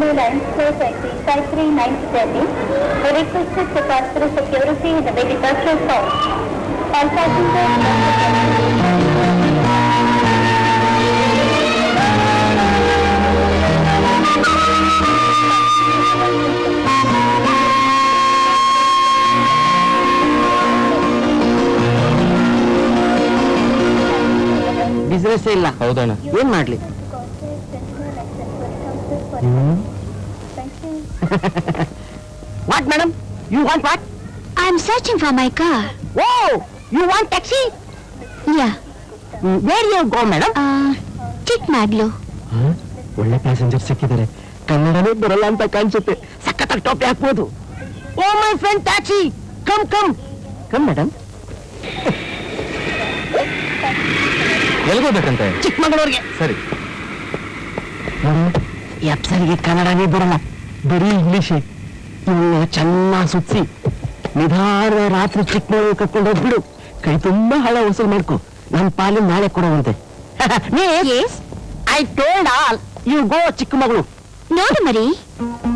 Blue Line, slow taxi 5390 we requested to pass through security in the way departure stop. All business ಇಲ್ಲ. ಹೌದಣ್ಣ, ಏನ್ ಮಾಡ್ಲಿ? What, madam? You want what? I'm searching for my car. Oh, you want taxi? Yeah. Where do you go, madam? Chikkamagaluru. ಒಳ್ಳೆ passenger ಸಿಕ್ಕಿದ್ದಾರೆ. ಕನ್ನಡನೇ ಬರಲ್ಲ ಅಂತ ಕಾಣಿಸುತ್ತೆ. ಸಖತ್ತಾಗಿ ಟೋಪಿ ಹಾಕ್ಬೋದು. Oh my friend taxi, come come come madam. ಎಲ್ಗೋಬೇಕಂತೆ? ಚಿಕ್ಕಮಗಳೂರಿಗೆ. ಸರಿ. ಎಪ್ಸರಿಗೆ ಕನ್ನಡನೇ ಬರಲ್ಲ, ಬರೀ ಇಂಗ್ಲಿಷ್. ಇವನ್ನ ಚೆನ್ನಾಗಿ ಸುತ್ತಿ ನಿಧಾನ ರಾತ್ರಿ ಚಿಕ್ಕಮಗಳೂರು ಕರ್ಕೊಂಡು ಹೋಗ್ಬಿಡು. ಕೈ ತುಂಬಾ ಹಣ ವಸೂಲ್ ಮಾಡ್ಕೊ. ನನ್ನ ಪಾಲು ನಾಳೆ ಕೊಡುವಂತೆ. I told all you go Chikkamagaluru. ನೋಡು ಮರಿ,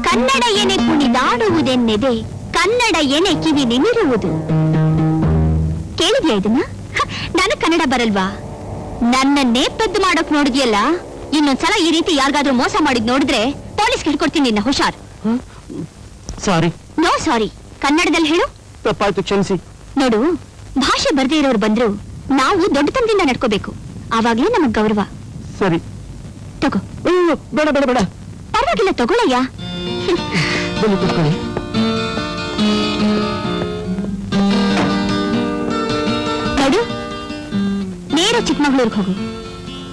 ಕನ್ನಡ ಎನೆ ಕುಣಿದಾಡುವುದೆನ್ನೆದೆ, ಕನ್ನಡ ಎನೆ ಕಿವಿ ನಿಮಿರುವುದು. ಕೇಳಿದ್ಯಾ ಇದನ್ನ? ನಾನು ಕನ್ನಡ ಬರಲ್ವಾ? ನನ್ನನ್ನೇ ಪೆದ್ದು ಮಾಡೋಕ್ ನೋಡಿದ್ಯಲ್ಲ, ಇನ್ನೊಂದ್ಸಲ ಈ ರೀತಿ ಯಾರಿಗಾದ್ರೂ ಮೋಸ ಮಾಡಿದ್ ನೋಡಿದ್ರೆ ಪೊಲೀಸ್ ಹಿಡ್ಕೊಡ್ತೀನಿ ನಿನ್ನ. ಹುಷಾರ್. ಸಾರಿ. No sorry. ಕನ್ನಡದಲ್ಲಿ ಹೇಳು. ತಪ್ಪಾಯ್ತು, ಕ್ಷಮಿಸಿ. ನೋಡು, ಭಾಷೆ ಬರ್ದೇ ಇರೋರು ಬಂದ್ರು ನಾವು ದೊಡ್ಡತನದಿಂದ ನಡ್ಕೋಬೇಕು. ಆವಾಗ್ಲೇ ನಮಗ್ ಗೌರವ. ಸರಿ ತಗೋ. ಬೇಡ ಬೇಡ ಬೇಡ. ಪರವಾಗಿಲ್ಲ, ತಗೊಳ್ಳಯ್ಯ. ಬನ್ನಿ ಕೂತ್ಕೊಳ್ಳಿ. ನೋಡು, ನೇರ ಚಿಕ್ಕಮಗಳೂರಿಗೆ ಹೋಗು.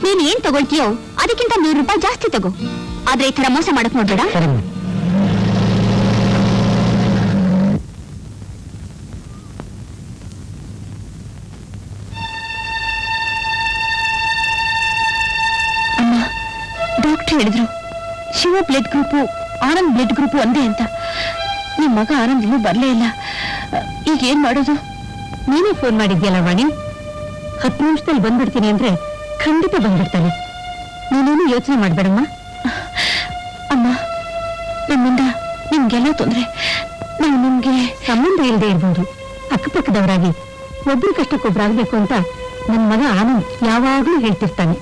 ನೀನ್ ಏನ್ ತಗೊಳ್ತೀಯೋ ಅದಕ್ಕಿಂತ 100 ರೂಪಾಯಿ ಜಾಸ್ತಿ ತಗೋ. ಆದ್ರೆ ಈ ತರ ಮೋಸ ಮಾಡಕ್ ನೋಡ್ಬೇಡ. ಅಮ್ಮ, ಡಾಕ್ಟರ್ ಹೇಳಿದ್ರು Shiva blood group Anand blood group ಒಂದೇ ಅಂತ. ನಿಮ್ ಮಗ ಆನಂದ್ ಇನ್ನೂ ಬರ್ಲೇ ಇಲ್ಲ. ಈಗ ಏನ್ ಮಾಡೋದು? ನೀನೇ ಫೋನ್ ಮಾಡಿದ್ಯಲ್ಲ ವಾಣಿ. 10 ನಿಮಿಷದಲ್ಲಿ ಬಂದ್ಬಿಡ್ತೀನಿ ಅಂದ್ರೆ ಖಂಡಿತ ಬಂದ್ಬಿಡ್ತಾನೆ. ನೀನೇನು ಯೋಚನೆ ಮಾಡ್ಬೇಡಮ್ಮ. ಅಮ್ಮ, ನಮ್ಮಿಂದ ನಿಮ್ಗೆಲ್ಲ ತೊಂದ್ರೆ. ನಾವು ನಿಮ್ಗೆ ಸಂಬಂಧ ಇಲ್ಲದೆ ಇರ್ಬೋದು, ಅಕ್ಕಪಕ್ಕದವರಾಗಿ ಒಬ್ರು ಕಷ್ಟಕ್ಕೊಬ್ರಾಗ್ಬೇಕು ಅಂತ ನನ್ನ ಮಗ ಆನಂದ್ ಯಾವಾಗ್ಲೂ ಹೇಳ್ತಿರ್ತಾನೆ.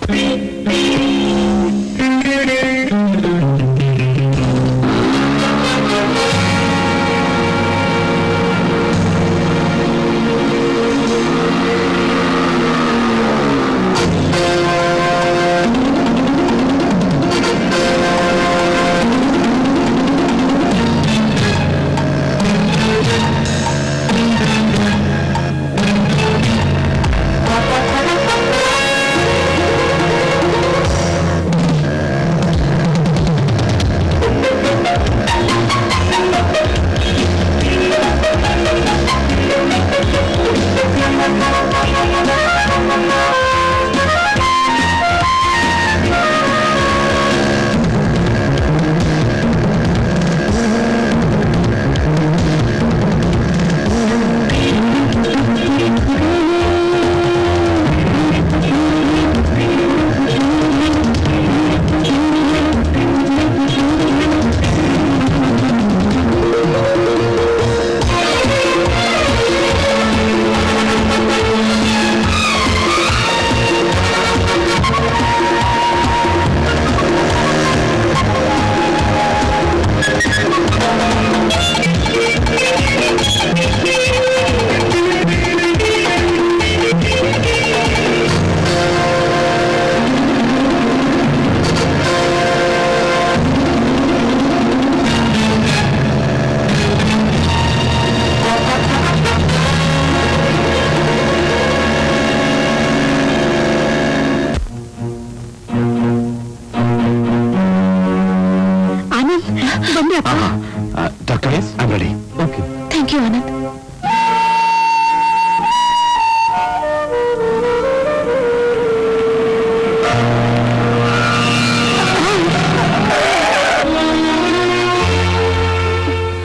Doctor, yes, I'm ready. Okay. Thank you, Anand.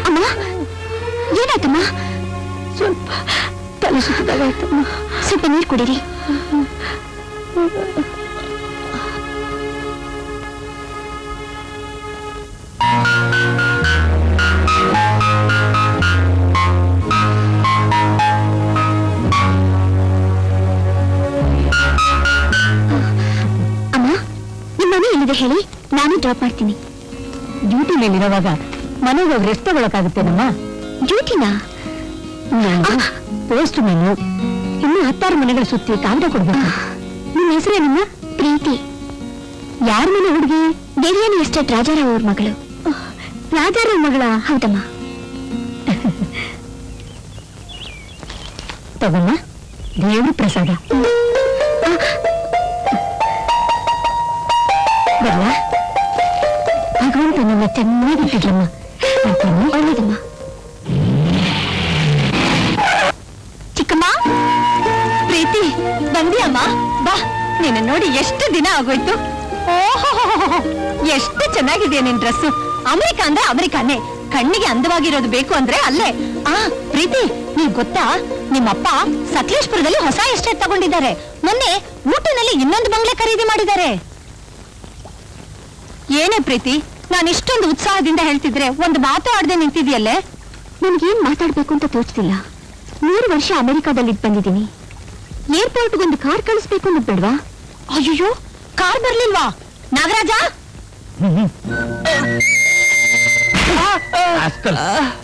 ಅಮ್ಮ, ಏನಾಯ್ತಮ್ಮ? ಸ್ವಲ್ಪ ತಲೆ ಸುತ್ತದಾಗಾಯ್ತಮ್ಮ. ಸ್ವಲ್ಪ ನೀರು ಕುಡೀರಿ. ಬಂದ್ರೆ ಹೇಳಿ, ನಾನು ಡ್ರಾಪ್ ಮಾಡ್ತೀನಿ. ಡ್ಯೂಟಿ ಮೇಲಿರುವಾಗ ಮನೆಗೆ ಹೋಗಿ ರೆಸ್ಟ್ ತಗೊಳಕಾಗುತ್ತೇನಮ್ಮ? ಡ್ಯೂಟಿನಾ? ಪೋಸ್ಟ್ ಮೇನು ಇನ್ನು 10 ಮನೆಗಳ ಸುತ್ತಿ ಕಾಗದ ಕೊಡ್ಬೇಕು. ನಿಮ್ಮ ಹೆಸರೇನಮ್ಮ? ಪ್ರೀತಿ. ಯಾರ ಮನೆ ಹುಡುಗಿ? ದೇವಿಯನಿ ಎಸ್ಟೇಟ್ ರಾಜಾರಾವ್ ಅವ್ರ ಮಗಳು. ರಾಜಾರಾವ್ ಮಗಳ? ಹೌದಮ್ಮ. ತಗೊಮ್ಮ, ದೇವ್ರ ಪ್ರಸಾದ. ಬರಲ್ಲ, ಭಗವಂತ ನನ್ನ ಚೆನ್ನಾಗಿಟ್ಟಿದ್ರಮ್ಮ. ಒಳ್ಳೇದಮ್ಮ. ಚಿಕ್ಕಮ್ಮ, ಪ್ರೀತಿ ಬಂದಿಯಮ್ಮ? ಬಾ, ನಿನ್ನ ನೋಡಿ ಎಷ್ಟು ದಿನ ಆಗೋಯ್ತು. ಓಹೋ, ಎಷ್ಟು ಚೆನ್ನಾಗಿದೆ ನಿನ್ ಡ್ರೆಸ್. ಅಮೆರಿಕ ಅಂದ್ರೆ ಅಮೆರಿಕಾನೇ, ಕಣ್ಣಿಗೆ ಅಂದವಾಗಿರೋದು ಬೇಕು ಅಂದ್ರೆ ಅಲ್ಲೇ. ಪ್ರೀತಿ, ನೀವ್ ಗೊತ್ತಾ, ನಿಮ್ಮಪ್ಪ ಸಕಲೇಶ್ಪುರದಲ್ಲಿ ಹೊಸ ಎಸ್ಟೇಟ್ ತಗೊಂಡಿದ್ದಾರೆ. ಮೊನ್ನೆ ಊಟನಲ್ಲಿ ಇನ್ನೊಂದು ಬಂಗ್ಲೆ ಖರೀದಿ ಮಾಡಿದ್ದಾರೆ. ಏನೇ ಪ್ರೀತಿ, ನಾನು ಇಷ್ಟೊಂದು ಉತ್ಸಾಹದಿಂದ ಹೇಳ್ತಿದ್ರೆ ಒಂದು ಮಾತು ಆಡದೆ ನಿಂತಿದ್ಯಲ್ಲೇ? ನನ್ಗೇನ್ ಮಾತಾಡ್ಬೇಕು ಅಂತ ತೋಚ್ತಿಲ್ಲ. 3 ವರ್ಷ ಅಮೆರಿಕಾದಲ್ಲಿ ಬಂದಿದ್ದೀನಿ. ಏರ್ಪೋರ್ಟ್ಗೊಂದು ಕಾರ್ ಕಳಿಸ್ಬೇಕು ಅನ್ನೋದು ಬೇಡ್ವಾ? ಅಯ್ಯೋ, ಕಾರ್ ಬರ್ಲಿಲ್ವಾ? ನಾಗರಾಜ,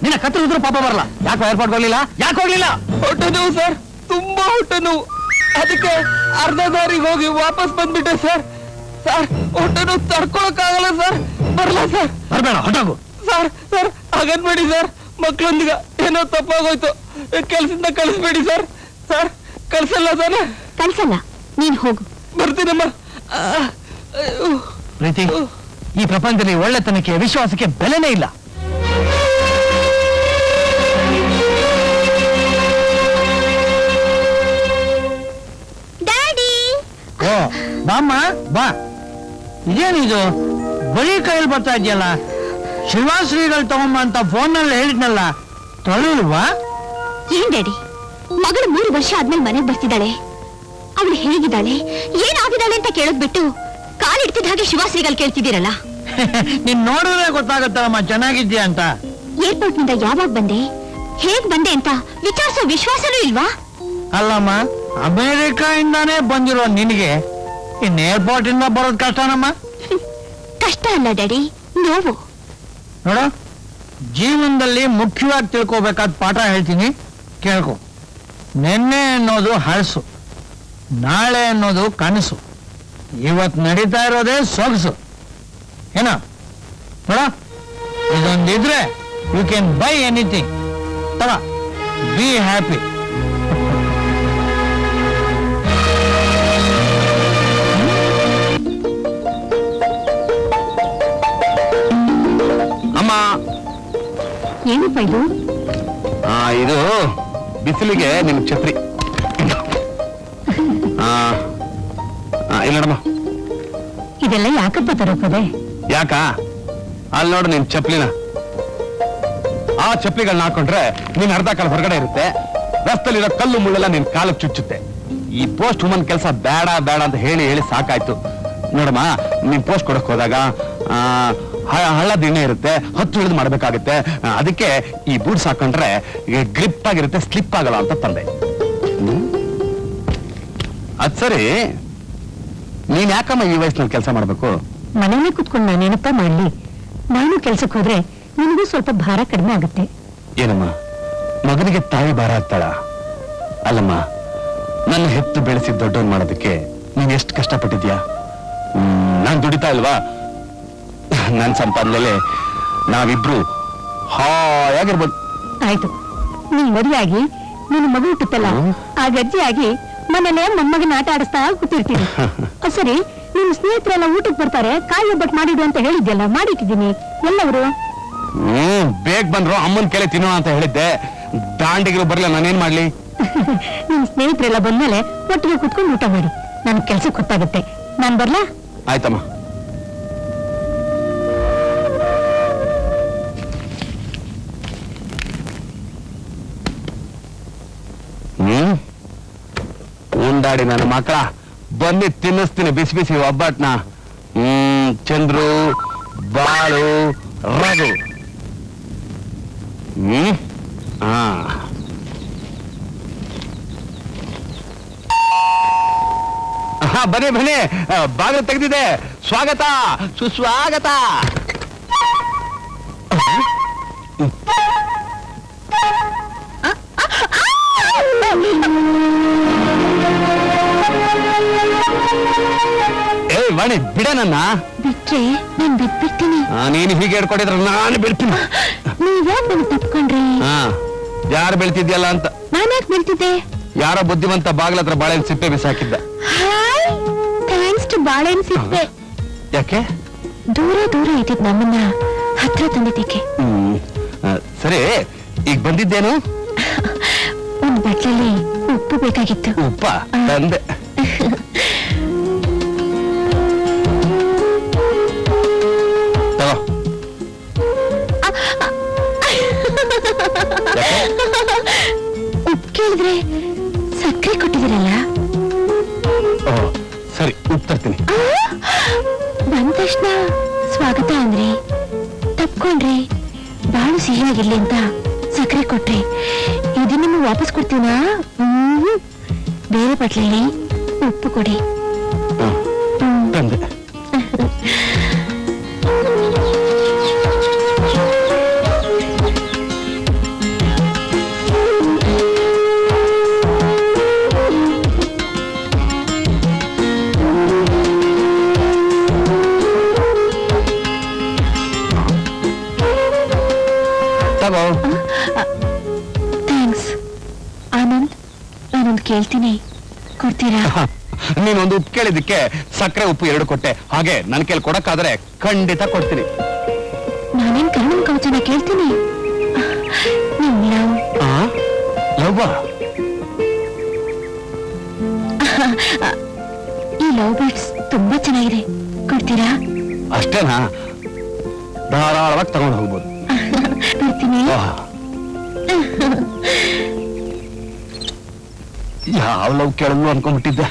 ನಿನ್ನ ಕತ್ತರಿದ್ರು ಪಾಪ ಬರಲ್ಲ. ಯಾಕೆ ಏರ್ಪೋರ್ಟ್ ಹೋಗ್ಲಿಲ್ಲ? ಯಾಕೆ ಹೋಗ್ಲಿಲ್ಲ? ಹೊಟ್ಟೆ ನೋವು ಸರ್, ತುಂಬಾ ಹೊಟ್ಟೆ ನೋವು. ಅದಕ್ಕೆ ಅರ್ಧ ದಾರಿಗೆ ಹೋಗಿ ವಾಪಸ್ ಬಂದ್ಬಿಟ್ಟೆ ಸರ್. ಸರ್, ಹೊಟ್ಟೆ ನೋವು ತಡ್ಕೊಳಕ್ಕಾಗಲ್ಲ ಸರ್. ಬರ್ಲಾ ಸರ್? ಬರ್ಬೇಡ, ಹೊಟ್ಟೋಗು. ಸರ್ ಸರ್ ಹಾಗನ್ಬೇಡಿ ಸರ್, ಮಕ್ಳೊಂದಿಗೆ ಏನೋ ತಪ್ಪಾಗೋಯ್ತು. ಕೆಲ್ಸದಿಂದ ಕಳಿಸ್ಬೇಡಿ ಸರ್. ಸರ್ ಕಳ್ಸಲ್ಲ ತಾನೆ? ಕಳ್ಸಲ್ಲ, ನೀನ್ ಹೋಗು. ಬರ್ತೀನಮ್ಮ. ಪ್ರೀತಿ, ಈ ಪ್ರಪಂಚದಲ್ಲಿ ಒಳ್ಳೆತನಕ್ಕೆ, ವಿಶ್ವಾಸಕ್ಕೆ ಬೆಲೆನೇ ಇಲ್ಲ. ಡ್ಯಾಡಿ, ಓ ಬಾಮ್ಮ ಬಾ. ಇದೇನಿದು ಬರೀ ಕೈಯಲ್ಲಿ ಬರ್ತಾ ಇದೆಯಲ್ಲ? ಶಿವಾಶ್ರೀಗಳು ತಗೊಂಬ ಅಂತ ಫೋನ್ನಲ್ಲಿ ಹೇಳಿದ್ನಲ್ಲ, ತೊಳಿಲ್ವಾ? ಏನ್ ಡ್ಯಾಡಿ, ಮಗಳು 3 ವರ್ಷ ಆದ್ಮೇಲೆ ಮನೆಗೆ ಬರ್ತಿದ್ದಾಳೆ. ಅವಳು ಹೇಗಿದ್ದಾಳೆ, ಏನಾಗಿದ್ದಾಳೆ ಅಂತ ಕೇಳೋದ್ ಬಿಟ್ಟು ಕಾಲಿಡ್ತಿದ್ದ ಹಾಗೆ ಶಿವಾಶ್ರೀಗಳು ಕೇಳ್ತಿದ್ದೀರಲ್ಲ. ನೀನ್ ನೋಡಿದ್ರೆ ಗೊತ್ತಾಗತ್ತಲ್ಲಮ್ಮ ಚೆನ್ನಾಗಿದ್ಯಾ ಅಂತ. ಏರ್ಪೋರ್ಟ್ ನಿಂದ ಯಾವಾಗ ಬಂದೆ, ಹೇಗ್ ಬಂದೆ ಅಂತ ವಿಚಾರಿಸೋ ವಿಶ್ವಾಸನೂ ಇಲ್ವಾ? ಅಲ್ಲಮ್ಮ, ಅಮೆರಿಕಾ ಇಂದಾನೇ ಬಂದಿರೋ ನಿನಗೆ ಇನ್ ಏರ್ಪೋರ್ಟ್ ಇಂದ ಬರೋದ್ ಕಷ್ಟನಮ್ಮ? ಕಷ್ಟ ಅಲ್ಲ ಡ್ಯಾಡಿ, ನೋವು. ನೋಡ, ಜೀವನದಲ್ಲಿ ಮುಖ್ಯವಾಗಿ ತಿಳ್ಕೋಬೇಕಾದ ಪಾಠ ಹೇಳ್ತೀನಿ, ಕೇಳ್ಕೊ. ನಿನ್ನೆ ಅನ್ನೋದು ಹಳಸು, ನಾಳೆ ಅನ್ನೋದು ಕನಸು, ಇವತ್ತು ನಡೀತಾ ಇರೋದೇ ಸೊಗಸು. ಏನ ನೋಡ, ಇದೊಂದಿದ್ರೆ ಯು ಕ್ಯಾನ್ ಬೈ ಎನಿಥಿಂಗ್. ತಗ, ಬಿ ಹ್ಯಾಪಿ. ಅಮ್ಮ, ಏನಪ್ಪ ಇದು? ಇದು ಬಿಸಿಲಿಗೆ ನಿಮ್ ಛತ್ರಿ. ಇಲ್ಲ ನೋಡಮ್ಮ. ಇದೆಲ್ಲ ಯಾಕಪ್ಪ ತರೋಕೋದೆ? ಯಾಕ? ಅಲ್ಲಿ ನೋಡು ನಿನ್ ಚಪ್ಲಿನ. ಆ ಚಪ್ಲಿಗಳನ್ನ ಹಾಕೊಂಡ್ರೆ ನೀನ್ ಅರ್ಧ ಕಾಲ ಹೊರಗಡೆ ಇರುತ್ತೆ. ರಸ್ತಲ್ಲಿರೋ ಕಲ್ಲು ಮುಳ್ಳೆಲ್ಲ ನಿನ್ ಕಾಲಕ್ಕೆ ಚುಚ್ಚುತ್ತೆ. ಈ ಪೋಸ್ಟ್ ವುಮನ್ ಕೆಲಸ ಬೇಡ ಬೇಡ ಅಂತ ಹೇಳಿ ಹೇಳಿ ಸಾಕಾಯ್ತು. ನೋಡಮ್ಮ, ನೀನ್ ಪೋಸ್ಟ್ ಕೊಡಕ್ ಹೋದಾಗ ಹಳ್ಳ ದಿಣ್ಣೆ ಇರುತ್ತೆ, ಹತ್ತು ಹಿಡಿದು ಮಾಡ್ಬೇಕಾಗುತ್ತೆ. ಅದಕ್ಕೆ ಈ ಬೂಟ್ಸ್ ಹಾಕೊಂಡ್ರೆ ಗ್ರಿಪ್ ಆಗಿರುತ್ತೆ, ಸ್ಲಿಪ್ ಆಗಲ್ಲ ಅಂತ ತಂದೆ. ಅದ್ ಸರಿ, ನೀನ್ ಯಾಕಮ್ಮ ಈ ವಯಸ್ಸಿನಲ್ಲಿ ಕೆಲಸ ಮಾಡ್ಬೇಕು? ಮನೇಲಿ ಕುತ್ಕೊಂಡು ನಾನೇನಪ್ಪ ಮಾಡ್ಲಿ? ನಾನು ಕೆಲ್ಸಕ್ಕೆ ಹೋದ್ರೆ ನಿನಗೂ ಸ್ವಲ್ಪ ಭಾರ ಕಡಿಮೆ ಆಗುತ್ತೆ. ಏನಮ್ಮ, ಮಗನಿಗೆ ತಾಯಿ ಭಾರ ಆಗ್ತಾಳ? ಅಲ್ಲಮ್ಮ, ನನ್ನ ಹೆತ್ತು ಬೆಳೆಸಿ ದೊಡ್ಡವನ್ ಮಾಡೋದಕ್ಕೆ ನೀನ್ ಎಷ್ಟು ಕಷ್ಟಪಟ್ಟಿದ್ಯಾ? ನಾನ್ ದುಡಿತಾ ಇಲ್ವಾ? ನನ್ ಸಂಪಾದನೆಲೆ ನಾವಿಬ್ರು ಹಾಯಾಗಿರ್ಬೋದು. ಆಯ್ತು, ನೀನ್ ಮದುವೆಯಾಗಿ ನಿನ್ನ ಮಗು ಹುಟ್ಟುತ್ತಲ್ಲ, ಆ ಗಜ್ಜಿಯಾಗಿ ಮನೇಲೆ ಮೊಮ್ಮಗನ ಆಟ ಆಡಿಸ್ತಾ ಕೂತಿರ್ತೀನಿ. ಸರಿ, ನಿಮ್ ಸ್ನೇಹಿತರೆಲ್ಲ ಊಟಕ್ಕೆ ಬರ್ತಾರೆ, ಕಾಯಿ ಒಬ್ಬಟ್ಟು ಮಾಡಿಡು ಅಂತ ಹೇಳಿದ್ಯಲ್ಲ, ಮಾಡಿಟ್ಟಿದ್ದೀನಿ. ಎಲ್ಲವರು? ಬೇಗ ಬಂದ್ರು, ಅಮ್ಮನ್ ಕೆಲೆ ತಿನ್ನೋ ಅಂತ ಹೇಳಿದ್ದೆ. ದಾಂಡಿಗಿರು ಬರ್ಲಿಲ್ಲ, ನಾನೇನ್ ಮಾಡ್ಲಿ? ನಿಮ್ ಸ್ನೇಹಿತರೆಲ್ಲ ಬಂದ್ಮೇಲೆ ಒಟ್ಟಿಗೆ ಕುತ್ಕೊಂಡು ಊಟ ಮಾಡಿ. ನನ್ ಕೆಲ್ಸಕ್ಕೆ ಗೊತ್ತಾಗುತ್ತೆ. ನಾನ್ ಬರ್ಲಾ? ಆಯ್ತಮ್ಮ. ಉಂಡಾಡಿ ನನ್ನ ಮಕ್ಕಳ ಬಂದು ತಿನ್ನಿಸ್ತೀನಿ ಬಿಸಿ ಬಿಸಿ ಒಬ್ಬಟ್ನ. ಚಂದ್ರು, ಬಾಳು, ರಘು. ಬನ್ನಿ ಬನ್ನಿ, ಬಾಗಿಲು ತೆಗೆದಿದೆ. ಸ್ವಾಗತ, ಸುಸ್ವಾಗತ. ಏ ವಾಣಿ, ಬಿಡ ನನ್ನ. ಬಿಟ್ರೆ ನಾನ್ ಬಿಟ್ಬಿಡ್ತೀನಿ. ನೀನು ಹೀಗೆ ಹೇಳ್ಕೊಟ್ಟಿದ್ರೆ ನಾನು ಬೀಳ್ತೀನಿ. ನೀವ್ಯಾಕ್ ನನ್ ತಪ್ಕೊಂಡ್ರಿ? ಯಾರು ಬೀಳ್ತಿದ್ಯಲ್ಲ ಅಂತ. ನಾನ್ಯಾಕ್ ಬೀಳ್ತಿದ್ದೆ? ಯಾರೋ ಬುದ್ಧಿವಂತ ಬಾಗ್ಲ ಹತ್ರ ಬಾಳೆಹಣ್ಣು ಸಿಪ್ಪೆ ಬಿಸಾಕಿದ್ದ. ಥ್ಯಾಂಕ್ಸ್ ಟು ಬಾಳೆಹಣ್ಣು ಸಿಪ್ಪೆ. ಯಾಕೆ? ದೂರ ದೂರ ಇದ್ದಿದ್ ನಮ್ಮನ್ನ ಹತ್ರ ತಂದಿದ್ದಕ್ಕೆ. ಸರಿ, ಈಗ ಬಂದಿದ್ದೇನು? ಒಂದ್ ಬಟ್ಲಲ್ಲಿ ಉಪ್ಪು ಬೇಕಾಗಿತ್ತು. ಉಪ್ಪ ತಂದೆ. ಉಪ್ಪು ಕೇಳಿದ್ರೆ ಸಕ್ಕರೆ ಕೊಟ್ಟಿದ್ದೀರಲ್ಲ. ಸರಿ, ಉಪ್ಪು ತರ್ತೀನಿ. ಬಂದ ತಕ್ಷಣ ಸ್ವಾಗತ ಅಂದ್ರಿ, ತಪ್ಕೊಂಡ್ರಿ, ಬಾಳು ಸಿಹಿಯಾಗಿರ್ಲಿ ಅಂತ ಸಕ್ಕರೆ ಕೊಟ್ರಿ. ಇದು ನಿಮ್ಗೆ ವಾಪಸ್ ಕೊಡ್ತೀನಾ? ಬೇರೆ ಬಟ್ಲಲ್ಲಿ ಉಪ್ಪು ಕೊಡಿ. ತಂದೆ. ಥ್ಯಾಂಕ್ಸ್. ಆನಂದ್, ನಾನೊಂದು ಕೇಳ್ತೀನಿ, ಕೊಡ್ತೀರಾ? ನೀನೊಂದು ಉಪ್ಪು ಕೇಳಿದ್ದಕ್ಕೆ ಸಕ್ಕರೆ ಉಪ್ಪು 2 ಕೊಟ್ಟೆ. ಹಾಗೆ ನನ್ನ ಕೈಲಿ ಕೊಡಕ್ಕಾದ್ರೆ ಖಂಡಿತ ಕೊಡ್ತೀನಿ. ನಾನೇನ್ ಕರ್ಣನ್ ಕವಚನ ಕೇಳ್ತೀನಿ. ನಿಮ್ ಲವ್. ಲವ್ವ? ಈ ಲವ್ ಬರ್ಡ್ಸ್ ತುಂಬಾ ಚೆನ್ನಾಗಿದೆ, ಕೊಡ್ತೀರಾ? ಅಷ್ಟೇನಾ? ಧಾರಾಳವಾಗಿ ತಗೊಂಡು ಹೋಗ್ಬೋದು. ಬರ್ತೀನಿ. ಯಾವ ಲವ್ ಕೇಳಲು ಅನ್ಕೊಂಡ್ಬಿಟ್ಟಿದ್ದೆ.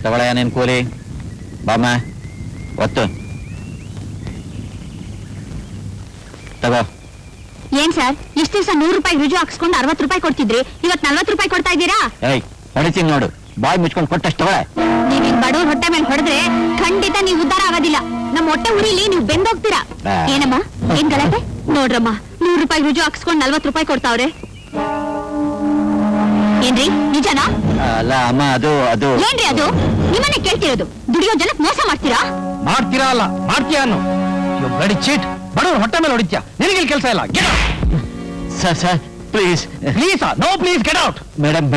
ತಗೊಳ ನೀನ್ ಕೂಲಿ. ಬಾಮ ಒತ್ತು ತಗೋ. ಏನ್ ಸರ್, ಇಷ್ಟ ದಿವಸ 100 ರೂಪಾಯಿ ರುಜು ಹಾಕ್ಸ್ಕೊಂಡು 60 ರೂಪಾಯಿ ಕೊಡ್ತಿದ್ರಿ, ಇವತ್ 40 ರೂಪಾಯಿ ಕೊಡ್ತಾ ಇದ್ದೀರಾ? ಏಯ್ ಹೊಡಿತೀನಿ ನೋಡು, ಬಾಯ್ ಮುಚ್ಕೊಂಡು ಕೊಟ್ಟಷ್ಟು ತಗೊಳ. ನೀವ್ ಬಡವ್ರ ಹೊಟ್ಟೆ ಮೇಲೆ ಹೊಡೆದ್ರೆ ಖಂಡಿತ ನೀವು ಉದ್ಧಾರ ಆಗೋದಿಲ್ಲ. ನಮ್ಮ ಹೊಟ್ಟೆ ಉರಿಲಿ ನೀವು ಬೆಂದೋಗ್ತೀರಾ. ಏನಮ್ಮ, ಏನ್ ಗಲಾಟೆ? ನೋಡ್ರಮ್ಮ, 100 ರೂಪಾಯಿ ರುಜು ಹಾಕ್ಸ್ಕೊಂಡು 40 ರೂಪಾಯಿ ಕೊಡ್ತಾವ್ರೆ. ಏನ್ರಿ, ನಿಜನಾ? ಅಲ್ಲ ಅಮ್ಮ, ಅದು ಏನ್ರಿ ಅದು? ನಿಮ್ಮನ್ನೇ ಕೇಳ್ತಿರೋದು. ದುಡಿಯೋ ಜನಕ್ಕೆ ಮೋಸ ಮಾಡ್ತೀರಾ? ಮಾಡ್ತೀರಾ ಅಲ್ಲ ಮಾಡ್ತೀಯಾ ಅನ್ನು ಬ್ಲಡಿ ಚೀಟ್. ಬಡವ್ರ ಹೊಟ್ಟೆ ಮೇಲೆ ಹೊಡಿತ್ಯಾ? ನಿನಗೆ ಕೆಲಸ ಇಲ್ಲ. Get out. Sir please. Please no please, get out. Madam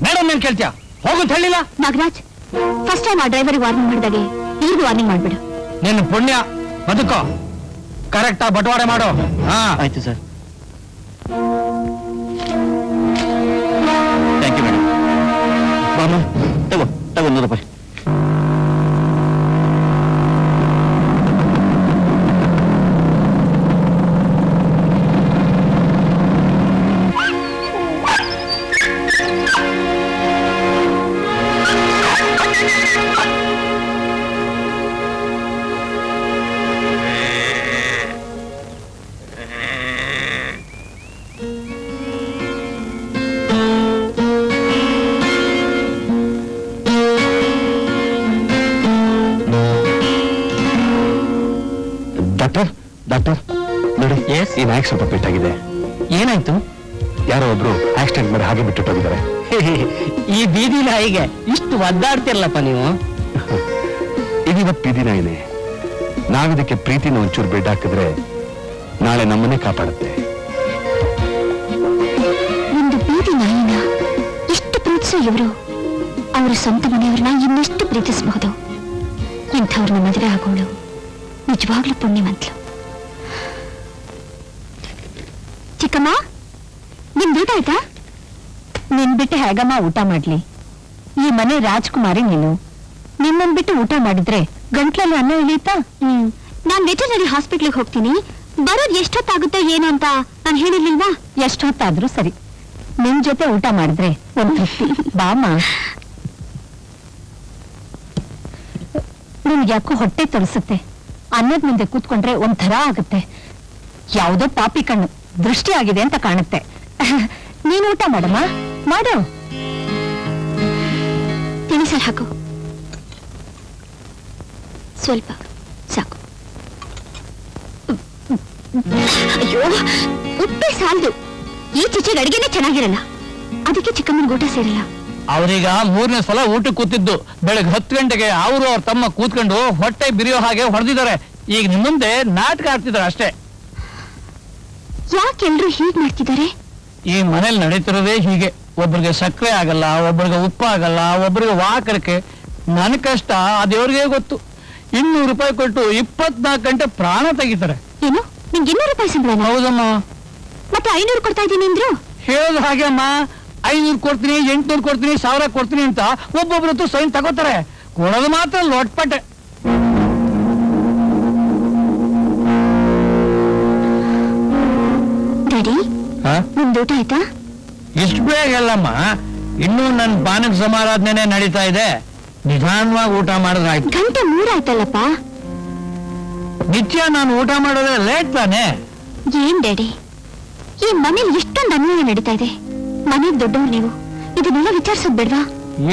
madam ಏನ್ ಕೇಳ್ತೀಯಾ? ಹೋಗಂತ ಹೇಳಿಲ್ಲ. ನಾಗರಾಜ್, ಫಸ್ಟ್ ಟೈಮ್ ಆ ಡ್ರೈವರಿಗೆ ವಾರ್ನಿಂಗ್ ಮಾಡಿದಾಗೆ ಇವ್ರಿಗೂ ವಾರ್ನಿಂಗ್ ಮಾಡ್ಬಿಡು. ನಿನ್ನ ಪುಣ್ಯ ಬದುಕೋ. ಕರೆಕ್ಟ್ ಆಗಿ ಬಟವಾಡೆ ಮಾಡು. ಆಯ್ತು ಸರ್. Thank you madam. ಬಾಮ ತಗೋ 100 ರೂಪಾಯಿ. ಡಾಕ್ಟರ್ ನೋಡಿ, ಈ ನಾಯಿಗೆ ಸ್ವಲ್ಪ ಪೆಟ್ಟಾಗಿದೆ. ಏನಾಯ್ತು? ಯಾರೋ ಒಬ್ರು ಆಕ್ಸಿಡೆಂಟ್ ಮಾಡಿ ಹಾಗೆ ಬಿಟ್ಟುಟ್ಟೋಗಿದ್ದಾರೆ. ಈ ಬೀದಿ ನಾಯಿಗೆ ಇಷ್ಟು ಒದ್ದಾಡ್ತಿರ್ಲಪ್ಪ ನೀವು. ಇದೀವತ್ ಬೀದಿ ನಾಯಿನೇ. ನಾವಿದಕ್ಕೆ ಪ್ರೀತಿನ ಒಂಚೂರು ಬೆಡ್ ಹಾಕಿದ್ರೆ ನಾಳೆ ನಮ್ಮನ್ನೇ ಕಾಪಾಡುತ್ತೆ. ಒಂದು ಬೀದಿ ನಾಯಿನ ಎಷ್ಟು ಪ್ರೀತಿಸೋ ಇವರು ಅವರ ಸ್ವಂತ ಮನೆಯವ್ರನ್ನ ಇನ್ನೆಷ್ಟು ಪ್ರೀತಿಸಬಹುದು. ಇಂಥವ್ರನ್ನ ಮದುವೆ ಆಗೋಳು ನಿಜವಾಗ್ಲೂ ಪುಣ್ಯವಂತಲು. ಚಿಕ್ಕಮ್ಮ, ನಿಮ್ದು ಊಟ ಆಯ್ತಾ? ನಿನ್ ಬಿಟ್ಟು ಹೇಗಮ್ಮ ಊಟ ಮಾಡ್ಲಿ? ಈ ಮನೆ ರಾಜ್ಕುಮಾರಿ ನೀನು. ನಿನ್ನನ್ ಬಿಟ್ಟು ಊಟ ಮಾಡಿದ್ರೆ ಗಂಟ್ಲಲ್ಲಿ ಅನ್ನ ಇಳೀತಾ? ನಾನ್ ವೆಟರ್ನರಿ ಹಾಸ್ಪಿಟ್ಲಿಗೆ ಹೋಗ್ತೀನಿ. ಬರೋದ್ ಎಷ್ಟೊತ್ತಾಗುತ್ತೋ ಏನೋ ಅಂತ ನಾನು ಹೇಳಿರ್ಲಿಲ್ವಾ? ಎಷ್ಟೊತ್ತಾದ್ರೂ ಸರಿ, ನಿನ್ ಜೊತೆ ಊಟ ಮಾಡಿದ್ರೆ ಒಂದ್ ತೃಪ್ತಿ. ಬಾಮ, ನಿನ್ಗೆ ಯಾಕೋ ಹೊಟ್ಟೆ ತೊಳಸುತ್ತೆ. ಅನ್ನದ ಮುಂದೆ ಕೂತ್ಕೊಂಡ್ರೆ ಒಂಥರ ಆಗುತ್ತೆ. ಯಾವುದೋ ಪಾಪಿ ಕಣ್ಣು ದೃಷ್ಟಿ ಆಗಿದೆ ಅಂತ ಕಾಣುತ್ತೆ. ನೀನ್ ಊಟ ಮಾಡಮ್ಮ, ಮಾಡು. ಸಾರು ಹಾಕು. ಸ್ವಲ್ಪ ಸಾಕು. ಅಯ್ಯೋ, ಉಪ್ಪೇ ಸಾಲದು. ಈ ಚಿಚ್ಚೆಗೆ ಅಡಿಗೆನೆ ಚೆನ್ನಾಗಿರಲ್ಲ, ಅದಕ್ಕೆ ಚಿಕ್ಕಮ್ಮನ ಊಟ ಸೇರಲ್ಲ. ಅವ್ರೀಗ 3ನೇ ಸಲ ಊಟಕ್ಕೆ ಕೂತಿದ್ದು. ಬೆಳಗ್ಗೆ 10 ಗಂಟೆಗೆ ಅವರು ಅವ್ರ ತಮ್ಮ ಕೂತ್ಕೊಂಡು ಹೊಟ್ಟೆ ಬಿರಿಯೋ ಹಾಗೆ ಹೊಡೆದಿದ್ದಾರೆ. ಈಗ ನಿಮ್ ಮುಂದೆ ನಾಟಕ ಆಡ್ತಿದ್ದಾರೆ ಅಷ್ಟೇ. ಯಾಕೆಲ್ರು ಹೀಗ್ ಮಾಡ್ತಿದ್ದಾರೆ? ಈ ಮನೇಲಿ ನಡೀತಿರೋದೇ ಹೀಗೆ. ಒಬ್ರಿಗೆ ಸಕ್ಕರೆ ಆಗಲ್ಲ, ಒಬ್ರಿಗೆ ಉಪ್ಪು ಆಗಲ್ಲ, ಒಬ್ರಿಗೆ ವಾಕರಕ್ಕೆ. ನನ್ ಕಷ್ಟ ಅದೇವ್ರಿಗೆ ಗೊತ್ತು. 200 ರೂಪಾಯಿ ಕೊಟ್ಟು 24 ಗಂಟೆ ಪ್ರಾಣ ತೆಗಿತಾರೆ. ಏನು, ನಿಂಗೆ 200 ರೂಪಾಯಿ ಸಂಬಳ? ಹೌದಮ್ಮ. ಮತ್ತೆ 500 ಕೊಡ್ತಾ ಇದ್ದೀನಿ ಅಂದ್ರು. ಹೇಳೋದು ಹಾಗೆ ಅಮ್ಮ. 500 ಕೊಡ್ತೀನಿ, 800 ಕೊಡ್ತೀನಿ, 1000 ಕೊಡ್ತೀನಿ ಅಂತ ಒಬ್ಬೊಬ್ರತ್ತು ಸೈನ್ ತಗೋತಾರೆ. ಕೊಡೋದು ಮಾತ್ರ ಲೊಟ್ಪಟ್ಟೆ. ಡ್ಯಾಡಿ, ನಿಮ್ದು ಊಟ ಆಯ್ತಾ? ಇಷ್ಟು ಬೇಗ ಅಲ್ಲಮ್ಮ, ಇನ್ನೂ ನನ್ನ ಪಾನಕ ಸಮಾರಾಧನೆ ನಡೀತಾ ಇದೆ. ನಿಧಾನವಾಗಿ ಊಟ ಮಾಡಿದ್ರಾಯ್ತು. ಗಂಟೆ 3 ಆಯ್ತಲ್ಲಪ್ಪ. ನಿತ್ಯ ನಾನು ಊಟ ಮಾಡೋದೇ ಲೇಟ್ ತಾನೆ. ಏನ್ ಡ್ಯಾಡಿ, ಈ ಮನೇಲಿ ಎಷ್ಟೊಂದು ಅನ್ಯಾಯ ನಡೀತಾ ಇದೆ. ಮನೆಗ್ ದೊಡ್ಡವ್ರು ನೀವು, ಇದನ್ನೆಲ್ಲ ವಿಚಾರಿಸೋದ್ ಬೇಡ್ವಾ?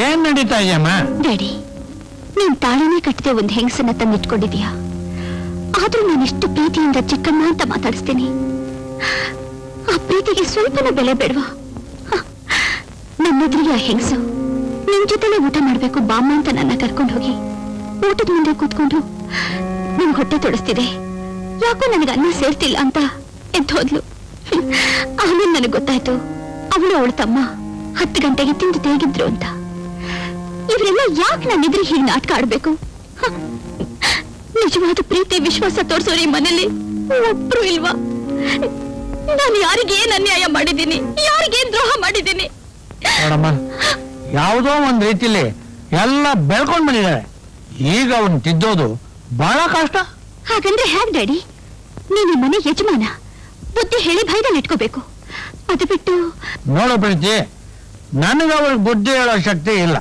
ಏನ್ ನಡೀತಾ ಇದೆಯಮ್ಮ? ಡ್ಯಾಡಿ, ನೀನ್ ತಾಳಿನೇ ಕಟ್ಟದೆ ಒಂದು ಹೆಂಗಸನ್ನ ತಂದಿಟ್ಕೊಂಡಿದೀಯ. ಆದ್ರೂ ನಾನು ಎಷ್ಟು ಪ್ರೀತಿಯಿಂದ ಚಿಕ್ಕಮ್ಮ ಅಂತ ಮಾತಾಡಿಸ್ತೀನಿ. ಆ ಪ್ರೀತಿಗೆ ಸ್ವಲ್ಪನ ಬೆಲೆ ಬೇಡ್ವಾ? ನನ್ನೆದುರಿಗೆ ಆ ಹೆಂಗಸು ನಿನ್ ಜೊತೆಲೆ ಊಟ ಮಾಡ್ಬೇಕು ಬಾಮ್ಮ ಅಂತ ನನ್ನ ಕರ್ಕೊಂಡು ಹೋಗಿ ಊಟದ ಮುಂದೆ ಕೂತ್ಕೊಂಡು ನಿನ್ ಹೊಟ್ಟೆ ತೊಡಸ್ತಿದೆ, ಯಾಕೋ ನನಗೆ ಅನ್ನ ಸೇರ್ತಿಲ್ಲ ಅಂತ ಎದ್ದೋದ್ಲು. ಆಮೇಲೆ ನನಗೆ ಗೊತ್ತಾಯ್ತು ಅವಳು ಅವಳ ತಮ್ಮ 10 ಗಂಟೆಗೆ ತಿಂದು ತೇಗಿದ್ರು ಅಂತ. ಇವರೆಲ್ಲ ಯಾಕೆ ನನ್ನ ಎದುರು ಹೀಗೆ ನಾಟಕ ಆಡ್ಬೇಕು? ನಿಜವಾದ ಪ್ರೀತಿ ವಿಶ್ವಾಸ ತೋರಿಸೋರು ಈ ಮನೇಲಿ ಒಬ್ರು ಇಲ್ವಾ? ನಾನು ಯಾರಿಗೆ ಏನ್ ಅನ್ಯಾಯ ಮಾಡಿದ್ದೀನಿ, ಯಾರಿಗೇನ್ ದ್ರೋಹ ಮಾಡಿದ್ದೀನಿ? ನೋಡಮ್ಮ, ಯಾವುದೋ ಒಂದ್ ರೀತಿಲಿ ಎಲ್ಲ ಬೆಳ್ಕೊಂಡ್ ಬಂದಿದ್ದಾರೆ. ಈಗ ಅವನ್ ತಿದ್ದೋದು ಬಹಳ ಕಷ್ಟ. ಹಾಗಂದ್ರೆ ಹೇಗ್ ಡ್ಯಾಡಿ? ನೀನ್ ಈ ಮನೆ ಯಜಮಾನ, ಬುದ್ಧಿ ಹೇಳಿ ಭಯದಲ್ಲಿ ಇಟ್ಕೋಬೇಕು. ಅದು ಬಿಟ್ಟು ನೋಡೋ ಪ್ರೀತಿ, ನನಗೆ ಅವ್ರಿಗೆ ಬುದ್ಧಿ ಹೇಳೋ ಶಕ್ತಿ ಇಲ್ಲ.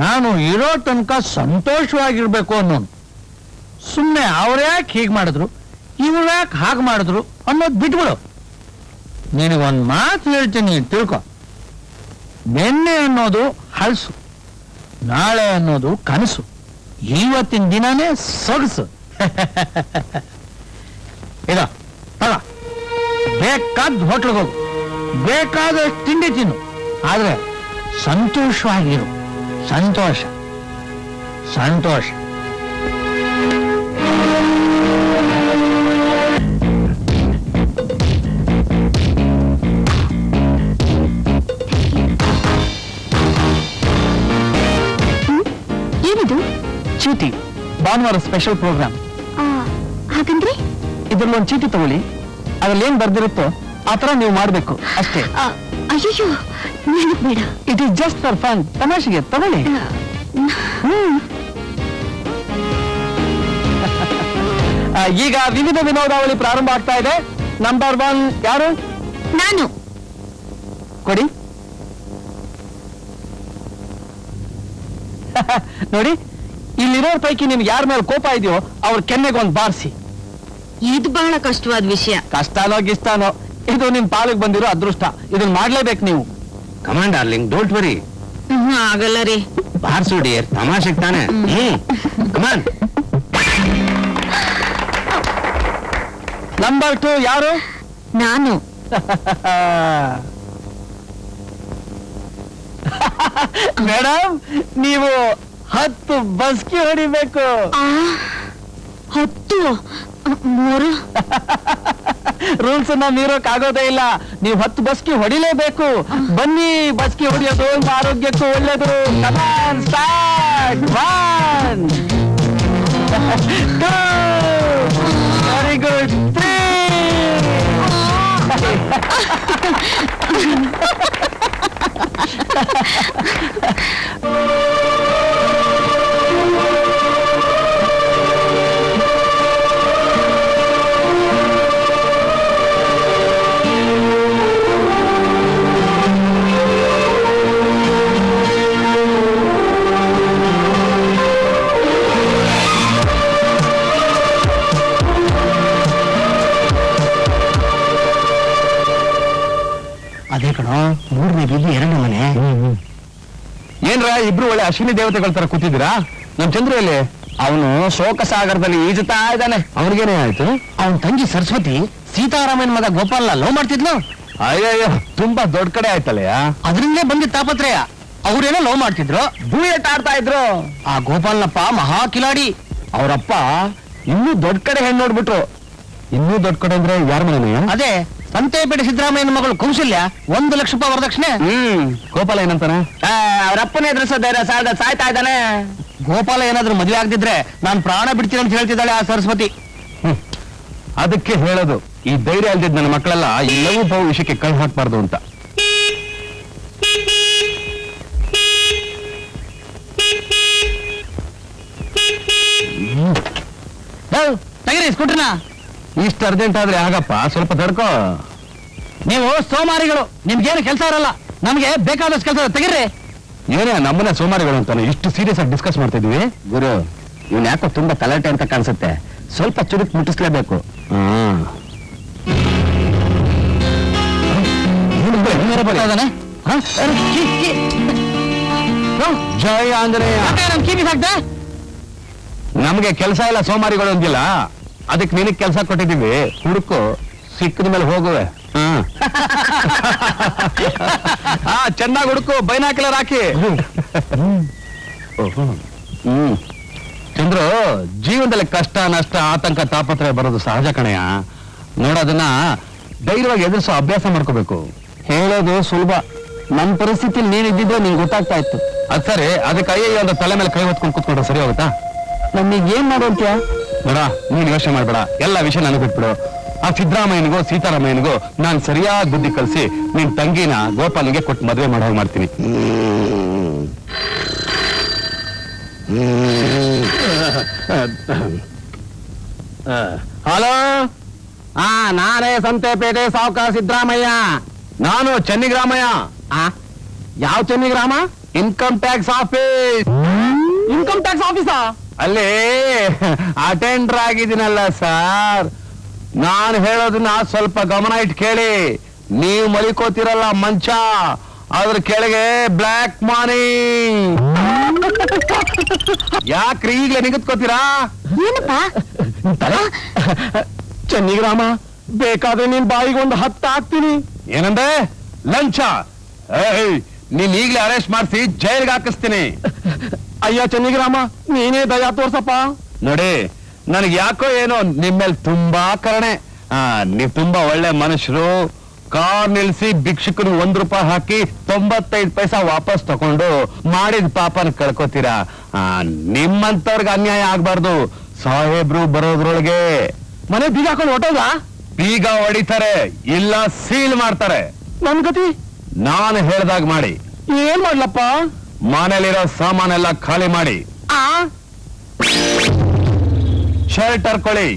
ನಾನು ಇರೋ ತನಕ ಸಂತೋಷವಾಗಿರ್ಬೇಕು ಅನ್ನೋನು. ಸುಮ್ಮನೆ ಅವ್ರ್ಯಾಕೆ ಹೀಗೆ ಮಾಡಿದ್ರು, ಇವ್ರು ಯಾಕೆ ಹಾಗೆ ಮಾಡಿದ್ರು ಅನ್ನೋದು ಬಿಟ್ಬಿಡು. ನಿನಗೊಂದು ಮಾತು ಹೇಳ್ತೀನಿ, ತಿಳ್ಕೊ. ನಿನ್ನೆ ಅನ್ನೋದು ಹಳಸು, ನಾಳೆ ಅನ್ನೋದು ಕನಸು, ಇವತ್ತಿನ ದಿನನೇ ಸೊಗಸು. ಈಗ ತಗ, ಬೇಕಾದ ಹೋಟ್ಲಿಗೆ ಹೋಗು, ಬೇಕಾದಷ್ಟು ತಿಂಡಿ ತಿನ್ನು, ಆದ್ರೆ ಸಂತೋಷವಾಗಿರು. ಸಂತೋಷ ಸಂತೋಷ. ಏನಿದು? ಚೀಟಿ, ಭಾನುವಾರ ಸ್ಪೆಷಲ್ ಪ್ರೋಗ್ರಾಮ್. ಹಾಗಂದ್ರೆ ಇದ್ರಲ್ಲೊಂದು ಚೀಟಿ ತಗೊಳ್ಳಿ, ಅದ್ರಲ್ಲಿ ಏನ್ ಬರ್ದಿರುತ್ತೋ ಆ ತರ ನೀವು ಮಾಡ್ಬೇಕು ಅಷ್ಟೇ. ಅಯ್ಯೋ, ನನಗ್ ಬೇಡ. It is just for fun, ತಮಾಷೆಗೆ ತಗೊಳ್ಳಿ. ಈಗ ವಿವಿಧ ವಿನೋದಾವಳಿ ಪ್ರಾರಂಭ ಆಗ್ತಾ ಇದೆ. ನಂಬರ್ 1 ಯಾರು? ನಾನು. ಕೊಡಿ. ನೋಡಿ, ಇಲ್ಲಿರೋರ್ ಪೈಕಿ ನಿಮ್ಗೆ ಯಾರ ಮೇಲೆ ಕೋಪ ಇದೆಯೋ ಅವ್ರ ಕೆನ್ನೆಗೆ ಒಂದು ಬಾರಿಸಿ. ಇದು ಬಹಳ ಕಷ್ಟವಾದ ವಿಷಯ. ಕಷ್ಟನೋ ಗಿಷ್ಟಾನೋ, ಇದು ನಿಮ್ ಪಾಲಿಗೆ ಬಂದಿರೋ ಅದೃಷ್ಟ. ಇದನ್ನ ಮಾಡ್ಲೇಬೇಕು ನೀವು. Command darling, don't worry. ಆಗಲ್ಲ ರೀ. ಬಾರ್ಸು ಡಿಯರ್, ತಮಾಷೆಗೆ ತಾನೆ. ಕಮಾನ್. ನಂಬರ್ 2 ಯಾರು? ನಾನು. ಮೇಡಮ್, ನೀವು 10 ಬಸ್ಕಿ ಹೊಡಿಬೇಕು. 10 3 ರೂಲ್ಸ್ ಅನ್ನ ಮೀರೋಕ್ ಆಗೋದೇ ಇಲ್ಲ. ನೀವು 10 ಬಸ್ಕಿ ಹೊಡಿಲೇಬೇಕು. ಬನ್ನಿ, ಬಸ್ಕಿ ಹೊಡಿಯೋದು ನಿಮ್ಮ ಆರೋಗ್ಯಕ್ಕೂ ಒಳ್ಳೇದು. ಕಮಾನ್, ಸ್ಟಾರ್ಟ್. 1 2 very good, 3. ಅದೇ ಕಣೋ, 3ನೇ ಬೀದಿ 2ನೇ ಮನೆ. ಏನ್ರ ಇಬ್ರು ಒಳ್ಳೆ ಅಶ್ವಿನಿ ದೇವತೆಗಳ ತರ ಕೂತಿದ್ದೀರಾ? ನಮ್ ಚಂದ್ರ ಎಲ್ಲಿ? ಅವನು ಶೋಕ ಸಾಗರದಲ್ಲಿ ಈಜುತ್ತಾ ಇದ್ದಾನೆ. ಅವ್ರಿಗೇನೇ ಆಯ್ತು? ಅವನ ತಂಗಿ ಸರಸ್ವತಿ ಸೀತಾರಾಮಯ್ಯನ ಮಗ ಗೋಪಾಲ್ನ ಲವ್ ಮಾಡ್ತಿದ್ಲು. ಅಯ್ಯಯ್ಯೋ, ತುಂಬಾ ದೊಡ್ಡ ಕಡೆ ಆಯ್ತಲ್ಲಯ್ಯ. ಅದರಿಂದಲೇ ಬಂದಿದ್ದ ತಾಪತ್ರಯ. ಅವ್ರೇನೋ ಲವ್ ಮಾಡ್ತಿದ್ರು, ಡೂಯೆಟ್ ಆಡ್ತಾ ಇದ್ರು. ಆ ಗೋಪಾಲ್ನಪ್ಪ ಮಹಾ ಕಿಲಾಡಿ. ಅವರಪ್ಪ ಇನ್ನೂ ದೊಡ್ಡ ಕಡೆ ಹೆಣ್ಣು ನೋಡ್ಬಿಟ್ರು. ಇನ್ನೂ ದೊಡ್ಡ ಕಡೆ ಅಂದ್ರೆ ಯಾರ ಮನೆಯ? ಅದೇ ಸಂತೆಪೇಟೆ ಸಿದ್ದರಾಮಯ್ಯನ ಮಗಳು ಕೌಶಲ್ಯ 1 ಲಕ್ಷ ರೂಪಾಯಿ ವರದಕ್ಷಿಣೆ. ಗೋಪಾಲ ಏನಂತಾನೆ? ಅವರಪ್ಪನೇ ಎದುರಿಸೋ ಧೈರ್ಯ ಸಾಯ್ತಾ ಇದ್ದಾನೆ. ಗೋಪಾಲ ಏನಾದ್ರೂ ಮದುವೆ ಆಗದಿದ್ರೆ ನಾನು ಪ್ರಾಣ ಬಿಡ್ತೀನಿ ಅಂತ ಹೇಳ್ತಿದ್ದಾಳೆ ಆ ಸರಸ್ವತಿ. ಅದಕ್ಕೆ ಹೇಳೋದು, ಈ ಧೈರ್ಯ ಅಲ್ದಿದ್ ನನ್ನ ಮಕ್ಕಳೆಲ್ಲ ಈ ಲವ್ ಭಾವ ವಿಷಯಕ್ಕೆ ಕೈ ಹಾಕ್ಬಾರ್ದು ಅಂತ. ತೆಗಿರಿ ಸ್ಕೂಟ್ರಿನ. ಇಷ್ಟು ಅರ್ಜೆಂಟ್ ಆದ್ರೆ ಆಗಪ್ಪ, ಸ್ವಲ್ಪ ತಡ್ಕೋ. ನೀವು ಸೋಮಾರಿಗಳು, ನಿಮ್ಗೇನು ಕೆಲಸ ಇರಲ್ಲ. ನಮ್ಗೆ ಬೇಕಾದಷ್ಟು ಕೆಲಸ. ತೆಗಿರಿ. ಏನೇ ನಮ್ಮನ್ನ ಸೋಮಾರಿಗಳು ಅಂತಾನೆ ಇಷ್ಟು ಸೀರಿಯಸ್ ಆಗಿ ಡಿಸ್ಕಸ್ ಮಾಡ್ತಾ ಇದೀವಿ? ಗುರು, ಇವ್ನ ಯಾಕೋ ತುಂಬಾ ತಲಾಟೆ ಅಂತ ಕಾಣಿಸುತ್ತೆ. ಸ್ವಲ್ಪ ಚುರುಕ್ ಮುಟ್ಟಿಸ್ಲೇಬೇಕು. ಜಯ ಆಂಜನೇಯ. ನಮ್ಗೆ ಕೆಲಸ ಇಲ್ಲ, ಸೋಮಾರಿಗಳು ಅಂದಿಲ್ಲ. ಅದಕ್ಕೆ ನಿನಗ್ ಕೆಲಸ ಕೊಟ್ಟಿದ್ದೀವಿ, ಹುಡುಕು, ಸಿಕ್ಕದ ಮೇಲೆ ಹೋಗುವೆ. ಚೆನ್ನಾಗಿ ಹುಡುಕು, ಬೈನಾಕಿಲರ್ ಹಾಕಿ. ಚಂದ್ರು, ಜೀವನದಲ್ಲಿ ಕಷ್ಟ ನಷ್ಟ ಆತಂಕ ತಾಪತ್ರಯ ಬರೋದು ಸಹಜ ಕಣೆಯ. ನೋಡೋದನ್ನ ಧೈರ್ಯವಾಗಿ ಎದುರಿಸೋ ಅಭ್ಯಾಸ ಮಾಡ್ಕೋಬೇಕು. ಹೇಳೋದು ಸುಲಭ, ನನ್ನ ಪರಿಸ್ಥಿತಿಲಿ ನೀನಿದ್ದಿದ್ರೆ ನಿಂಗೆ ಗೊತ್ತಾಗ್ತಾ ಇತ್ತು. ಅದ್ ಸರಿ, ಅದಕ್ಕೆ ಅಯ್ಯಯ್ಯೋ ಒಂದು ತಲೆ ಮೇಲೆ ಕೈ ಹೊತ್ಕೊಂಡು ಕೂತ್ಕೊಂಡ್ರೆ ಸರಿ ಹೋಗುತ್ತಾ? ನಮಗೆ ಏನ್ ಮಾಡೋಂತ್ಯ? ನೋಡ, ನೀನ್ ಯೋಚನೆ ಮಾಡ್ಬೇಡ, ಎಲ್ಲ ವಿಷಯ ನನಗೆ ಬಿಟ್ಬಿಡು. ಆ ಸಿದ್ದರಾಮಯ್ಯನಿಗೋ ಸೀತಾರಾಮಯ್ಯನಿಗೋ ನಾನ್ ಸರಿಯಾಗಿ ಬುದ್ಧಿ ಕಲಿಸಿ ನಿನ್ ತಂಗಿನ ಗೋಪಾಲಿಗೆ ಕೊಟ್ಟು ಮದುವೆ ಮಾಡೋ ಮಾಡ್ತೀನಿ. ಹಲೋ, ನಾನೇ ಸಂತೆಪೇಟೆ ಸಾವುಕಾರ ಸಿದ್ದರಾಮಯ್ಯ. ನಾನು ಚೆನ್ನಿಗ್ರಾಮಯ್ಯ. ಯಾವ Chennigrama? Income tax office. Income tax ಆಫೀಸಾ? ಅಲ್ಲಿ ಅಟೆಂಡರ್ ಆಗಿದ್ದೀನಲ್ಲ ಸರ್. ನಾನು ಹೇಳೋದನ್ನ ಸ್ವಲ್ಪ ಗಮನ ಇಟ್ಟು ಕೇಳಿ. ನೀವು ಮಲಿಕೋತಿರಲ್ಲ ಮಂಚ, ಅದ್ರ ಕೆಳಗೆ ಬ್ಲ್ಯಾಕ್ ಮನಿ. ಯಾಕ್ರಿ ಈಗಲೇ ನಿಗದ್ಕೋತೀರಾ? ಏನಪ್ಪ? ಚೆನ್ನಿಗ್ರಾಮ, ಬೇಕಾದ್ರೆ ನಿನ್ ಬಾಯಿಗೆ ಒಂದು 10 ಹಾಕ್ತೀನಿ. ಏನಂದ್ರೆ ಲಂಚ? ನೀನ್ ಈಗಲೇ ಅರೆಸ್ಟ್ ಮಾಡಿಸಿ ಜೈಲ್ಗೆ ಹಾಕಿಸ್ತೀನಿ. ಅಯ್ಯ ಚೆನ್ನಿಗ್ರಾಮ, ನೀನೇ ದಯಾ ತೋರ್ಸಪ್ಪ. ನೋಡಿ, ನನಗೆ ಯಾಕೋ ಏನೋ ನಿಮ್ಮೇಲೆ ತುಂಬಾ ಕರುಣೆ. ನೀವ್ ತುಂಬಾ ಒಳ್ಳೆ ಮನುಷ್ಯರು. ಕಾರ್ ನಿಲ್ಸಿ ಭಿಕ್ಷುಕನಿಗೆ ₹1 ಹಾಕಿ 95 ಪೈಸಾ ವಾಪಸ್ ತಕೊಂಡು ಮಾಡಿದ ಪಾಪನ ಕಳ್ಕೊತೀರಾ. ನಿಮ್ಮಂತವ್ರಿಗೆ ಅನ್ಯಾಯ ಆಗ್ಬಾರ್ದು. ಸಾಹೇಬ್ರು ಬರೋದ್ರೊಳಗೆ ಮನೆ ಬೀಗ ಹಾಕೊಂಡು ಹೊಟ್ಟೋದ? ಬೀಗ ಹೊಡಿತಾರೆ, ಇಲ್ಲ ಸೀಲ್ ಮಾಡ್ತಾರೆ. ನನ್ ಗತಿ ನಾನು ಹೇಳ್ದಾಗ ಮಾಡಿ. ಏನ್ ಮಾಡ್ಲಪ್ಪ? ಮನೇಲಿರೋ ಸಾಮಾನೆಲ್ಲ ಖಾಲಿ ಮಾಡಿ ಶರ್ಟ್ ಹರ್ಕೊಳ್ಳಿ,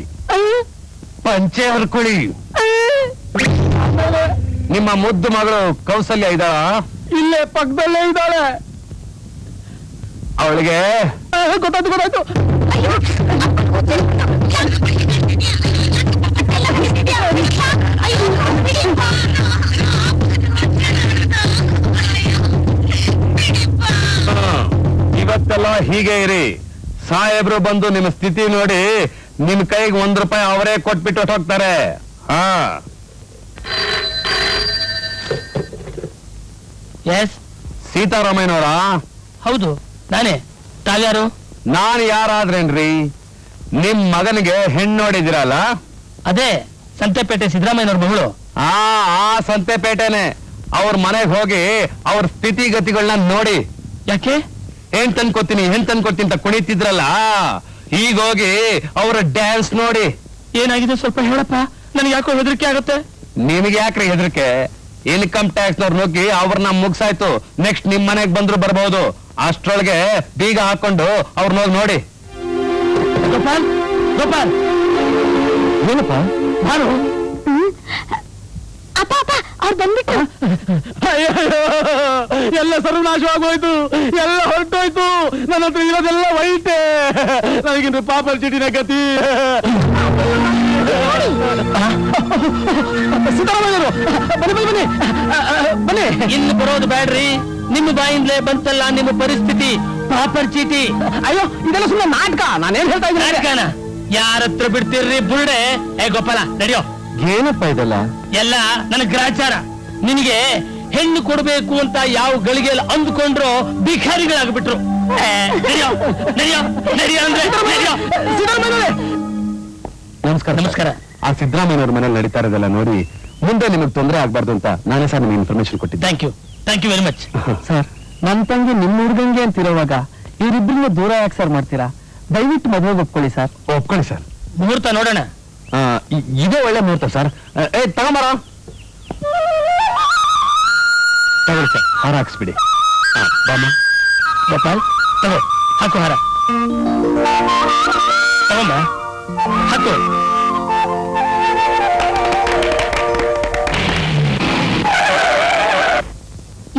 ಪಂಚೆ ಹರ್ಕೊಳ್ಳಿ. ನಿಮ್ಮ ಮುದ್ದು ಮಗಳು ಕೌಸಲ್ಯ ಇದ್ದಾಳ? ಇಲ್ಲೇ ಪಕ್ಕದಲ್ಲೇ ಇದ್ದಾಳೆ. ಅವಳಿಗೆ ಗೊತ್ತಾಯ್ತು. ಇವತ್ತೆಲ್ಲ ಹೀಗೆ ಇರಿ. ಸಾಹೇಬ್ರು ಬಂದು ನಿಮ್ಮ ಸ್ಥಿತಿ ನೋಡಿ ನಿಮ್ ಕೈಗೆ ₹1 ಅವರೇ ಕೊಟ್ಬಿಟ್ಟು ಹೋಗ್ತಾರೆ. ಎಸ್, ಸೀತಾರಾಮಯ್ಯನವರ? ಹೌದು ನಾನೇ. ತಾವ್ಯಾರು? ನಾನು ಯಾರಾದ್ರೇನ್ರಿ? ನಿಮ್ ಮಗನಿಗೆ ಹೆಣ್ಣು ನೋಡಿದಿರಲ್ಲ, ಅದೇ ಸಂತೆಪೇಟೆ ಸಿದ್ದರಾಮಯ್ಯನವ್ರ ಮಗಳು. ಆ ಸಂತೆಪೇಟೆನೆ. ಅವ್ರ ಮನೆಗೆ ಹೋಗಿ ಅವ್ರ ಸ್ಥಿತಿಗತಿಗಳನ್ನ ನೋಡಿ. ಯಾಕೆ? ಹೆಣ್ ತಂದ್ಕೊತೀನಿ ಅಂತ ಕುಣಿತಿದ್ರಲ್ಲ, ಈಗ ಹೋಗಿ ಅವ್ರ ಡ್ಯಾನ್ಸ್ ನೋಡಿ. ಏನಾಗಿದೆ ಸ್ವಲ್ಪ ಹೇಳಪ್ಪ, ನನಗೆ ಯಾಕೋ ಹೆದರಿಕೆ ಆಗುತ್ತೆ. ನಿಮಗೆ ಯಾಕ್ರಿ ಹೆದರಿಕೆ? ಇನ್ಕಮ್ ಟ್ಯಾಕ್ಸ್ ನವ್ರು ನುಗ್ಗಿ ಅವ್ರನ್ನ ಮುಗ್ಸಾಯ್ತು. ನೆಕ್ಸ್ಟ್ ನಿಮ್ ಮನೆಗ್ ಬಂದ್ರು ಬರ್ಬಹುದು. ಅಷ್ಟ್ರೊಳಗೆ ಬೀಗ ಹಾಕೊಂಡು ಅವ್ರನ್ನ ಹೋಗಿ ನೋಡಿ. ಗೋಪಾಲ್, ಗೋಪಾಲ್, ಏನಪ್ಪ? ನಾನು ಅಪ್ಪ ಅಪ್ಪ, ಅವ್ರು ಬಂದ್ಬಿಟ್ಟು. ಎಲ್ಲ ಸರ್ವನಾಶವಾಗೋಯ್ತು, ಎಲ್ಲ ಹೊರಟೋಯ್ತು. ನನ್ನ ಹತ್ರ ಇರೋದೆಲ್ಲ ವೈಟೆ. ನನಗಿನ್ನು ಪಾಪರ್ ಚೀಟಿನ ಗತಿ. ಸಿದ್ದರಾಮಯ್ಯರು, ಬನ್ನಿ ಬನ್ನಿ ಬನ್ನಿ ಬನ್ನಿ. ಇಲ್ಲಿ ಬರೋದು ಬ್ಯಾಡ್ರಿ, ನಿಮ್ಮ ಬಾಯಿಂದಲೇ ಬಂತಲ್ಲ ನಿಮ್ಮ ಪರಿಸ್ಥಿತಿ, ಪಾಪರ್ ಚೀಟಿ. ಅಯ್ಯೋ ಇದೆಲ್ಲ ಸುಮ್ಮನೆ ನಾಟಕ, ನಾನೇನ್ ಹೇಳ್ತಾ ಇದ್ದೀನಿ ನಾಟಕನ ಯಾರ ಹತ್ರ ಬಿಡ್ತೀರ್ರಿ ಬುರುಡೆ? ಏ ಗೋಪಾಲ ನಡಿಯೋ. ಏನಪ್ಪ ಇದೆಲ್ಲ? ಎಲ್ಲ ನನ್ನ ಗ್ರಾಚಾರ. ನಿನಗೆ ಹೆಣ್ಣು ಕೊಡ್ಬೇಕು ಅಂತ ಯಾವ ಗಳಿಗೆಲ್ಲ ಅಂದ್ಕೊಂಡ್ರು ಭಿಖಾರಿಗಳಾಗ್ಬಿಟ್ರು. ನಡಿಯೋ ನಡಿಯೋ ನಡಿಯೋ ಅಂದ್ರೆ ನಡಿಯೋ. ನಮಸ್ಕಾರ. ನಮಸ್ಕಾರ. ಆ ಸಿದ್ದರಾಮಯ್ಯವ್ರ ಮನೇಲಿ ನಡೀತಾ ಇರೋದೆಲ್ಲ ನೋಡಿ ಮುಂದೆ ನಿಮಗೆ ತೊಂದರೆ ಆಗ್ಬಾರ್ದು ಅಂತ ನಾನೇ ಸರ್ ನಿಮ್ಗೆ ಇನ್ಫಾರ್ಮೇಶನ್ ಕೊಟ್ಟಿದ್ದೆ. Thank you very much. Sir, ನನ್ನ ತಂಗಿ ನಿಮ್ಮ ಹುಡುಗಂಗೆ ಅಂತಿರೋವಾಗ ಇವರಿಬ್ಬರನ್ನ ದೂರ ಯಾಕೆ ಸರ್ ಮಾಡ್ತೀರಾ? ದಯವಿಟ್ಟು ಮದುವೆಗೆ ಒಪ್ಕೊಳ್ಳಿ ಸರ್. ಒಪ್ಕೊಳ್ಳಿ ಸರ್. ಮುಹೂರ್ತ ನೋಡೋಣ. ಇದೇ ಒಳ್ಳೆ ಮುಹೂರ್ತ ಸರ್. ತಗೊಂಬಾರ. ತಗೊಳ್ಳಿ ಸರ್, ಹಾರ ಹಾಕ್ಸ್ಬಿಡಿ. ಬಾಮ ಗೋಪಾಲ್ ತಗೋ, ಹಾಕು ಹಾರ. ತಗೊಂಬ, ಹಾಕು.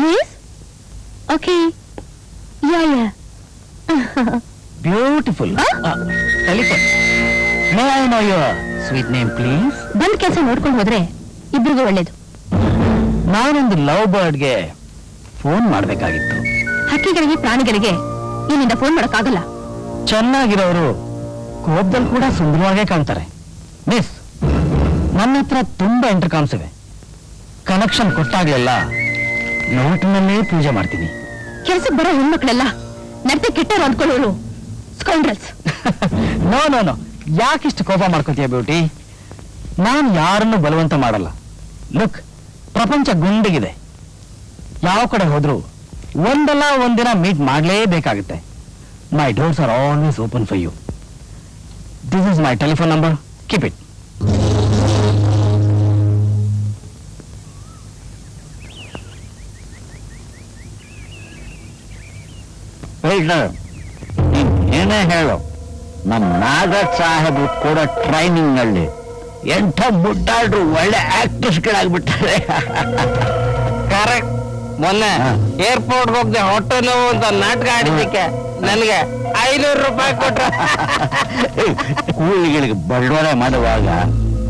Yes? Okay. Yeah. Beautiful. Telephone. May I know your sweet name please? ಬಂದ್ ಕೆಲಸ ನೋಡ್ಕೊಂಡು ಹೋದ್ರೆ ಇಬ್ರಿಗೂ ಒಳ್ಳೇದು. ನಾನೊಂದು ಲವ್ ಬರ್ಡ್ಗೆ ಫೋನ್ ಮಾಡ್ಬೇಕಾಗಿತ್ತು. ಹಕ್ಕಿಗಳಿಗೆ ಪ್ರಾಣಿಗಳಿಗೆ ಇಲ್ಲಿಂದ ಫೋನ್ ಮಾಡೋಕ್ಕಾಗಲ್ಲ. ಚೆನ್ನಾಗಿರೋರು ಕೋಪದಲ್ಲಿ ಕೂಡ ಸುಂದರವಾಗೇ ಕಾಣ್ತಾರೆ. ಮಿಸ್, ನನ್ನ ಹತ್ರ ತುಂಬಾ ಇಂಟರ್ಕಾಮ್ಸ್ ಇವೆ. ಕನೆಕ್ಷನ್ ಕೊಟ್ಟಾಗ್ಲೆಲ್ಲ ನೋಟಿನಲ್ಲೇ ಪೂಜೆ ಮಾಡ್ತೀನಿ. ಕೆಲ್ಸಕ್ಕೆ ಬರೋ ಹೆಣ್ಮಕ್ಳೆಲ್ಲ ನಡತೆ ಕೆಟ್ಟರು ಅಂದ್ಕೊಳ್ಳೋರು ಸ್ಕೌಂಡ್ರಲ್ಸ್. ನೋ ನೋ ನೋ, ಯಾಕಿಷ್ಟು ಕೋಪ ಮಾಡ್ಕೋತೀಯ ಬ್ಯೂಟಿ? ನಾನು ಯಾರನ್ನು ಬಲವಂತ ಮಾಡಲ್ಲ. ಲುಕ್, ಪ್ರಪಂಚ ಗುಂಡಿಗಿದೆ. ಯಾವ ಕಡೆ ಹೋದ್ರೂ ಒಂದಲ್ಲ ಒಂದಿನ ಮೀಟ್ ಮಾಡಲೇಬೇಕಾಗುತ್ತೆ. My doors are always open for you. This is my telephone number, keep it. ಏನೇ ಹೇಳು, ನಮ್ಮ ನಾಗರಾಜ್ ಸಾಹೇಬ್ ಕೂಡ ಟ್ರೈನಿಂಗ್ ನಲ್ಲಿ ಎಂಥ ಮುಟ್ಟಾಡ್ರು ಒಳ್ಳೆ ಆಕ್ಟ್ರೆಸ್ಗಳಾಗ್ಬಿಟ್ಟಾರೆ. ಕರೆಕ್ಟ್. ಮೊನ್ನೆ ಏರ್ಪೋರ್ಟ್ ಹೋಗ್ದೆ ಹೋಟೆಲ್ ಅಂತ ನಾಟಕ ಆಡಿದ್ದಕ್ಕೆ ನನಗೆ 500 ರೂಪಾಯಿ ಕೊಟ್ರ. ಕೂಲಿಗಳಿಗೆ ಬಂಡವಾಳ ಮಾಡುವಾಗ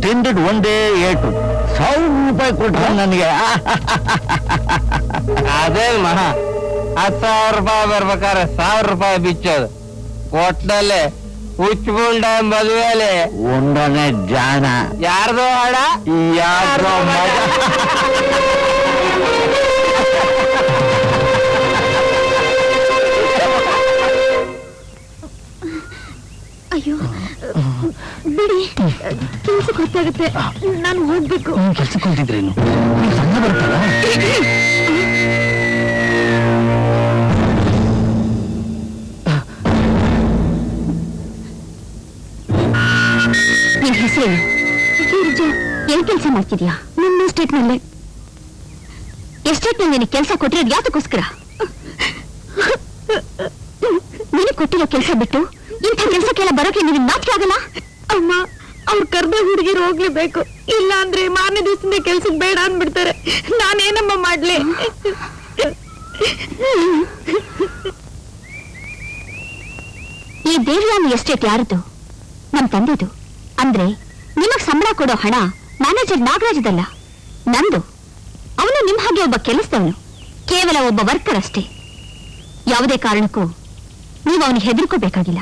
ತಿಂದಿದ್ದು ಒಂದೇ ಏಟು 1000 ರೂಪಾಯಿ ಕೊಟ್ರ ನನಗೆ. ಅದೇ ಮಹಾ 10,000 ರೂಪಾಯಿ ಬರ್ಬೇಕಾದ್ರೆ 1000 ರೂಪಾಯಿ ಬಿಚ್ಚೋದು. ಒಟ್ನಲ್ಲಿ ಹುಚ್ಚುಗುಂಡ ಮದುವೆಯಲ್ಲಿ ಒಂದನೇ ಜಾಣ. ಯಾರ್ದೋ ಹಾಡ ಯಾರ್ದೋ ಮಗ. ಅಯ್ಯೋ ಬಿಡಿ, ಕೆಲ್ಸಕ್ಕೆ ಗೊತ್ತಾಗುತ್ತೆ. ನಾನು ಹೋಗ್ಬೇಕು. ಕೆಲ್ಸಕ್ಕೆ ಹೊಂಟಿದ್ರೇನು? ಸಣ್ಣ ಬರುತ್ತಲ್ಲ. ನಿನ್ ಹೆಸರೇನು? ಗಿರಿಜಾ. ಏನ್ ಕೆಲಸ ಮಾಡ್ತಿದ್ಯಾ? ನಿಮ್ಮ ಎಸ್ಟೇಟ್ ನಲ್ಲೇ. ಎಸ್ಟೇಟ್ ನಲ್ಲಿ ನಿನಗೆ ಕೆಲಸ ಕೊಟ್ಟಿರೋದು ಯಾತಕ್ಕೋಸ್ಕರ? ನಿನಗೆ ಕೊಟ್ಟಿರೋ ಕೆಲಸ ಬಿಟ್ಟು ಇಂಥ ಕೆಲಸಕ್ಕೆಲ್ಲ ಬರೋಕೆ ನಿನಗೆ ನಾಚಿಕೆ ಆಗಲ್ಲ? ಅಮ್ಮ, ಅವ್ರು ಕರ್ದ ಹುಡುಗಿರು ಹೋಗ್ಲೇಬೇಕು, ಇಲ್ಲ ಅಂದ್ರೆ ಮಾರನೇ ದಿವಸದಿಂದ ಕೆಲ್ಸಕ್ಕೆ ಬೇಡ ಅಂದ್ಬಿಡ್ತಾರೆ. ನಾನೇನಮ್ಮ ಮಾಡ್ಲಿ? ಈ ದೇವಿಯಾನಿ ಎಸ್ಟೇಟ್ ಯಾರದು? ನಮ್ ತಂದೆದು. ಅಂದ್ರೆ ನಿಮಗ್ ಸಂಬಳ ಕೊಡೋ ಹಣ ಮ್ಯಾನೇಜರ್ ನಾಗರಾಜದಲ್ಲ, ನಂದು. ಅವನು ನಿಮ್ ಹಾಗೆ ಒಬ್ಬ ಕೆಲಸದವನು, ಕೇವಲ ಒಬ್ಬ ವರ್ಕರ್ ಅಷ್ಟೇ. ಯಾವುದೇ ಕಾರಣಕ್ಕೂ ನೀವು ಅವನಿಗೆ ಹೆದರ್ಕೋಬೇಕಾಗಿಲ್ಲ.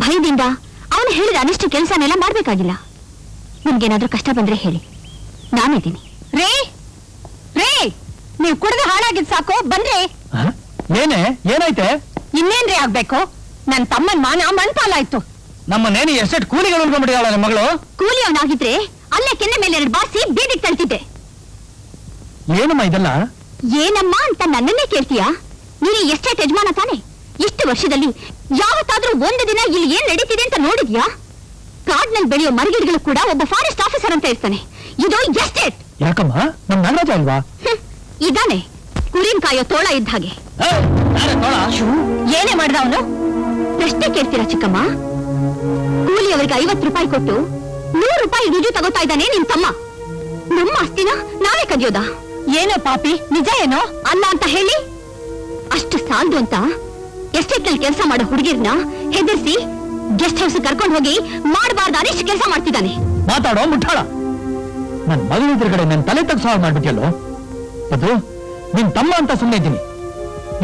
ಭಯದಿಂದ ಅವನು ಹೇಳಿದ ಅನಿಷ್ಟ ಕೆಲಸನೆಲ್ಲ ಮಾಡ್ಬೇಕಾಗಿಲ್ಲ. ನಿಮ್ಗೇನಾದ್ರೂ ಕಷ್ಟ ಬಂದ್ರೆ ಹೇಳಿ, ನಾನಿದ್ದೀನಿ. ರೇ ರೇ, ನೀವು ಕುಡಿದು ಹಾಳಾಗಿದ್ ಸಾಕು, ಬಂದ್ರೆ. ಏನೇ ಏನಾಯ್ತೆ? ಇನ್ನೇನ್ರಿ ಆಗ್ಬೇಕು? ನನ್ ತಮ್ಮನ್ ಮಾನ ಮಣ್ಪಾಲಾಯ್ತು. ನಮ್ಮ ನೇನಿ ಎಷ್ಟೆಟ್ ಕೂಲಿಗಳು ಉಳ್ಕೊಂಡ್ಬಿಟ್ಟಿದ್ದಾಳ ನಿಮ್ಮ ಮಗಳು. ಕೂಲಿ ಅವನಾಗಿದ್ರೆ ಅಲ್ಲೇ ಕೆನ್ನೆ ಮೇಲೆ 2 ಬಾರಿಸಿ ಬೀದಿಗೆ ತಳ್ತಿದ್ದೆ. ಏನಮ್ಮ ಇದೆಲ್ಲ? ಏನಮ್ಮ ಅಂತ ನನ್ನನ್ನೇ ಕೇಳ್ತೀಯಾ? ನೀನು ಎಸ್ಟೇಟ್ ಯಜಮಾನ ತಾನೆ? ಇಷ್ಟು ವರ್ಷದಲ್ಲಿ ಯಾವತ್ತಾದ್ರೂ ಒಂದು ದಿನ ಇಲ್ಲಿ ಏನ್ ನಡೀತಿದೆ ಅಂತ ನೋಡಿದ್ಯಾ? ಕಾಡ್ನಲ್ಲಿ ಬೆಳೆಯೋ ಮರಗಿಡಗಳು ಕೂಡ ಒಬ್ಬ ಫಾರೆಸ್ಟ್ ಆಫೀಸರ್ ಅಂತ ಇರ್ತಾನೆ. ಇದು ಎಸ್ಟೇಟ್. ಯಾಕಮ್ಮ, ನಮ್ ನಾಗರಾಜ ಅಲ್ವಾ? ಇದಾನೆ ಕುರಿನ್ ಕಾಯೋ ತೋಳ ಇದ್ದ ಹಾಗೆ. ಏನೇ ಮಾಡ್ದ ಅವನು? ಪ್ರಶ್ನೆ ಕೇಳ್ತೀರಾ ಚಿಕ್ಕಮ್ಮ? ಕೂಲಿಯವರಿಗೆ 50 ರೂಪಾಯಿ ಕೊಟ್ಟು 100 ರೂಪಾಯಿ ರುಜು ತಗೋತಾ ಇದ್ದಾನೆ ನಿನ್ ತಮ್ಮ. ನಮ್ಮ ಆಸ್ತಿನ ನಾವೇ ಕದಿಯೋದಾ? ಏನೋ ಪಾಪಿ, ನಿಜ ಏನೋ? ಅಲ್ಲ ಅಂತ ಹೇಳಿ ಅಷ್ಟು ಸಾಲದು ಅಂತ ಎಸ್ಟೇಟ್ ನಲ್ಲಿ ಕೆಲಸ ಮಾಡೋ ಹುಡುಗಿರ್ನ ಹೆದರ್ಸಿ ಗೆಸ್ಟ್ ಹೌಸ್ ಕರ್ಕೊಂಡು ಹೋಗಿ ಮಾಡಬಾರ್ದು ಅನಿಷ್ಟ ಕೆಲಸ ಮಾಡ್ತಿದ್ದಾನೆ. ಮಾತಾಡೋ ಮುಟ್ಟಾಳ. ನನ್ ಮಗಳ ಎದುರುಗಡೆ ನನ್ ತಲೆ ತಗ್ಸಾಳ್ ಮಾಡ್ಬಿಟ್ಟಿಯಲ್ಲೋ. ಅದು ನಿನ್ ತಮ್ಮ ಅಂತ ಸುಮ್ಮನೆ ಇದ್ದೀನಿ.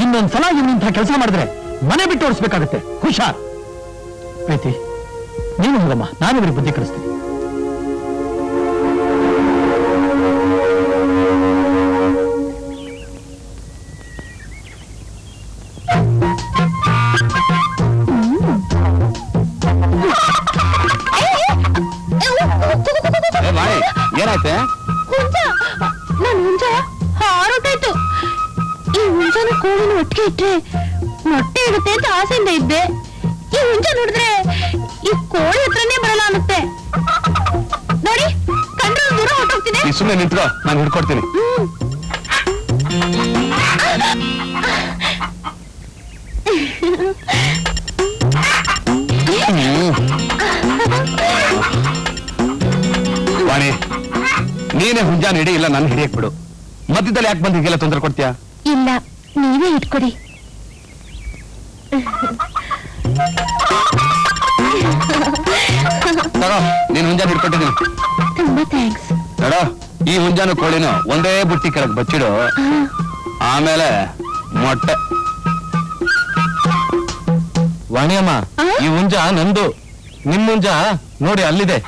ಇನ್ನೊಂದ್ಸಲ ಇನ್ನಂತಹ ಕೆಲಸ ಮಾಡಿದ್ರೆ ಮನೆ ಬಿಟ್ಟು ಓಡಿಸ್ಬೇಕಾಗತ್ತೆ. ಹುಷಾರ್. ಪ್ರೀತಿ, ನೀನು ಹೋಗಮ್ಮ, ನಾನು ಇವ್ರಿಗೆ ಬುದ್ಧಿ ಕಲಿಸ್ತೀನಿ. ಏನಾಯ್ತೆ? ನಾನು ಹುಂಜ ಹಾರೋಟಾಯ್ತು. ಈ ಹುಂಜನ ಕೋಳಿನ ಒಟ್ಟಿಗೆ ಇಟ್ರೆ ಮೊಟ್ಟೆ ಇಡುತ್ತೆ ಅಂತ ಆಸೆಯಿಂದ ಇದ್ದೆ. ಈ ಹುಂಜ ನೋಡಿದ್ರೆ ಈ ಕೋಳಿ ಹತ್ರನೇ ಬರಲ್ಲ ಅನ್ನುತ್ತೆ. ನೋಡಿ, ಕಂಡ್ರೆ ದೂರ ಹೊಟ್ಟೋಗ್ತೀನಿ. ನೀ ಸುಮ್ಮನೆ ನಿಂತ್ಕೋ, ನಾನು ಹಿಡ್ಕೊಡ್ತೀನಿ. ವಾಣಿ, ನೀನೇ ಹುಂಜಾನ ಹಿಡಿ, ಇಲ್ಲ ನಾನು ಹಿಡಿಯಕ್ ಬಿಡು. ಮಧ್ಯದಲ್ಲಿ ಯಾಕೆ ಬಂದು ಹೀಗೆಲ್ಲ ತೊಂದರೆ ಕೊಡ್ತೀಯಾ? ಇಲ್ಲ, ನೀವೇ ಇಟ್ಕೊಡಿ. ತಗೋ, ನೀನ್ ಹುಂಜಾನ ಹಿಡ್ಕೊಟ್ಟಿದ್ದೀನಿ. ತುಂಬಾ ಥ್ಯಾಂಕ್ಸ್. ನೋಡೋ, ಈ ಹುಂಜಾನು ಕೋಳಿನ ಒಂದೇ ಬುಟ್ಟಿ ಕೆಳಗೆ ಬಚ್ಚಿಡು, ಆಮೇಲೆ ಮೊಟ್ಟೆ. ವಾಣಿಯಮ್ಮ, ಈ ಹುಂಜ ನಂದು, ನಿಮ್ ಹುಂಜ ನೋಡಿ ಅಲ್ಲಿದೆ.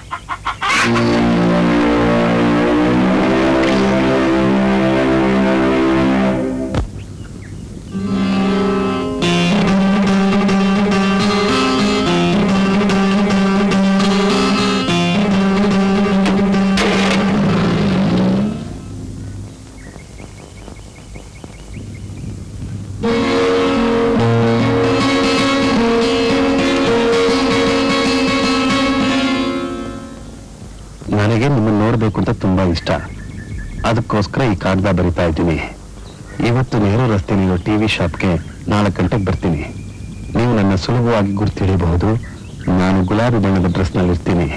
ನನಗೆ ನಿಮ್ಮನ್ನು ನೋಡ್ಬೇಕು ಅಂತ ತುಂಬಾ ಇಷ್ಟ. ಅದಕ್ಕೋಸ್ಕರ ಈ ಕಾಗದ ಬರಿತಾ ಇದ್ದೀನಿ. ಇವತ್ತು ನೆಹರು ರಸ್ತೆಯಲ್ಲಿರೋ ಟಿವಿ ಶಾಪ್ಗೆ 4 ಗಂಟೆಗೆ ಬರ್ತೀನಿ. ನೀವು ನನ್ನ ಸುಲಭವಾಗಿ ಗುರ್ತಿಡಿಬಹುದು. ನಾನು ಗುಲಾಬಿ ಬಣ್ಣದ ಡ್ರೆಸ್ನಲ್ಲಿ ಇರ್ತೀನಿ.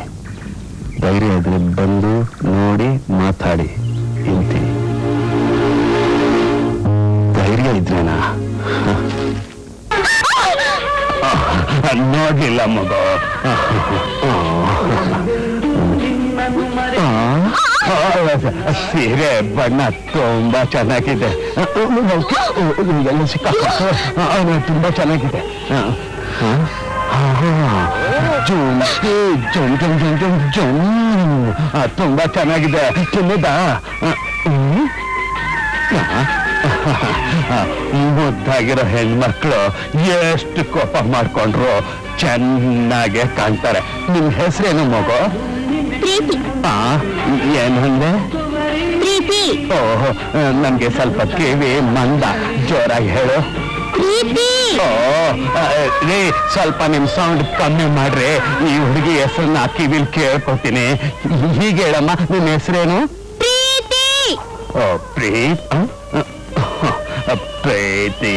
ಧೈರ್ಯ ಇದ್ರೆ ಬಂದು ನೋಡಿ ಮಾತಾಡಿ ಇಂತೀನಿ. ಧೈರ್ಯ ಇದ್ರೇನಾ? ನೋಡ್ಲಿಲ್ಲ ಮಗು. ಸೀರೆ ಬಣ್ಣ ತುಂಬಾ ಚೆನ್ನಾಗಿದೆ. ತುಂಬಾ ಚೆನ್ನಾಗಿದೆ. ತುಂಬಾ ಚೆನ್ನಾಗಿದೆ. ತಿನ್ನದಾ? ಮುದ್ದಾಗಿರೋ ಹೆಣ್ಮಕ್ಳು ಎಷ್ಟು ಕೋಪ ಮಾಡ್ಕೊಂಡ್ರು ಚೆನ್ನಾಗೆ ಕಾಣ್ತಾರೆ. ನಿಮ್ ಹೆಸರೇನು ಮಗು? ಪ್ರೀತಿ. ಏನಂದ್ರೆ? ಪ್ರೀತಿ. ಓಹ್, ನನ್ಗೆ ಸ್ವಲ್ಪ ಕಿವಿ ಮಂದ, ಜೋರಾಗಿ ಹೇಳು. ಪ್ರೀತಿ. ರೀ, ಸ್ವಲ್ಪ ನಿಮ್ ಸೌಂಡ್ ಕಮ್ಮಿ ಮಾಡ್ರಿ. ಈ ಹುಡುಗಿ ಹೆಸರನ್ನ ಕಿವಿಲ್ ಕೇಳ್ಕೊತೀನಿ. ಹೀಗೆ ಹೇಳಮ್ಮ, ನಿಮ್ ಹೆಸರೇನು? ಪ್ರೀತಿ. ಓ, ಪ್ರೀತಿ. ಪ್ರೀತಿ.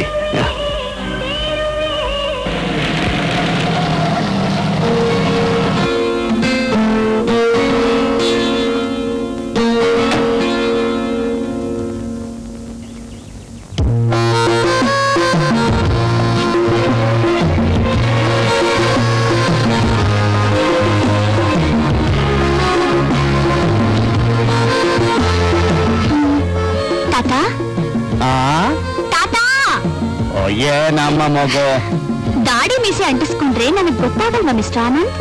ಏನಮ್ಮ ಮಗು? ದಾಡಿ ಮೀಸೆ ಅಂಟಿಸ್ಕೊಂಡ್ರೆ ನನಗೆ ಗೊತ್ತಾಗಲ್ವಾ ಮಿಸ್ಟರ್ ಆನಂದ್?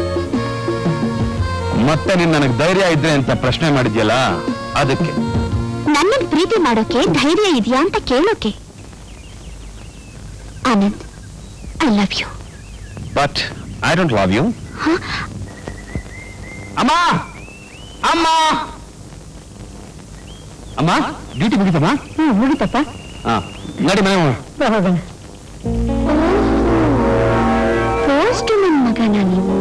ಮತ್ತೆ ನೀನ್ ನನಗೆ ಧೈರ್ಯ ಇದ್ರೆ ಅಂತ ಪ್ರಶ್ನೆ ಮಾಡಿದ್ಯಲ್ಲ, ಅದಕ್ಕೆ. ನನ್ನನ್ನು ಪ್ರೀತಿ ಮಾಡೋಕೆ ಧೈರ್ಯ ಇದೆಯಾ ಅಂತ ಕೇಳೋಕೆ. Anand, I love you. But I don't love you. ಅಮ್ಮ, ಅಮ್ಮ, ಅಮ್ಮ, ಡ್ಯೂಟಿ ಮುಗಿತಮ್ಮ? ಮುಗಿತಪ್ಪ. ನಡಿ ಮನೆ ಹೋಗೋಣ. ಫಸ್ಟ್ ನನ್ನ ಮಗನ ನೀವು?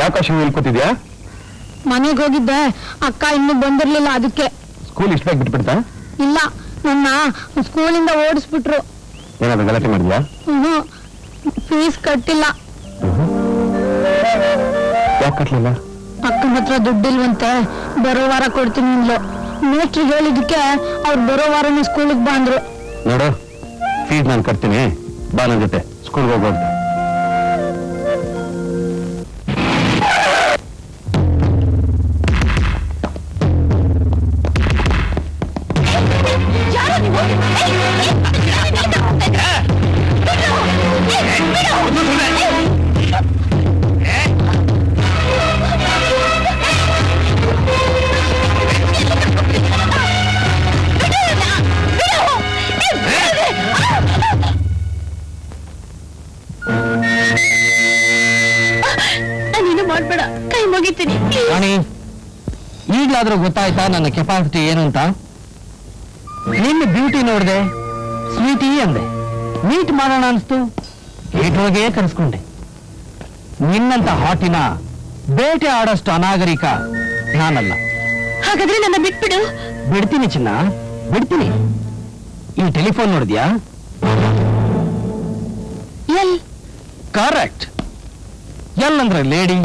ಯಾಕೆ ಶಿವ ಇಲ್ಲಿ ಕೂತಿದ್ಯಾ? ಮನೆಗೆ ಹೋಗಿದ್ದೆ, ಅಕ್ಕ ಇನ್ನೂ ಬಂದಿರ್ಲಿಲ್ಲ, ಅದಕ್ಕೆ. ಸ್ಕೂಲ್ ಇಷ್ಟ ಬಿಟ್ಬಿಡ್ತಾ? ಇಲ್ಲ, ನನ್ನ ಸ್ಕೂಲಿಂದ ಓಡಿಸ್ಬಿಟ್ರು. ಏನಾದ್ರು ಗಲಾಟೆ ಮಾಡಿದ್ಯಾ? ಫೀಸ್ ಕಟ್ಟಿಲ್ಲ. ಯಾಕೆ ಕಟ್ಲಿಲ್ಲ? ಅಕ್ಕನ ಹತ್ರ ದುಡ್ಡಿಲ್ವಂತೆ, ಬರೋ ವಾರ ಕೊಡ್ತೀನಿ ಅಂದ್ಲು. ಮೇಸ್ಟ್ರಿಗೆ ಹೇಳಿದಕ್ಕೆ ಅವ್ರು ಬರೋ ವಾರನೇ ಸ್ಕೂಲಿಗೆ ಬಂದ್ರು. ನೋಡು, ಫೀಸ್ ನಾನು ಕಟ್ತೀನಿ, ಬಾ ನನ್ನ ಜೊತೆ ಸ್ಕೂಲ್ಗೆ ಹೋಗೋದು. ಮಾಡ್ಬೇಡ, ಕೈ ಮುಗಿತೀನಿ please. ರಾಣಿ, ಈಗ್ಲಾದ್ರೂ ಗೊತ್ತಾಯ್ತಾ ನನ್ನ ಕೆಪಾಸಿಟಿ ಏನು ಅಂತ? ನಿನ್ನ ಬ್ಯೂಟಿ ನೋಡ್ದೆ, ಸ್ವೀಟಿ ಅಂದೆ, ಮೀಟ್ ಮಾಡೋಣ ಅನ್ಸ್ತು, ಗೇಟ್ವರೆಗೆ ಕರೆಸ್ಕೊಂಡೆ. ನಿನ್ನಂತ ಹಾಟಿನ ಬೇಟೆ ಆಡೋಷ್ಟು ಅನಾಗರಿಕ ನಾನಲ್ಲ. ಹಾಗಾದ್ರೆ ನನ್ನ ಬಿಟ್ಬಿಡು. ಬಿಡ್ತೀನಿ ಚಿನ್ನ, ಬಿಡ್ತೀನಿ. ಈ ಟೆಲಿಫೋನ್ ನೋಡಿದ್ಯಾ? L correct. ಎಲ್ ಅಂದ್ರೆ ಲೇಡಿ,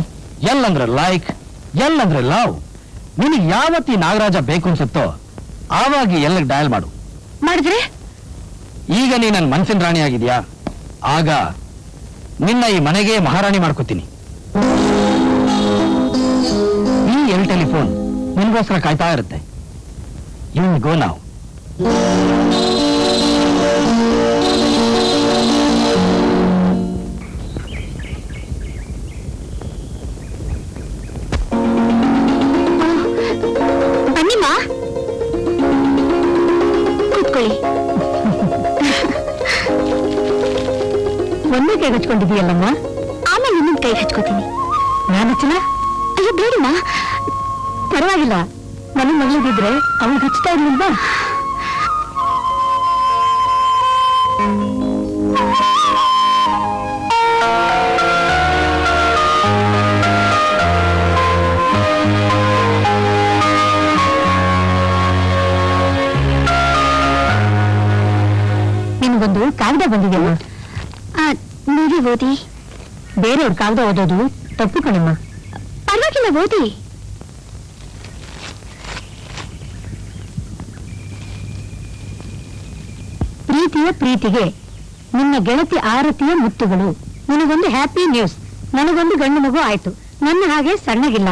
ಎಲ್ ಅಂದ್ರೆ ಲೈಕ್, ಎಲ್ ಅಂದ್ರೆ ಲವ್. ನಿನಗೆ ಯಾವತ್ತಿ ನಾಗರಾಜ ಬೇಕು ಅನ್ಸುತ್ತೋ ಆವಾಗ ಎಲ್ಲಿಗೆ ಡಯಲ್ ಮಾಡು. ಮಾಡಿದ್ರೆ ಈಗ ನೀ ನನ್ನ ಮನಸ್ಸಿನ ರಾಣಿ ಆಗಿದ್ಯಾ, ಆಗ ನಿನ್ನ ಈ ಮನೆಗೆ ಮಹಾರಾಣಿ ಮಾಡ್ಕೋತೀನಿ. ಈ ಎಲ್ ಟೆಲಿಫೋನ್ ನಿನ್ಗೋಸ್ಕರ ಕಾಯ್ತಾ ಇರುತ್ತೆ. ಯು ಗೋ ನಾವ್. ಬನ್ನಿಮ್ಮ, ಕೂತ್ಕೊಳ್ಳಿ. ಒಂದೇ ಕೈ ಹಚ್ಕೊಂಡಿದೀಯಲ್ಲಮ್ಮ? ಆಮೇಲೆ ಇನ್ನೊಂದು ಕೈ ಹಚ್ಕೋತೀನಿ. ನಾನು ಹಚ್ಚಲ? ಅಯ್ಯೋ ಬೇಡಮ್ಮ. ಪರವಾಗಿಲ್ಲ, ನನ್ನ ಮಗಳಿದ್ರೆ ಅವಳು ಹಚ್ತಾ ಇರ್ಲಿಲ್ವಾ? ನಿನಗೊಂದು ಕಾಗದ ಬಂದಿದೆಯಮ್ಮ. ನೀವೇ ಓದಿ. ಬೇರೆಯವ್ರ ಕಾಗದ ಓದೋದು ತಪ್ಪು ಕಣಮ್ಮ. ಪರವಾಗಿಲ್ಲ, ಓದಿ. ಪ್ರೀತಿಯ ಪ್ರೀತಿಗೆ ನಿನ್ನ ಗೆಳತಿ ಆರತಿಯ ಮುತ್ತುಗಳು. ನಿನಗೊಂದು ಹ್ಯಾಪಿ ನ್ಯೂಸ್, ನನಗೊಂದು ಗಂಡು ಮಗು ಆಯ್ತು. ನನ್ನ ಹಾಗೆ ಸಣ್ಣಗಿಲ್ಲ,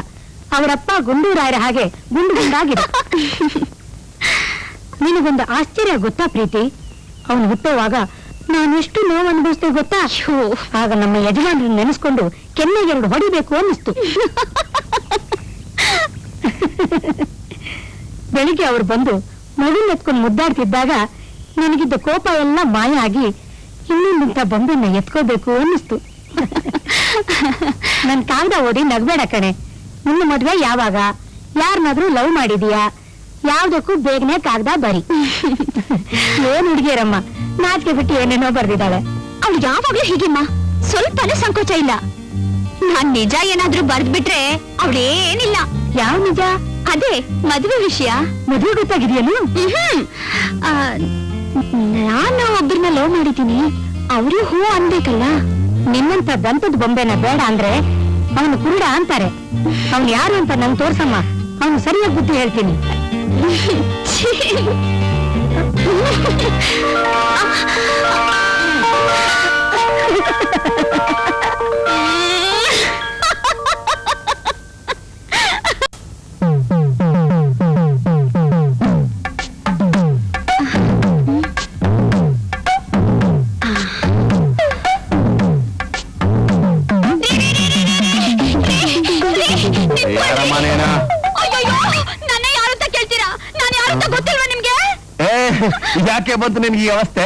ಅವರಪ್ಪ ಗುಂಡೂರಾಯರ ಹಾಗೆ ಗುಂಡು ಗುಂಡಾಗಿದೆ. ನಿನಗೊಂದು ಆಶ್ಚರ್ಯ ಗೊತ್ತಾ ಪ್ರೀತಿ? ಅವನು ಹುಟ್ಟುವಾಗ ನಾನೆಷ್ಟು ನೋವು ಅನುಭವಿಸ್ತೇವೆ ಗೊತ್ತಾ? ಆಗ ನಮ್ಮ ಯಜಮಾನರನ್ನು ನೆನೆಸ್ಕೊಂಡು ಕೆನ್ನೆಗೆರಡು ಹೊಡಿಬೇಕು ಅನ್ನಿಸ್ತು. ಬೆಳಿಗ್ಗೆ ಅವ್ರು ಬಂದು ಮಗುನ್ ಎತ್ಕೊಂಡು ಮುದ್ದಾಡ್ತಿದ್ದಾಗ ನನಗಿದ್ದ ಕೋಪ ಎಲ್ಲ ಮಾಯ ಆಗಿ ಇನ್ನೊಂದಿಂತ ಬೊಂಬೆನ್ನ ಎತ್ಕೋಬೇಕು ಅನ್ನಿಸ್ತು. ನನ್ ಕಾಗದ ಓದಿ ನಗ್ಬೇಡ ಕಣೆ. ನಿನ್ನ ಮದ್ವೆ ಯಾವಾಗ? ಯಾರನ್ನಾದ್ರೂ ಲವ್ ಮಾಡಿದೀಯಾ? ಯಾವ್ದಕ್ಕೂ ಬೇಗನೆ ಕಾಗದ ಬರಿ. ಏನ್ ಹುಡುಗಿಯರಮ್ಮ, ನಾಚಿಕೆ ಬಿಟ್ಟು ಏನೇನೋ ಬರ್ದಿದ್ದಾಳೆ. ಅವಳು ಯಾವಾಗ್ಲೂ ಹೀಗೆಮ್ಮ, ಸ್ವಲ್ಪನೂ ಸಂಕೋಚ ಇಲ್ಲ. ನಾನ್ ನಿಜ ಏನಾದ್ರೂ ಬರ್ದ್ಬಿಟ್ರೆ ಅವಳೇನಿಲ್ಲ. ಯಾವ ನಿಜ? ಅದೇ ಮದುವೆ ವಿಷಯ. ಮದುವೆ ಗೊತ್ತಾಗಿದೆಯೇನು? ನಾನು ಒಬ್ಬರನ್ನ ಲವ್ ಮಾಡಿದ್ದೀನಿ, ಅವರು ಹೂ ಅನ್ಬೇಕಲ್ಲ. ನಿನ್ನಂತ ದಂತದ ಬೊಂಬೆನ ಬೇಡ ಅಂದ್ರೆ ಅವನು ಕುರುಡ ಅಂತಾರೆ. ಅವನು ಯಾರು ಅಂತ ನಂಗೆ ತೋರ್ಸಮ್ಮ, ಅವನು ಸರಿಯಾಗಿ ಬುದ್ಧಿ ಹೇಳ್ತೀನಿ. ನನ್ನ ಯಾರು ಅಂತ ಕೇಳ್ತೀರಾ? ನಾನು ಯಾರು ಅಂತ ಗೊತ್ತಿಲ್ವಾ ನಿಮ್ಗೆ? ಯಾಕೆ ಬಂತು ನಿನ್ಗೆ ಈ ಅವಸ್ಥೆ?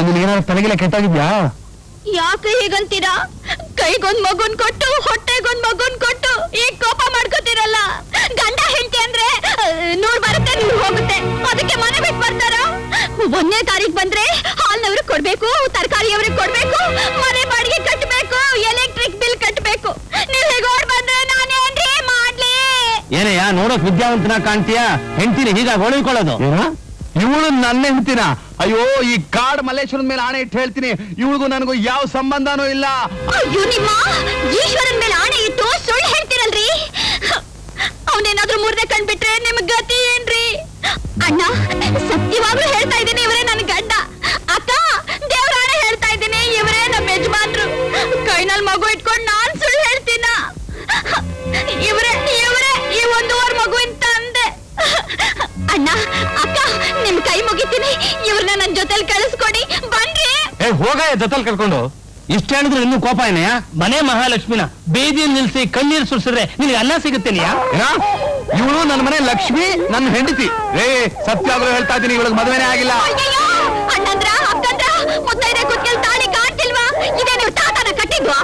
ನೀನ್ ಏನಾದ್ರು ತಲೆಗಿಲ್ಲ ಕೆಟ್ಟಾಗಿದ್ಯಾ? ಯಾಕೆ ಹೀಗಂತೀರಾ? ಕೈಗೊಂದ್ ಮಗುನ್ ಕೊಟ್ಟು ಹೊಟ್ಟೆಗೊಂದ್ ಮಗುನ್ ಕೊಟ್ಟು ಈಗ ಕೋಪ ಮಾಡ್ಕೋತೀರಲ್ಲ. ಗಂಡ ಹೆಂಡತಿ ಅಂದ್ರೆ 100 ಬರುತ್ತೆ 100 ಹೋಗುತ್ತೆ. ಅದಕ್ಕೆ ಮನೆ ಬಿಟ್ಟು ಬರ್ತಾರ? 1ನೇ ತಾರೀಖ್ ಬಂದ್ರೆ ಹಾಲ್ನವ್ರಿಗೆ ಕೊಡ್ಬೇಕು, ತರಕಾರಿಯವ್ರಿಗೆ ಕೊಡ್ಬೇಕು, ಮನೆ ಬಾಡಿಗೆ ಕಟ್ಟಬೇಕು, ಎಲೆಕ್ಟ್ರಿಕ್ ಬಿಲ್ ಕಟ್ಟಬೇಕು. ನೀವ್ ಹೇಗೆ ಓಡ್ ಬಂದ್ರೆ ನಾನೇನ್ರಿ ಮಾಡ್ಲಿ? ಏನಯ್ಯ ನೋಡೋಕ್ ವಿದ್ಯಾವಂತನ ಕಾಣ್ತೀಯ, ಹೆಂಡತಿನ ಹೀಗಾಗಿ ಹೊಳಿಕೊಳ್ಳೋದು? ಇವಳು ನನ್ನ ಹೆಂಡ್ತಿನ? ಅಯ್ಯೋ, ಈ ಕಾಡ್ ಮಲ್ಲೇಶ್ವರನ ಮೇಲೆ ಆಣೆ ಇಟ್ಟು ಹೇಳ್ತೀನಿ, ಇವಳಿಗೂ ನನಗೂ ಯಾವ ಸಂಬಂಧನೂ ಇಲ್ಲ. ಅಯ್ಯೋ, ನಿಮ್ಮ ಈಶ್ವರನ್ ಮೇಲೆ ಆಣೆ ಇಟ್ಟು ಸುಳ್ಳು ಹೇಳ್ತೀರಲ್ರಿ. ಅವನೇನಾದ್ರೂ ಮೂರನೇ ಕಂಡ್ಬಿಟ್ರೆ ನಿಮ್ಗ್ ಗತಿ ಏನ್ರಿ? ಅಣ್ಣ, ಸತ್ಯವಾಗ್ಲೂ ಹೇಳ್ತಾ ಇದ್ದೀನಿ, ಇವರೇ ನನ್ ಗಂಡ. ಅಕ್ಕ, ದೇವ್ರ ಆಣೆ ಹೇಳ್ತಾ ಇದ್ದೀನಿ, ಇವರೇ ನಮ್ಮ ಯಜಮಾನ್ರು. ಕೈನಲ್ಲಿ ಮಗು ಇಟ್ಕೊಂಡು ನಾನ್ ಸುಳ್ಳು ಹೇಳ್ತೀನ? ಇವರೇ ಇವರೇ ಈ 1.5 ಮಗುವಿನ ತಂದೆ. ಅಣ್ಣ, ಅಕ್ಕ, ನಿಮ್ ಕೈ ಮುಗಿತೀನಿ, ಇವ್ರನ್ನ ನನ್ ಜೊತೆಲಿ ಕಳಿಸ್ಕೊಡಿ. ಬನ್ರಿ. ಹೋಗ ಜೊತೆಲ್ ಕರ್ಕೊಂಡು. ಇಷ್ಟ ಹೇಳಿದ್ರು ಇನ್ನೂ ಕೋಪ ಏನಯ್ಯ? ಮನೆ ಮಹಾಲಕ್ಷ್ಮಿನ ಬೇದಿಯಲ್ಲಿ ನಿಲ್ಸಿ ಕಣ್ಣೀರು ಸುರಿಸಿದ್ರೆ ನಿನಗೆ ಅನ್ನ ಸಿಗುತ್ತೇನೆಯಾ? ಇವಳು ನನ್ನ ಮನೆ ಲಕ್ಷ್ಮಿ, ನನ್ನ ಹೆಂಡತಿ. ಸತ್ಯಾಗ್ರಹ ಹೇಳ್ತಾ ಇದ್ದೀನಿ, ಇವಳಿಗೆ ಮದುವೆನೇ ಆಗಿಲ್ಲ. ಅಯ್ಯಯ್ಯೋ, ಅಣ್ಣಂದ್ರ ಅಕ್ಕಂದ್ರ ಮುತ್ತೈದೆ ಕುತ್ಕೆಲ್ ತಾಳಿ ಕಾಣ್ತಿಲ್ವಾ? ಇದೇ ನೀವು ತಾತನ ಕಟ್ಟಿದ್ವಾ?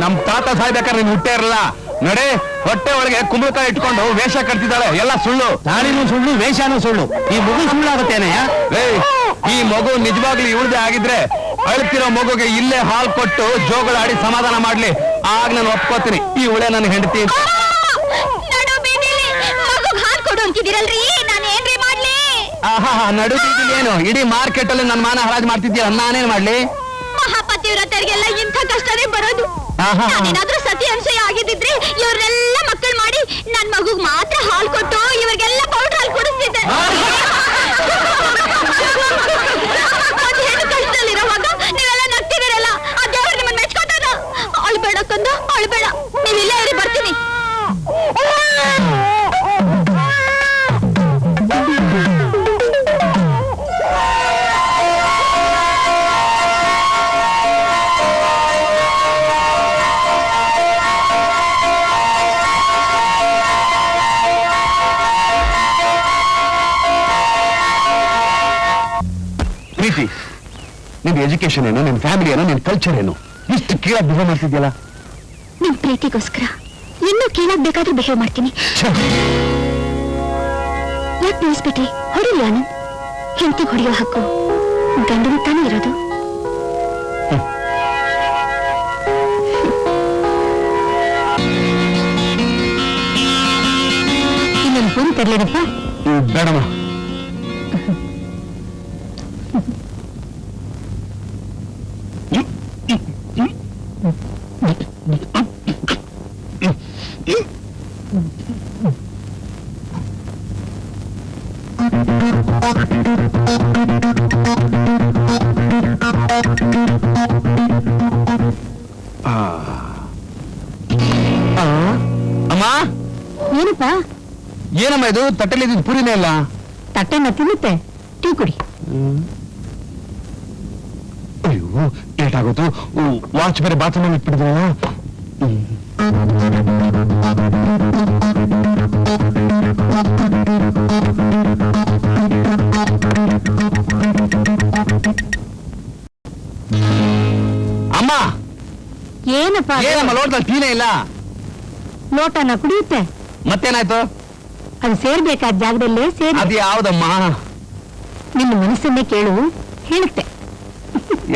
ನಮ್ ತಾತ ಸಾಯ್ಬೇಕಾದ್ರೆ ನೀನ್ ಹುಟ್ಟೇ ಇರಲ್ಲ. ನಡೆ, ಹೊಟ್ಟೆ ಒಳಗೆ ಕುಂಬಳಕಾಯಿ ಇಟ್ಕೊಂಡು ವೇಷ ಕಟ್ತಿದ್ದಾಳೆ, ಎಲ್ಲ ಸುಳ್ಳು. ತಾಳಿನೂ ಸುಳ್ಳು, ವೇಷನೂ ಸುಳ್ಳು. ಈ ಮಗು ಸುಳ್ಳಾಗುತ್ತೇನೆಯ? ಏಯ್, ಈ ಮಗು ನಿಜವಾಗ್ಲೂ ಇವಳದೇ ಆಗಿದ್ರೆ ಅಳ್ತಿರೋ ಮಗುಗೆ ಇಲ್ಲೇ ಹಾಲು ಕೊಟ್ಟು ಜೋಗಳಾಡಿ ಸಮಾಧಾನ ಮಾಡ್ಲಿ, ಆಗ ನಾನು ಒಪ್ಕೋತೀನಿ ಇವಳೇ ನನ್ನ ಹೆಂಡತಿ ಅಂತ. ನಡು ಬೀದಿಲಿ ಮಗುಗ್ ಹಾಲ್ ಕೊಡು ಅಂತಿದ್ದೀರಲ್ರಿ, ನಾನು ಏನ್ರಿ ಮಾಡ್ಲಿ? ಆಹಾ, ನಡು ಬೀದಿಲಿ ಏನು ಇಡೀ ಮಾರ್ಕೆಟ್ ಅಲ್ಲಿ ನನ್ನ ಮಾನ ಹರಾಜ್ ಮಾಡ್ತಿದ್ದೀಯ, ನಾನೇನ್ ಮಾಡ್ಲಿ? ಮಹಾಪತಿವ್ರತರಿಗೆಲ್ಲ ಇಂಥ ಕಷ್ಟನೇ ಬರೋದು. ಆಹಾ. ನಾನೇನಾದ್ರೂ ಸತಿ ಅನ್ಸಯ ಆಗಿದ್ದಿದ್ರೆ ಇವ್ರೆಲ್ಲ ಮಕ್ಕಳು ಮಾಡಿ ನನ್ ಮಗುಗ್ ಮಾತ್ರ ಹಾಲ್ ಕೊಟ್ಟು ಇವ್ರಿಗೆಲ್ಲ ಪೌಡರ್ ಹಾಲ್ ಕುಡಿಸ್ತಿದ್ದೆ. ಒಂದ್ ಹೆಣ್ಣು ಕಷ್ಟದಲ್ಲಿರೋವಾಗ ನೀವೆಲ್ಲ ನಗ್ತಿದಿರಲ್ಲ, ಆ ದೇವ್ರು ನಿಮ್ಮನ್ನ ಮೆಚ್ಕೊತಾನ. ಅಳ್ಬೇಡ ಕಂದ, ಅಳ್ಬೇಡ, ನೀವಿಲ್ಲೇ ಇರಿ, ಬರ್ತೀನಿ. ಪ್ರೀತಿ, ನಿನ್ ಎಜುಕೇಶನ್ ಏನು, ನಿನ್ ಫ್ಯಾಮಿಲಿ ಏನು, ನಿನ್ ಕಲ್ಚರ್ ಏನು, ಇಷ್ಟು ಕೀಳಾಗಿ ಬಿಹೇವ್ ಮಾಡ್ತಿದ್ಯಲ್ಲ? ನಿಮ್ ಪ್ರೀತಿಗೋಸ್ಕರ ಇನ್ನೂ ಕೇಳಕ್ ಬೇಕಾದ್ರೂ ಬಿಹೇವ್ ಮಾಡ್ತೀನಿ. ಯಾಕೆ ನಿಲ್ಲಿಸ್ಬಿಟ್ರಿ? ಹೊಡಿಲಿ ಆನಂದ್. ಹೆಂಡತಿಗೆ ಹೊಡೆಯೋ ಹಕ್ಕು ಗಂಡನ ತಾನೇ ಇರೋದು. ಇನ್ನೊಂದು ಫೋನ್ ತರ್ಲೇನಪ್ಪ? ಬೇಡಮ್ಮ. ಅಮ್ಮ, ಏನಪ್ಪ? ಏನಮ್ಮ ಇದು? ತಟ್ಟೆಲಿ ಇದ್ದಿದ್ದು ಪೂರಿನೇ ಇಲ್ಲ. ತಟ್ಟೆನ ತಿನ್ನುತ್ತೆ, ಟೀ ಕುಡಿ. ಅಯ್ಯೋ, ಏಟಾಗೋತು. ವಾಚ್ ಬೇರೆ ಬಾತ್ರೂಮ್ ಇಟ್ಬಿಟ್ಟಿದ್ರಲ್ಲ. ಅಮ್ಮ, ಏನಪ್ಪ? ಏನಮ್ಮ ಲೋಟದಲ್ಲಿ ಟೀನೇ ಇಲ್ಲ? ಲೋಟನ ಕುಡಿಯುತ್ತೆ. ಮತ್ತೇನಾಯ್ತು? ಅದು ಸೇರ್ಬೇಕಾದ ಜಾಗದಲ್ಲೇ ಸೇರಿ. ಅದು ಯಾವ್ದಮ್ಮ? ನಿನ್ನ ಮನಸ್ಸನ್ನೇ ಕೇಳು, ಹೇಳುತ್ತೆ.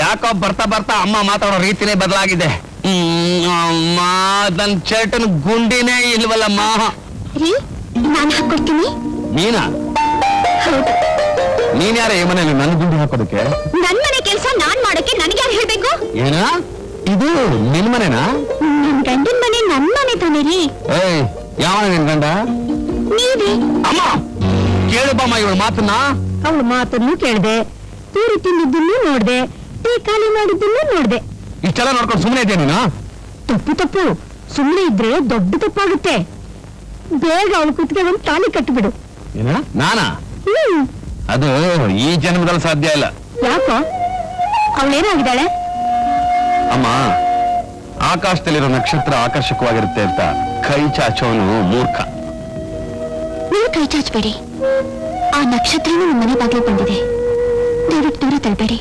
ಯಾಕೋ ಬರ್ತಾ ಬರ್ತಾ ಅಮ್ಮ ಮಾತಾಡೋ ರೀತಿನೇ ಬದಲಾಗಿದೆ. ಅಮ್ಮ, ನನ್ ಚರ್ಟನ್ ಗುಂಡಿನೇ ಇಲ್ವಲ್ಲಮ್ಮ. ರೀ, ನಾನು ಹಾಕೊಡ್ತೀನಿ. ನೀನಾ? ಹೌದು. ನೀನ್ ಯಾರ ಈ ಮನೇಲಿ ನನ್ ಗುಂಡಿ ಹಾಕೋದಕ್ಕೆ? ನನ್ ಮನೆ ಕೆಲಸ ನಾನ್ ಮಾಡಕ್ಕೆ ನನಗೆ ಯಾರು ಹೇಳ್ಬೇಕು? ಏನ ಇದು? ನಿನ್ ಮನೆನಾ? ನಿನ್ ಗಂಡನ್ ಮನೆ ನನ್ ಮನೆ ತಾನೇ ರೀ. ಏಯ್, ಯಾವ ನಿನ್ ಗಂಡ? ನೀವೇ. ಅಮ್ಮ, ಕೇಳುಬಮ್ಮ ಇವಳ ಮಾತನ್ನ. ಅವಳ ಮಾತನ್ನು ಕೇಳ್ದೆ, ತೂರಿ ತಿಂದಿದ್ದನ್ನು ನೋಡ್ದೆ, ಟೀ ಖಾಲಿ ಮಾಡಿದ್ದನ್ನು ನೋಡ್ದೆ. ಇಷ್ಟೆಲ್ಲ ನೋಡ್ಕೊಂಡು ಸುಮ್ಮನೆ ಇದೆಯಾ ನೀನು? ತಪ್ಪು ಸುಮ್ಮನೆ ಇದ್ರೆ ದೊಡ್ಡ ತಪ್ಪಾಗುತ್ತೆ. ಬೇಗ ಅವಳು ಕುತ್ತಿಗೆ ಒಂದು ತಾಳಿ ಕಟ್ಟಿಬಿಡು. ಏನ? ನಾನಾ? ಅದು ಈ ಜನ್ಮದಲ್ಲಿ ಸಾಧ್ಯ ಇಲ್ಲ. ಯಾಕೋ? ಅವಳೇನಾಗಿದ್ದಾಳೆ? ಅಮ್ಮ, ಆಕಾಶದಲ್ಲಿರೋ ನಕ್ಷತ್ರ ಆಕರ್ಷಕವಾಗಿರುತ್ತೆ ಅಂತ ಕೈ ಚಾಚೋನು ಮೂರ್ಖ. ನೀವು ಕೈ ಚಾಚಬೇಡಿ. ಆ ನಕ್ಷತ್ರನೂ ನಿಮ್ಮ ಮನೆ ಬಾಗಿಲು ಬಂದಿದೆ. ದಯವಿಟ್ಟು ದೂರ ತಳ್ಬೇಡಿ.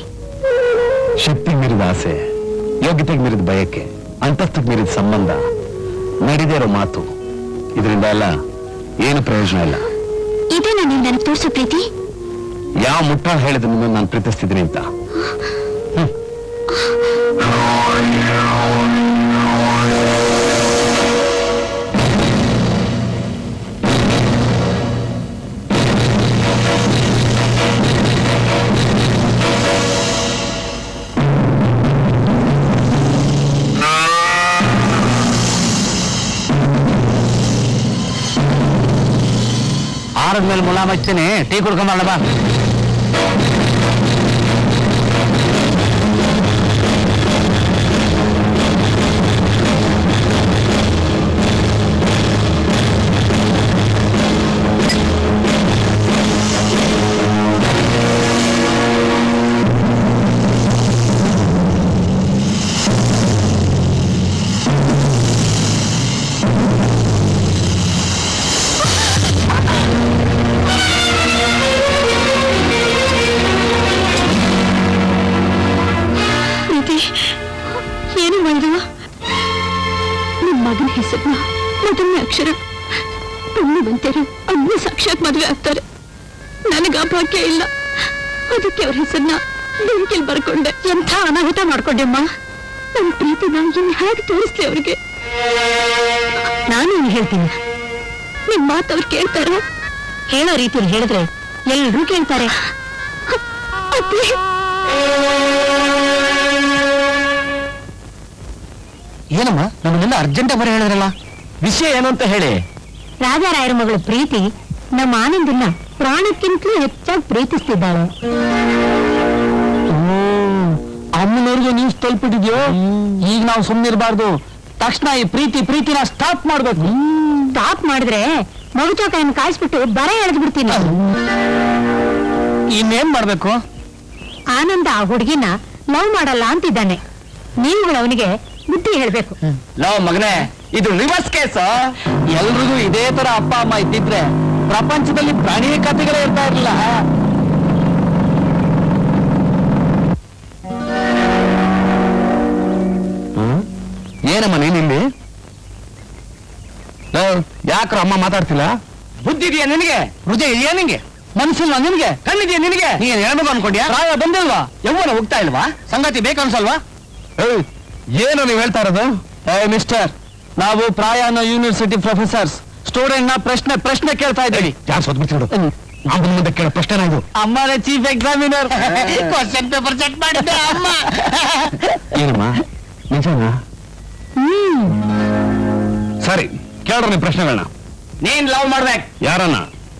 ಶಕ್ತಿ ಮೀರಿದ ಆಸೆ, ಯೋಗ್ಯತೆಗೆ ಮೀರಿದ ಬಯಕೆ, ಅಂತಸ್ತಿಗೆ ಮೀರಿದ ಸಂಬಂಧ, ನಡೆದೇ ಇರೋ ಮಾತು, ಇದರಿಂದ ಎಲ್ಲ ಏನು ಪ್ರಯೋಜನ ಇಲ್ಲ. ಇದೇ ನಾನು ನನಗೆ ತೋರಿಸೋ ಪ್ರೀತಿ. ಯಾವ ಮುಟ್ಟ ಹೇಳಿದ ನಾನು ಪ್ರೀತಿಸ್ತಿದ್ದೀನಿ ಅಂತ. ಆರದ್ಮೇಲೆ ಮುಲಾ ಮಚ್ಚನೆ ಟೀ ಕುಡ್ಕೊಂಬಾರ ಬಾ. ಮೊದಲನೇ ಅಕ್ಷರ ಪುಣ್ಯ ಬಂತೇರು ಅನ್ನ ಸಾಕ್ಷಾತ್ ಮದುವೆ ಆಗ್ತಾರೆ. ನನಗ ಆ ಭಾಗ್ಯ ಇಲ್ಲ. ಅದಕ್ಕೆ ಅವ್ರ ಹೆಸರನ್ನ ಬೆಂಕಿಲ್ ಬರ್ಕೊಂಡೆ. ಎಂಥ ಅನಾಹುತ ಮಾಡ್ಕೊಂಡೆಮ್ಮ. ನನ್ನ ಪ್ರೀತಿನ ಇನ್ನು ಹೇಗೆ ತೋರಿಸ್ಲಿ ಅವ್ರಿಗೆ? ನಾನು ಹೇಳ್ತೀನಿ, ನಿಮ್ ಮಾತು ಅವ್ರು ಕೇಳ್ತಾರ? ಹೇಳೋ ರೀತಿಯಲ್ಲಿ ಹೇಳಿದ್ರೆ ಎಲ್ರೂ ಕೇಳ್ತಾರೆ. ಅತ್ತೆ, ಏನಮ್ಮ ನಮ್ಮನ್ನೆಲ್ಲ ಅರ್ಜೆಂಟ್ ಬರ ಹೇಳಿದ್ರಲ್ಲ, ವಿಷಯ ಏನು ಅಂತ ಹೇಳಿ. ರಾಜಾರಾಯರ ಮಗಳ ಪ್ರೀತಿ ನಮ್ಮ ಆನಂದನ್ನ ಪ್ರಾಣಕ್ಕಿಂತಲೂ ಹೆಚ್ಚಾಗಿ ಪ್ರೀತಿಸ್ತಿದ್ದಾಳೆ. ಅಮ್ಮನವ್ರಿಗೆ ನ್ಯೂಸ್ ತಲುಪಿಟ್ಟಿದ್ಯೋ? ಈಗ ನಾವು ಸುಮ್ಮನಿರಬಾರ್ದು. ತಕ್ಷಣ ಈ ಪ್ರೀತಿನ ಸ್ಟಾಪ್ ಮಾಡ್ಬೇಕು. ಸ್ಟಾಪ್ ಮಾಡಿದ್ರೆ ಮಗುಚೋಕಯನ್ನು ಕಾಯಿಸ್ಬಿಟ್ಟು ಬರ ಎಳೆದು ಬಿಡ್ತೀನಿ. ಇನ್ನೇನ್ ಮಾಡ್ಬೇಕು? ಆನಂದ ಆ ಹುಡುಗಿನ ಲವ್ ಮಾಡಲ್ಲ ಅಂತಿದ್ದಾನೆ. ನೀವುಗಳು ಅವನಿಗೆ ಬುದ್ಧಿ ಹೇಳ್ಬೇಕು. ಲವ್ ಮಗನೇ, ಇದು ರಿವರ್ಸ್ ಕೇಸ್. ಎಲ್ರಿಗೂ ಇದೇ ತರ ಅಪ್ಪ ಅಮ್ಮ ಇದ್ದಿದ್ರೆ ಪ್ರಪಂಚದಲ್ಲಿ ಪ್ರಾಣಿ ಕಥೆಗಳೇ ಇರ್ತಾ ಇರಲಿಲ್ಲ. ಏನಮ್ಮ ನೀನಿಲ್ಲಿ? ಯಾಕ್ರ ಅಮ್ಮ ಮಾತಾಡ್ತಿಲ್ಲ? ಬುದ್ಧಿ ಇದೆಯಾ ನಿನಗೆ? ಹೃದಯ ಇದೆಯಾ ನಿನಗೆ? ಮನಸ್ಸಿಲ್ಲ ನಿನಗೆ? ಕಣ್ಣಿದೆಯಾ ನಿನಗೆ? ನೀನ್ ಹೇಳ್ಬೇಕು ಅನ್ಕೊಂಡ್ಯಾ? ಪ್ರಾಯ ಬಂದಿಲ್ವಾ? ಯೌವನ ಹೋಗ್ತಾ ಇಲ್ವಾ? ಸಂಗತಿ ಬೇಕನ್ಸಲ್ವಾ? ಏನು ನೀವು ಹೇಳ್ತಾ ಇರೋದು? ಮಿಸ್ಟರ್, ನಾವು ಪ್ರಾಯ ಅನ್ನೋ ಯೂನಿವರ್ಸಿಟಿ ಪ್ರೊಫೆಸರ್ಸ್ ಸ್ಟೂಡೆಂಟ್ ನ ಪ್ರಶ್ನೆ ಕೇಳ್ತಾ ಇದ್ದೀವಿ. ಯಾರು ಸೋದ್ಬಿಟ್ಟು ಅಮ್ಮನ ಮುಂದೆ ಕೇಳೋ ಪ್ರಶ್ನೆ ಇದು. ಅಮ್ಮನೇ chief examiner. Question paper check ಮಾಡಿದ್ದೆ ಅಮ್ಮ. ಏನಮ್ಮ ನಿಜನಾ? ಸರಿ, ಕೇಳ್ರ ನಿಮ್ ಪ್ರಶ್ನೆಗಳನ್ನ. ನೀನ್ ಲವ್ ಮಾಡ್ಬೇಕು. ಯಾರನ್ನ?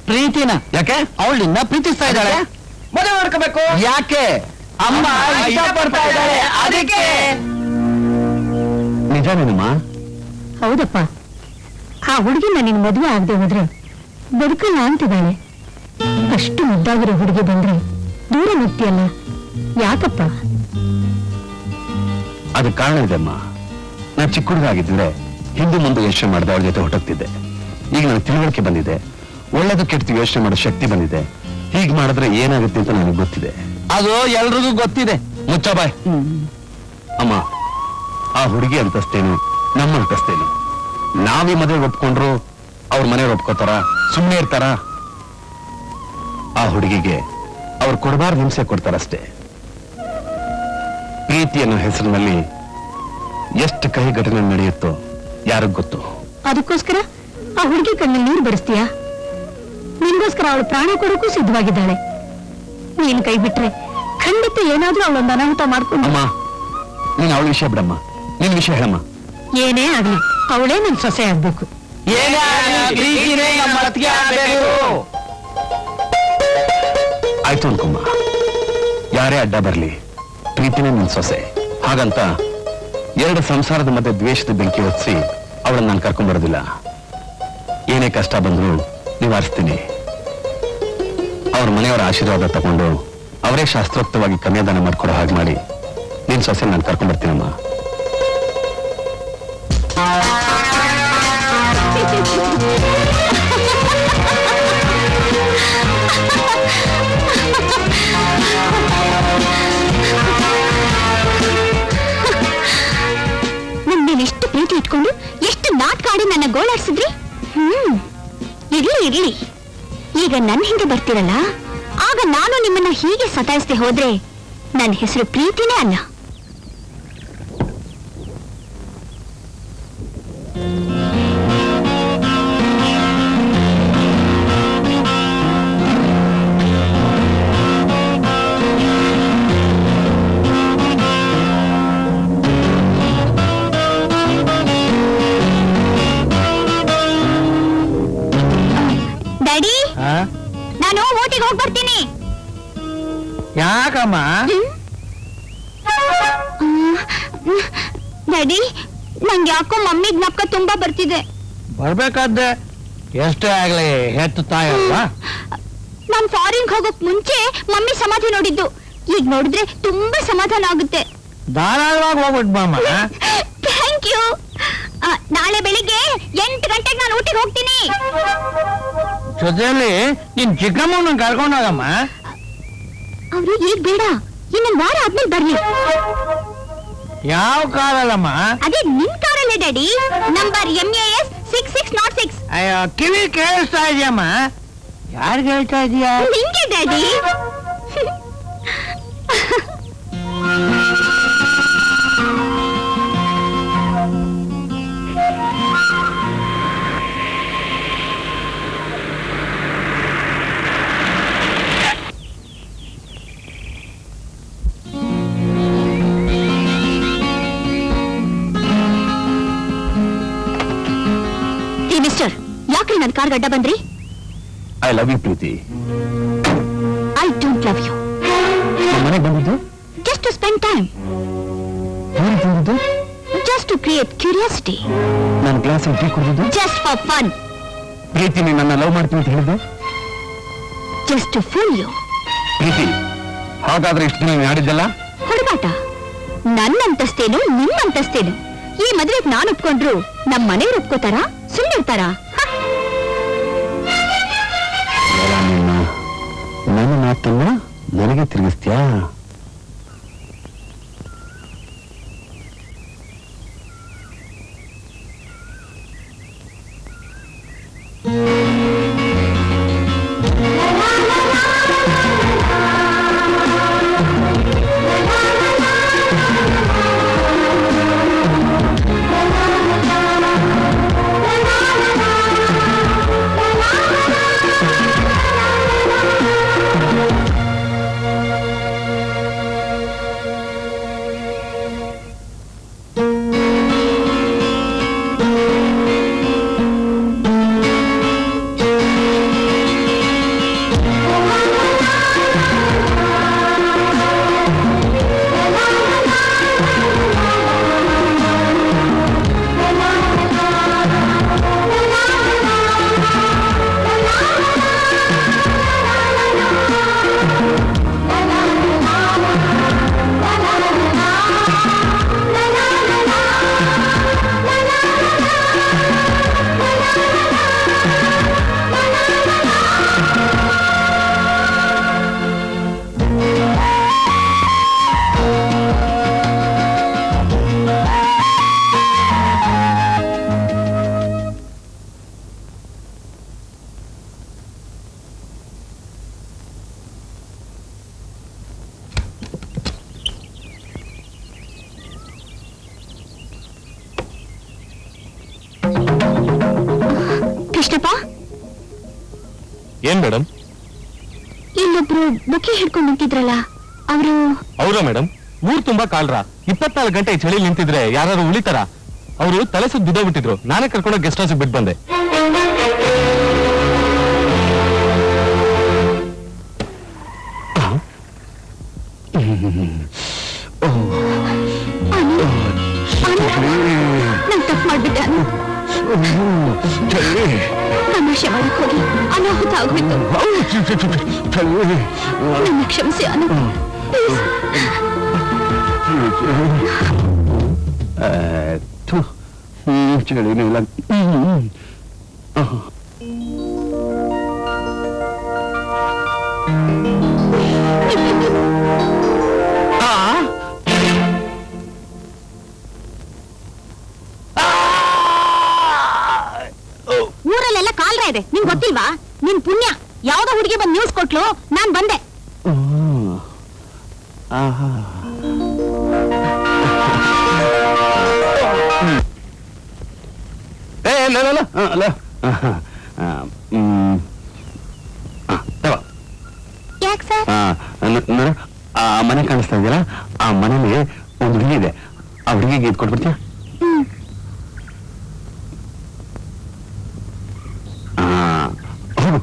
ಪ್ರೀತಿನ. ಯಾಕೆ? ಅವಳು ನಿನ್ನ ಪ್ರೀತಿಸ್ತಾ ಇದ್ದಾಳೆ. ಮದುವೆ ಮಾಡ್ಕೋಬೇಕು. ಯಾಕೆ? ಅಮ್ಮ ಇಷ್ಟಪಡ್ತಾ ಇದ್ದಾಳೆ, ಅದಕ್ಕೆ. ನಿಜನೇನಮ್ಮ? ಹೌದಪ್ಪ, ಆ ಹುಡುಗಿನ ನಿನ್ ಮದುವೆ ಆಗದೆ ಹೋದ್ರೆ ಬದುಕಲ್ಲ ಅಂತಿದ್ದಾಳೆ. ಅಷ್ಟು ಮುದ್ದಾಗಿರೋ ಹುಡುಗಿ ಬಂದ್ರೆ ದೂರ ನಿಂತಿಯಲ್ಲ, ಯಾಕಪ್ಪ? ಅದಕ್ಕೆ ಕಾರಣ ಇದೆ ಅಮ್ಮ. ನಾನು ಚಿಕ್ಕ ಹುಡುಗ ಆಗಿದ್ರೆ ಹಿಂದೆ ಮುಂದೆ ಯೋಚನೆ ಮಾಡಿದೆ, ಅವಳ ಜೊತೆ ಹೊರಟೋಗ್ತಿದ್ದೆ. ಈಗ ನನಗೆ ತಿಳುವಳಿಕೆ ಬಂದಿದೆ, ಒಳ್ಳೇದು ಕೆಟ್ಟು ಯೋಚನೆ ಮಾಡೋ ಶಕ್ತಿ ಬಂದಿದೆ. ಹೀಗೆ ಮಾಡಿದ್ರೆ ಏನಾಗುತ್ತೆ ಅಂತ ನನಗೆ ಗೊತ್ತಿದೆ. ಅದು ಎಲ್ರಿಗೂ ಗೊತ್ತಿದೆ. ಮುಚ್ಚ ಬಾಯ್. ಅಮ್ಮ, ಆ ಹುಡುಗಿ ಅಂತಸ್ತೇನು, ನಮ್ಮ ಅಂತಸ್ತೇನು? ನಾವೀ ಮದುವೆ ಒಪ್ಕೊಂಡ್ರು ಅವ್ರ ಮನೆಯವ್ರು ಒಪ್ಕೋತಾರ? ಸುಮ್ಮನೆ ಇರ್ತಾರ? ಆ ಹುಡುಗಿಗೆ ಅವ್ರು ಕೊಡಬಾರ್ದು ಹಿಂಸೆ ಕೊಡ್ತಾರಷ್ಟೇ. ಪ್ರೀತಿ ಅನ್ನೋ ಹೆಸರಿನಲ್ಲಿ ಎಷ್ಟು ಕಹಿ ಘಟನೆ ನಡೆಯುತ್ತೋ ಯಾರಿಗ್ ಗೊತ್ತು? ಅದಕ್ಕೋಸ್ಕರ ಆ ಹುಡುಗಿ ಕಣ್ಣಲ್ಲಿ ನೀರು ಬಡಿಸ್ತೀಯಾ? ನಿನ್ಗೋಸ್ಕರ ಅವಳು ಪ್ರಾಣ ಕೊಡೋಕ್ಕೂ ಸಿದ್ಧವಾಗಿದ್ದಾಳೆ. ನೀನ್ ಕೈ ಬಿಟ್ರೆ ಖಂಡಿತ ಏನಾದ್ರೂ ಅವಳೊಂದು ಅನಾಹುತ ಮಾಡ್ಕೊಂಡು. ಅಮ್ಮ, ನೀನ್ ಅವಳ ವಿಷಯ ಬಿಡಮ್ಮ, ನಿನ್ ವಿಷಯ ಹೇಳಮ್ಮ. ಏನೇ ಆಗ್ಲಿ ಅವಳೇ ನನ್ ಸೊಸೆ ಆಗ್ಬೇಕು. ಏನೇ ಆಗ್ಲಿ ಪ್ರೀತಿನೇ ನಮ್ಮ ಅತ್ತಿಗೆ ಆಗ್ಬೇಕು. ಆಯ್ತು ಅನ್ಕೊಮ್ಮ, ಯಾರೇ ಅಡ್ಡ ಬರ್ಲಿ ಪ್ರೀತಿನೇ ನಿನ್ ಸೊಸೆ. ಹಾಗಂತ ಎರಡು ಸಂಸಾರದ ಮಧ್ಯೆ ದ್ವೇಷದ ಬೆಂಕಿ ಹೊತ್ತಿಸಿ ಅವಳನ್ನ ನಾನು ಕರ್ಕೊಂಡ್ಬರೋದಿಲ್ಲ. ಏನೇ ಕಷ್ಟ ಬಂದ್ರು ನಿವಾರಿಸ್ತೀನಿ. ಅವ್ರ ಮನೆಯವರ ಆಶೀರ್ವಾದ ತಗೊಂಡು ಅವರೇ ಶಾಸ್ತ್ರೋಕ್ತವಾಗಿ ಕನ್ಯಾದಾನ ಮಾಡ್ಕೊಡೋ ಹಾಗೆ ಮಾಡಿ ನಿನ್ ಸೊಸೆ ನಾನು ಕರ್ಕೊಂಡ್ಬರ್ತೀನಮ್ಮ. ಎಷ್ಟು ಪ್ರೀತಿ ಇಟ್ಕೊಂಡು ಎಷ್ಟು ನಾಟಕ ಆಡಿ ನನ್ನ ಗೋಳಾಡ್ಸಿದ್ರಿ. ಇರ್ಲಿ ಈಗ ನನ್ನ ಹಿಂದೆ ಬರ್ತಿರಲ್ಲ, ಆಗ ನಾನು ನಿಮ್ಮನ್ನ ಹೀಗೆ ಸತಾಯಿಸದೆ ಹೋದ್ರೆ ನನ್ನ ಹೆಸರು ಪ್ರೀತಿನೇ ಅಲ್ಲ. ಡ್ಯಾಡಿ, ನಾನು ಊಟಿಗೆ ಹೋಗಿ ಬರ್ತೀನಿ. ಯಾಕಮ್ಮ? ಡ್ಯಾಡಿ, ನಂಗೆ ಯಾಕೋ ಮಮ್ಮಿ ಜ್ಞಾಪಕ ತುಂಬಾ ಬರ್ತಿದೆ. ಬರ್ಬೇಕಾದ್ರೆ ಎಷ್ಟೇ ಆಗ್ಲಿ ಹೆತ್ತು ತಾಯಿ ಅಲ್ವಾ? ನಾನ್ ಫಾರಿನ್ ಹೋಗೋಕ್ ಮುಂಚೆ ಮಮ್ಮಿ ಸಮಾಧಿ ನೋಡಿದ್ದು. ಈಗ ನೋಡಿದ್ರೆ ತುಂಬಾ ಸಮಾಧಾನ ಆಗುತ್ತೆ. ಧಾರಾಳವಾಗಿ ಹೋಗ್ಬಿಟ್ ಬಾಮ. Thank you. ನಾಳೆ ಬೆಳಿಗ್ಗೆ 8 ಗಂಟೆಗೆ ನಾನು ಊಟಿಗೆ ಹೋಗ್ತೀನಿ. ಜೊತೆಯಲ್ಲಿ ನಿನ್ ಚಿಕ್ಕಮ್ಮನ ಕರ್ಕೊಂಡೋಗಮ್ಮ. ಅವ್ರು ಈಗ ಬೇಡ, ಇನ್ನೊಂದು ವಾರ ಆದ್ಮೇಲೆ ಬರ್ಲಿ. ಯಾವ ಕಾರಲ್ಲಮ್ಮ? ಅದೇ ನಿನ್ ಕಾರಲ್ಲೇ ಡ್ಯಾಡಿ. ನಂಬರ್ MAS 6 ಅಯ್ಯೋ ಕಿವಿ ಕೇಳಿಸ್ತಾ ಇದೆಯಮ್ಮ. ಯಾರಿಗೆ ಹೇಳ್ತಾ ಇದೀಯಾ? ನಿಂಗೆ ಡ್ಯಾಡಿ. ಮಿಸ್ಟರ್, ಯಾಕ್ರಿ ನನ್ನ ಕಾರ್ ಗಡ್ಡ ಬಂದ್ರಿ? I love you Preethi. I don't love you. ನಮ್ಮ ಮನೆಗೆ ಬಂದಿದ್ದು ಜಸ್ಟ್ ಟು ಸ್ಪೆಂಡ್ ಟೈಮ್. ಯಾರಿಗೆ ಬಂದಿದ್ದು? Just to create curiosity. ನಾನು ಗ್ಲಾಸಲ್ಲಿ ಟೀ ಕುಡಿದಿದ್ದು ಜಸ್ಟ್ ಫಾರ್ ಫನ್. ಪ್ರೀತಿ ನೀನು ನನ್ನ ಲವ್ ಮಾಡ್ತೀನಿ ಅಂತ ಹೇಳಿದ್ದು just to fool you. Preethi, ಹಾಗಾದ್ರೆ ಇಷ್ಟು ದಿನ ನೀನು ಆಡಿದ್ದಲ್ಲ ಹುಡುಗಾಟ. ನನ್ನ ಅಂತಸ್ತೇನು ನಿಮ್ಮ ಅಂತಸ್ತೇನು? ಈ ಮದುವೆಗೆ ನಾನು ಒಪ್ಕೊಂಡ್ರು ನಮ್ಮ ಮನೆಯವ್ರು ಒಪ್ಕೋತಾರಾ? ಸುಮ್ಮನಿರ್ತಾರಾ? ನನ್ನ ಮಾತನ್ನ ನನಗೆ ತಿರುಗಿಸ್ತೀಯಾ? ಕೃಷ್ಣಪ್ಪ, ಏನ್ ಮೇಡಮ್? ಇಲ್ಲೊಬ್ರು ಬುಕ್ಕೆ ಹಿಡ್ಕೊಂಡು ನಿಂತಿದ್ರಲ್ಲ, ಅವರು ಮೇಡಮ್, ಊರ್ ತುಂಬಾ ಕಾಲ್ರ. 24 ಗಂಟೆ ಈ ಚಳಿ ನಿಂತಿದ್ರೆ ಯಾರು ಉಳಿತಾರ? ಅವರು ತಲೆ ಸುತ್ತ ಬಿದ್ದೋಗ್ಬಿಟ್ಟಿದ್ರು. ನಾನೇ ಕರ್ಕೊಂಡು ಗೆಸ್ಟ್ ಹೌಸ್ ಬಿಟ್ಟು ಬಂದೆ. ನಾನು ತಪ್ಪು ಮಾಡ್ಬಿಟ್ಟೆ ಅನು. ತಮಾಷೆ ಮಾಡಕ್ ಹೋಗಿ ಅನಾಹುತ ಆಗೋಯ್ತು. ನನ್ನ ಕ್ಷಮಿಸಿ ಅನು. ಚಳಿನಿಲ್ಲ. ಊರಲ್ಲೆಲ್ಲ ಕಾಲ್ರ ಇದೆ, ನಿಂಗ್ ಗೊತ್ತಿಲ್ವಾ? ನಿನ್ ಪುಣ್ಯ, ಯಾವ್ದೋ ಹುಡುಗಿ ಬಂದ್ ನ್ಯೂಸ್ ಕೊಟ್ಲು, ನಾನ್ ಬಂದೆ. ಯಾಕೆ ಸರ್? ಆ ಮನೆ ಕಾಣಿಸ್ತಾ ಇದೆಯಲ್ಲ, ಆ ಮನೇಲಿ ಒಂದು ಹುಡುಗಿ ಇದೆ. ಆ ಹುಡುಗಿಗೆ ಇದು ಕೊಟ್ಬಿಡ್ತೀಯ? ಹೌದು.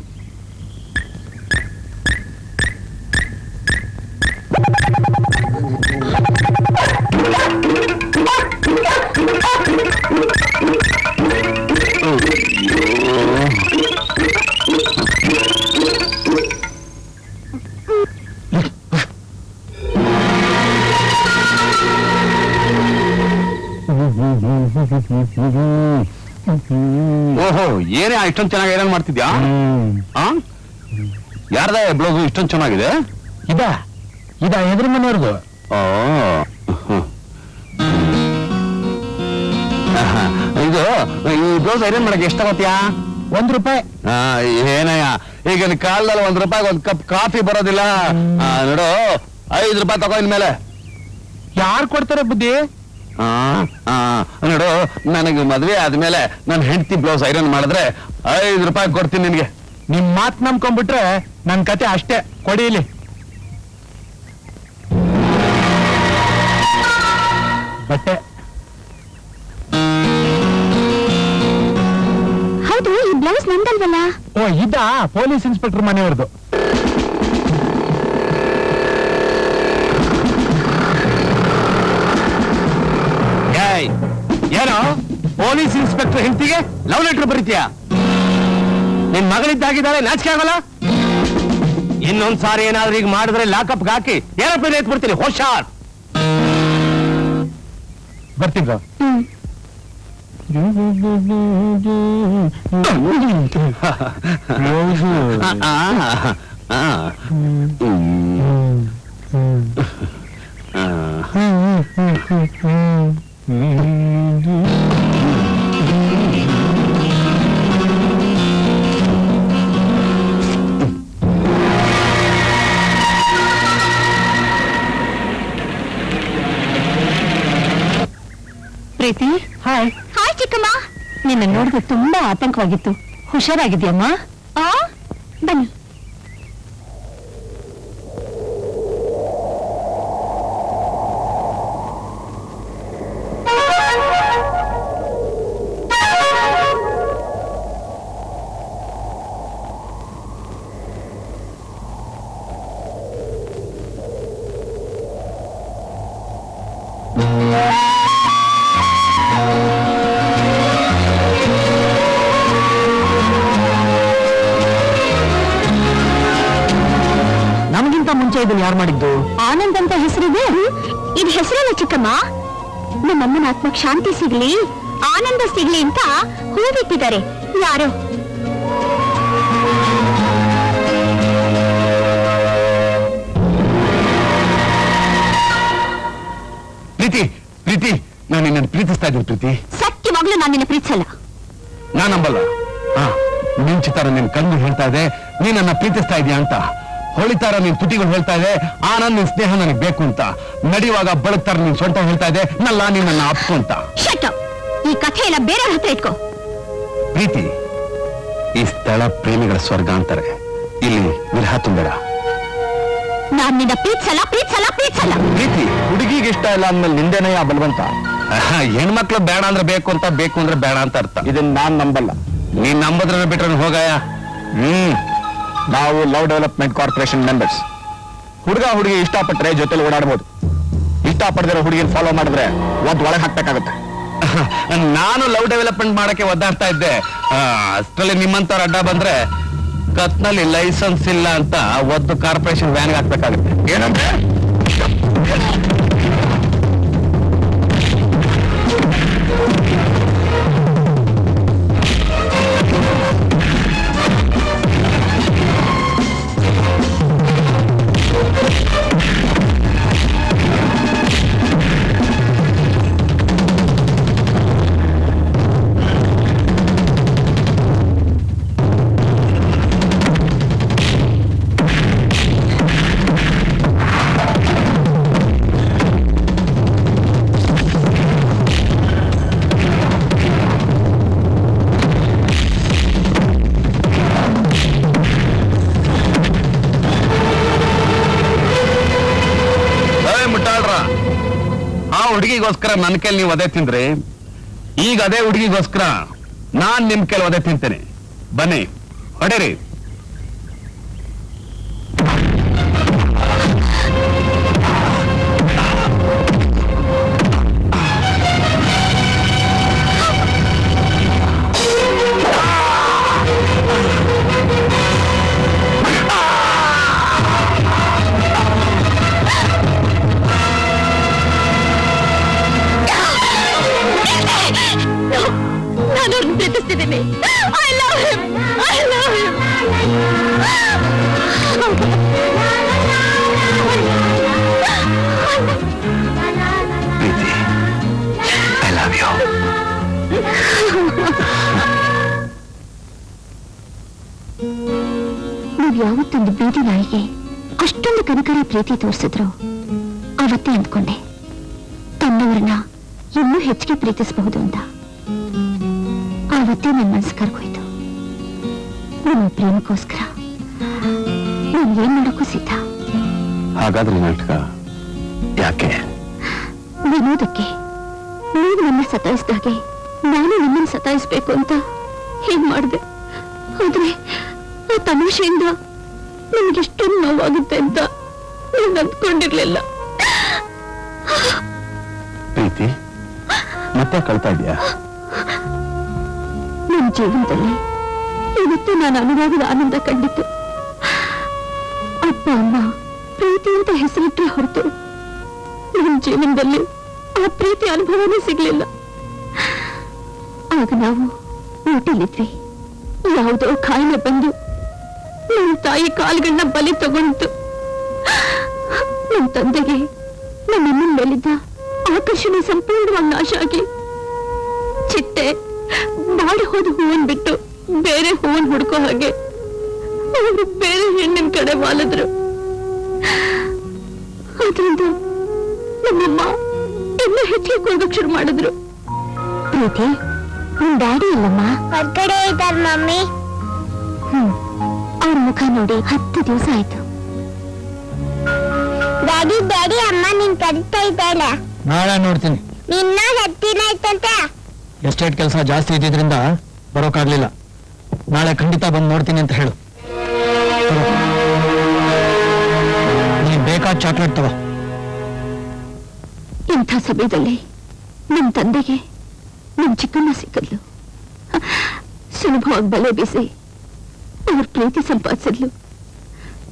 ಓಹೋ, ಏನೇ ಇಷ್ಟೊಂದು ಚೆನ್ನಾಗಿ ಐರನ್ ಮಾಡ್ತಿದ್ಯಾ? ಯಾರ್ದ ಬ್ಲೌಸ್ ಇಷ್ಟೊಂದು ಚೆನ್ನಾಗಿದೆ? ಇದ ಎದುರು ಮನೆಯವ್ರದು. ಇದು ಈ ಬ್ಲೌಸ್ ಐರನ್ ಮಾಡಕ್ಕೆ ಎಷ್ಟು ತಗೋತೀಯಾ? 1 ರೂಪಾಯಿ. ಏನಯ್ಯ ಈಗಿನ ಕಾಲದಲ್ಲಿ 1 ರೂಪಾಯಿಗೆ 1 ಕಪ್ ಕಾಫಿ ಬರೋದಿಲ್ಲ. ನೋಡು 5 ರೂಪಾಯಿ ತಗೋ ಇನ್ಮೇಲೆ. ಯಾರು ಕೊಡ್ತಾರೆ ಬುದ್ಧಿ? ನೋಡು, ನನಗೆ ಮದ್ವೆ ಆದ್ಮೇಲೆ ನನ್ನ ಹೆಂಡತಿ ಬ್ಲೌಸ್ ಐರನ್ ಮಾಡಿದ್ರೆ 5 ರೂಪಾಯಿ ಕೊಡ್ತೀನಿ ನಿನ್ಗೆ. ನಿಮ್ ಮಾತ್ ನಂಬ್ಕೊಂಡ್ಬಿಟ್ರೆ ನನ್ ಕತೆ ಅಷ್ಟೇ. ಕೊಡಿ ಇಲ್ಲಿ ಬಟ್ಟೆ. ಹೌದು, ಈ ಬ್ಲೌಸ್ ನಂದಲ್ವಲ್ಲ? ಓ, ಇದಾ ಪೊಲೀಸ್ ಇನ್ಸ್ಪೆಕ್ಟರ್ ಮನೆಯವ್ರದ್ದು. ಏನೋ ಪೊಲೀಸ್ ಇನ್ಸ್ಪೆಕ್ಟರ್ ಹೆಂಡತಿಗೆ ಲವ್ ಲೆಟರ್ ಬರೀತೀಯ? ನಿನ್ ಮಗಳಿದ್ದಾಗಿದ್ದಾಳೆ, ನಾಚಿಕೆ ಆಗಲ್ಲ? ಇನ್ನೊಂದ್ಸಾರಿ ಏನಾದ್ರೂ ಈಗ ಮಾಡಿದ್ರೆ ಲಾಕಪ್ ಹಾಕಿ ಏರೋಪ್ಲೇನ್ ಎತ್ಬಿಡ್ತೀನಿ. ಹುಷಾರ್. ಬರ್ತಿದ್ದ ಪ್ರೀತಿ, ಹಾಯ್ ಚಿಕ್ಕಮ್ಮ. ನಿನ್ನ ನೋಡಿದ್ರೆ ತುಂಬಾ ಆತಂಕವಾಗಿತ್ತು. ಹುಷಾರಾಗಿದ್ಯಮ್ಮ? ಬನ್ನಿ. ನಮಗಿಂತ ಮುಂಚೆ ಇದನ್ನ ಯಾರು ಮಾಡಿದ್ದು? ಆನಂದ್ ಅಂತ ಹೆಸರಿದೆ. ಇದು ಹೆಸರಲ್ಲ ಚಿಕ್ಕಮ್ಮ. ನಮ್ಮಮ್ಮನ ಆತ್ಮಕ್ ಶಾಂತಿ ಸಿಗ್ಲಿ, ಆನಂದ ಸಿಗ್ಲಿ ಅಂತ ಹೂ ಬಿಟ್ಟಿದ್ದಾರೆ ಯಾರೋ. ಪ್ರೀತಿ, ಪ್ರೀತಿ, ನಾನು ನಿನ್ನನ್ನು ಪ್ರೀತಿಸ್ತಾ ಇದ್ದೀನಿ ಪ್ರೀತಿ. ಸತ್ಯವಾಗ್ಲೂ ನಾನು ನಿನ್ನ ಪ್ರೀತಿಸಲ್ಲ. ನಾನು ನಂಬಲ್ಲ. ನಿನ್ ಚಿತ್ತಾರ ನಿನ್ ಕಣ್ಣು ಹೇಳ್ತಾ ಇದೆ ನೀನ್ ನನ್ನ ಪ್ರೀತಿಸ್ತಾ ಇದೀಯ ಅಂತ. ಹೊಳಿತಾರ ನಿನ್ ತುಟಿಗಳು ಹೇಳ್ತಾ ಇದೆ ಆನಂದ್ ನಿನ್ ಸ್ನೇಹ ನನಗೆ ಬೇಕು ಅಂತ. ನಡೆಯುವಾಗ ಬಳಗ್ತಾರ ನಿನ್ ಸೊಂಟ ಹೇಳ್ತಾ ಇದೆ ನಲ್ಲ ನೀನ್ ನನ್ನ ಅಪ್ಪು ಅಂತ. Shut up. ಈ ಕಥೆ ಎಲ್ಲ ಬೇರೆ ಹತ್ರ ಇಟ್ಕೋ. ಪ್ರೀತಿ, ಈ ಸ್ಥಳ ಪ್ರೇಮಿಗಳ ಸ್ವರ್ಗ ಅಂತಾರೆ. ಇಲ್ಲಿ ವಿರಹ ತುಂಬೇಡ. ನಾನ್ ನಿನ್ನ ಪ್ರೀತಿಸಲ್ಲ. ಪ್ರೀತಿ ಹುಡುಗಿಗೆ ಇಷ್ಟ ಇಲ್ಲ ಅಂದ್ಮೇಲೆ ನಿಂದೇನಯ್ಯ ಬಲವಂತ. ಹೆಣ್ಮಕ್ಳು ಬೇಡ ಅಂದ್ರೆ ಬೇಕು ಅಂತ, ಬೇಕು ಅಂದ್ರೆ ಬೇಡ ಅಂತ ಅರ್ಥ. ಇದನ್ನ ನಾನ್ ನಂಬಲ್ಲ. ನೀನ್ ನಂಬದ್ರ ಬಿಟ್ರೆ ಹೋಗಯ್ಯ. ನಾವು ಲವ್ ಡೆವಲಪ್ಮೆಂಟ್ ಕಾರ್ಪೊರೇಷನ್ ಮೆಂಬರ್ಸ್. ಹುಡುಗಿ ಇಷ್ಟಪಟ್ಟರೆ ಜೊತೆಲಿ ಓಡಾಡ್ಬೋದು. ಇಷ್ಟಪಡದಿರೋ ಹುಡುಗಿನ ಫಾಲೋ ಮಾಡಿದ್ರೆ ಒಳಗೆ ಹಾಕ್ಬೇಕಾಗುತ್ತೆ. ನಾನು ಲವ್ ಡೆವಲಪ್ಮೆಂಟ್ ಮಾಡಕ್ಕೆ ಒದ್ದಾಡ್ತಾ ಇದ್ದೆ. ಅಷ್ಟರಲ್ಲಿ ನಿಮ್ಮಂತವ್ರ ಅಡ್ಡ ಬಂದ್ರೆ ಕತ್ನಲ್ಲಿ ಲೈಸೆನ್ಸ್ ಇಲ್ಲ ಅಂತ ಒದ್ದು ಕಾರ್ಪೊರೇಷನ್ ವ್ಯಾನ್ಗೆ ಹಾಕ್ಬೇಕಾಗುತ್ತೆ. ಏನಂದ್ರೆ ಹುಡುಗಿಗೋಸ್ಕರ ನನ್ನ ಕೈಲಿ ನೀವು ಅದೇ ತಿಂದ್ರಿ, ಈಗ ಅದೇ ಹುಡುಗಿಗೋಸ್ಕರ ನಾನ್ ನಿಮ್ ಕೈಲಿ ಅದೇ ತಿಂತೇನೆ. ಬನ್ನಿ ಹೊಡೆರಿ. ನಾನು ಪ್ರೀತಿಸ್ತಿದ್ದೀನಿ. I love him. ನಾವ್ ಯಾವತ್ತೊಂದು ಬೀದಿ ನಾಯಿಗೆ ಅಷ್ಟೊಂದು ಕನಕರ ಪ್ರೀತಿ ತೋರಿಸಿದ್ರು ಅವತ್ತೇ ಅಂದ್ಕೊಂಡೆ ತನ್ನವರನ್ನ ಇನ್ನೂ ಹೆಚ್ಚಿಗೆ ಪ್ರೀತಿಸಬಹುದು ಅಂತ. ಆವತ್ತೇ ನನ್ನ ಮನಸ್ಸು ಕರ್ಗೋಯ್ತು. ನನ್ನ ಪ್ರೇಮಕ್ಕೋಸ್ಕರ ನಾನು ಏನ್ ಮಾಡೋಕ್ಕೂ ಸಿದ್ಧ. ಹಾಗಾದ್ರೆ ನಾಟಕ ಯಾಕೆ? ವಿನೋದಕ್ಕೆ. ನೀವು ನನ್ನ ಸತಾಯಿಸಿದಾಗೆ ನಾನು ನಿಮ್ಮನ್ನು ಸತಾಯಿಸ್ಬೇಕು ಅಂತ ಏನ್ ಮಾಡಿದೆ. ಆದ್ರೆ ಆ ತಮಾಷೆಯಿಂದ ನನಗೆಷ್ಟೊಂದು ನೋವಾಗುತ್ತೆ ಅಂತ ನಾನು ಅಂದ್ಕೊಂಡಿರ್ಲಿಲ್ಲ. ಪ್ರೀತಿ ಮತ್ತೆ ಕಳ್ತಾ ಇದೆಯಾ? ನನ್ನ ಜೀವನದಲ್ಲಿ ಇವತ್ತು ನಾನು ಅನುಭವದ ಆನಂದ ಕಂಡಿತ್ತು. ಅಪ್ಪ ಅಮ್ಮ ಪ್ರೀತಿ ಅಂತ ಹೆಸರಿಟ್ಟರೆ ಹೊರತು ನನ್ನ ಜೀವನದಲ್ಲಿ ಆ ಪ್ರೀತಿ ಅನುಭವನೇ ಸಿಗ್ಲಿಲ್ಲ. ಆಗ ನಾವು ಊಟಲಿದ್ವಿ. ಯಾವುದೋ ಕಾಯಿಲೆ ಬಂದು ನನ್ನ ತಾಯಿ ಕಾಲುಗಳನ್ನ ಬಲಿ ತಗೊಂಡು ನನ್ನ ತಂದೆಗೆ ನಮ್ಮಮ್ಮನ ಮೇಲಿದ್ದ ಆಕರ್ಷಣೆ ಸಂಪೂರ್ಣವಾಗಿ ನಾಶ ಆಗಿ ಚಿಟ್ಟೆ ಬಾಡಿ ಹೋದ ಹೂವನ್ ಬಿಟ್ಟು ಬೇರೆ ಹೂವನ್ ಹುಡ್ಕೋ ಹಾಗೆ ಅವರು ಬೇರೆ ಹೆಣ್ಣಿನ ಕಡೆ ವಾಲಿದ್ರು. ಅದರಿಂದ ನಮ್ಮಮ್ಮ ಇನ್ನೂ ಹೆಚ್ಚಿಗೆ ಕೊಡೋಕ್ ಶುರು ಮಾಡಿದ್ರು. ಪ್ರೀತಿ, ನಿಮ್ ಡ್ಯಾಡಿ ಇಲ್ಲಮ್ಮ? ಹೊರಗಡೆ ಇದ್ದಾರೆ ಮಮ್ಮಿ. ಅವ್ರ ಮುಖ ನೋಡಿ 10 ದಿವಸ ಆಯ್ತು. ಡ್ಯಾಡಿ ಡ್ಯಾಡಿ, ಅಮ್ಮ ನಿನ್ ಕರಿತಾ ಇದ್ದಾಳೆ. ನಾಳೆ ನೋಡ್ತೀನಿ. ನಿನ್ನ 10 ದಿನ ಆಯ್ತಂತೆ. ಎಸ್ಟೇಟ್ ಕೆಲಸ ಜಾಸ್ತಿ ಇದ್ದಿದ್ರಿಂದ ಬರೋಕ್ಕಾಗ್ಲಿಲ್ಲ. ನಾಳೆ ಖಂಡಿತ ಬಂದು ನೋಡ್ತೀನಿ ಅಂತ ಹೇಳು. ನೀನ್ ಬೇಕಾದ ಚಾಕ್ಲೇಟ್ ತಗೋ. ಇಂಥ ಸಮಯದಲ್ಲಿ ನಿಮ್ ತಂದೆಗೆ ನಿಮ್ ಚಿಕ್ಕಮ್ಮ ಸಿಕ್ಕದ್ಲು. ಸುಲಭವಾಗಿ ಬಲೆ ಬೀಸಿ ಅವ್ರ ಪ್ರೀತಿ ಸಂಪಾದಿಸಿದ್ಲು.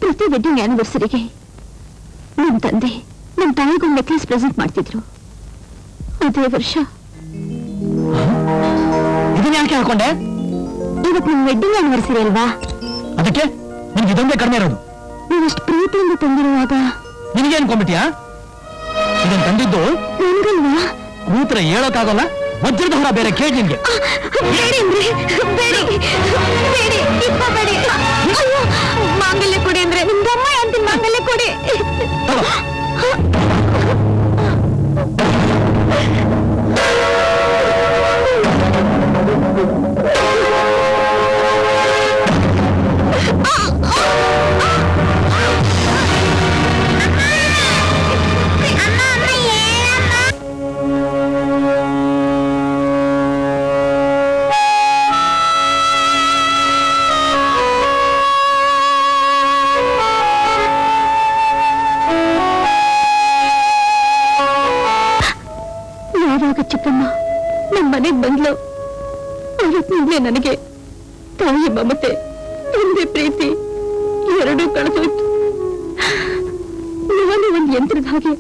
ಪ್ರತಿ ವೆಡ್ಡಿಂಗ್ ಆನಿವರ್ಸರಿಗೆ ನಿಮ್ ತಂದೆ ನಮ್ ತಾಯಿಗೊಂದು ನೆಕ್ಲೆಸ್ ಪ್ರೆಸೆಂಟ್ ಮಾಡ್ತಿದ್ರು. ಅದೇ ವರ್ಷ ಇದನ್ನ ಯಾಕೆ ಹಾಕೊಂಡೆ? ಇವತ್ತು ನಿಮ್ ವೆಡ್ಡಿಂಗ್ ಆನಿವರ್ಸರಿ ಅಲ್ವಾ? ಅದಕ್ಕೆ ನಿನ್ಗೆ ಇದೊಂದೇ ಕಡಿಮೆ ಇರೋದು. ನೀವಷ್ಟು ಪ್ರೀತಿಯಿಂದ ತಂದಿರುವಾಗ ನಿನಗೆ ಅನ್ಕೊಂಡ್ಬಿಟ್ಟಿಯಾ? ಇದನ್ನ ತಂದಿದ್ದು ನನ್ಗಲ್ವಾ? ಕೂತ್ರೆ ಹೇಳೋಕ್ಕಾಗಲ್ಲ. ವಜ್ರದ ಹೊರ ಬೇರೆ ಕೇಳಿ ನಿನ್ಗೆ. ಮಾಂಗಲ್ಯ ಕೊಡಿ ಅಂದ್ರೆ ನಿಮ್ದಮ್ಮ ಅಂತೀನಿ. ಮಾಂಗಲ್ಯ ಕೊಡಿ. ತಗೋ. ಯಾವಾಗ ಚಿಕ್ಕಮ್ಮ ನಮ್ಮ ಮನೆಗೆ ಬಂದ್ಲು ಅವತ್ತಿನಿಂದಲೇ ನನಗೆ ತಾಯಿ ಮಮತೆ, ತಂದೆ ಪ್ರೀತಿ ಎರಡೂ ಕಳೆದೋಯ್ತು. ನಾನು ಒಂದು ಯಂತ್ರದ ಹಾಗೆ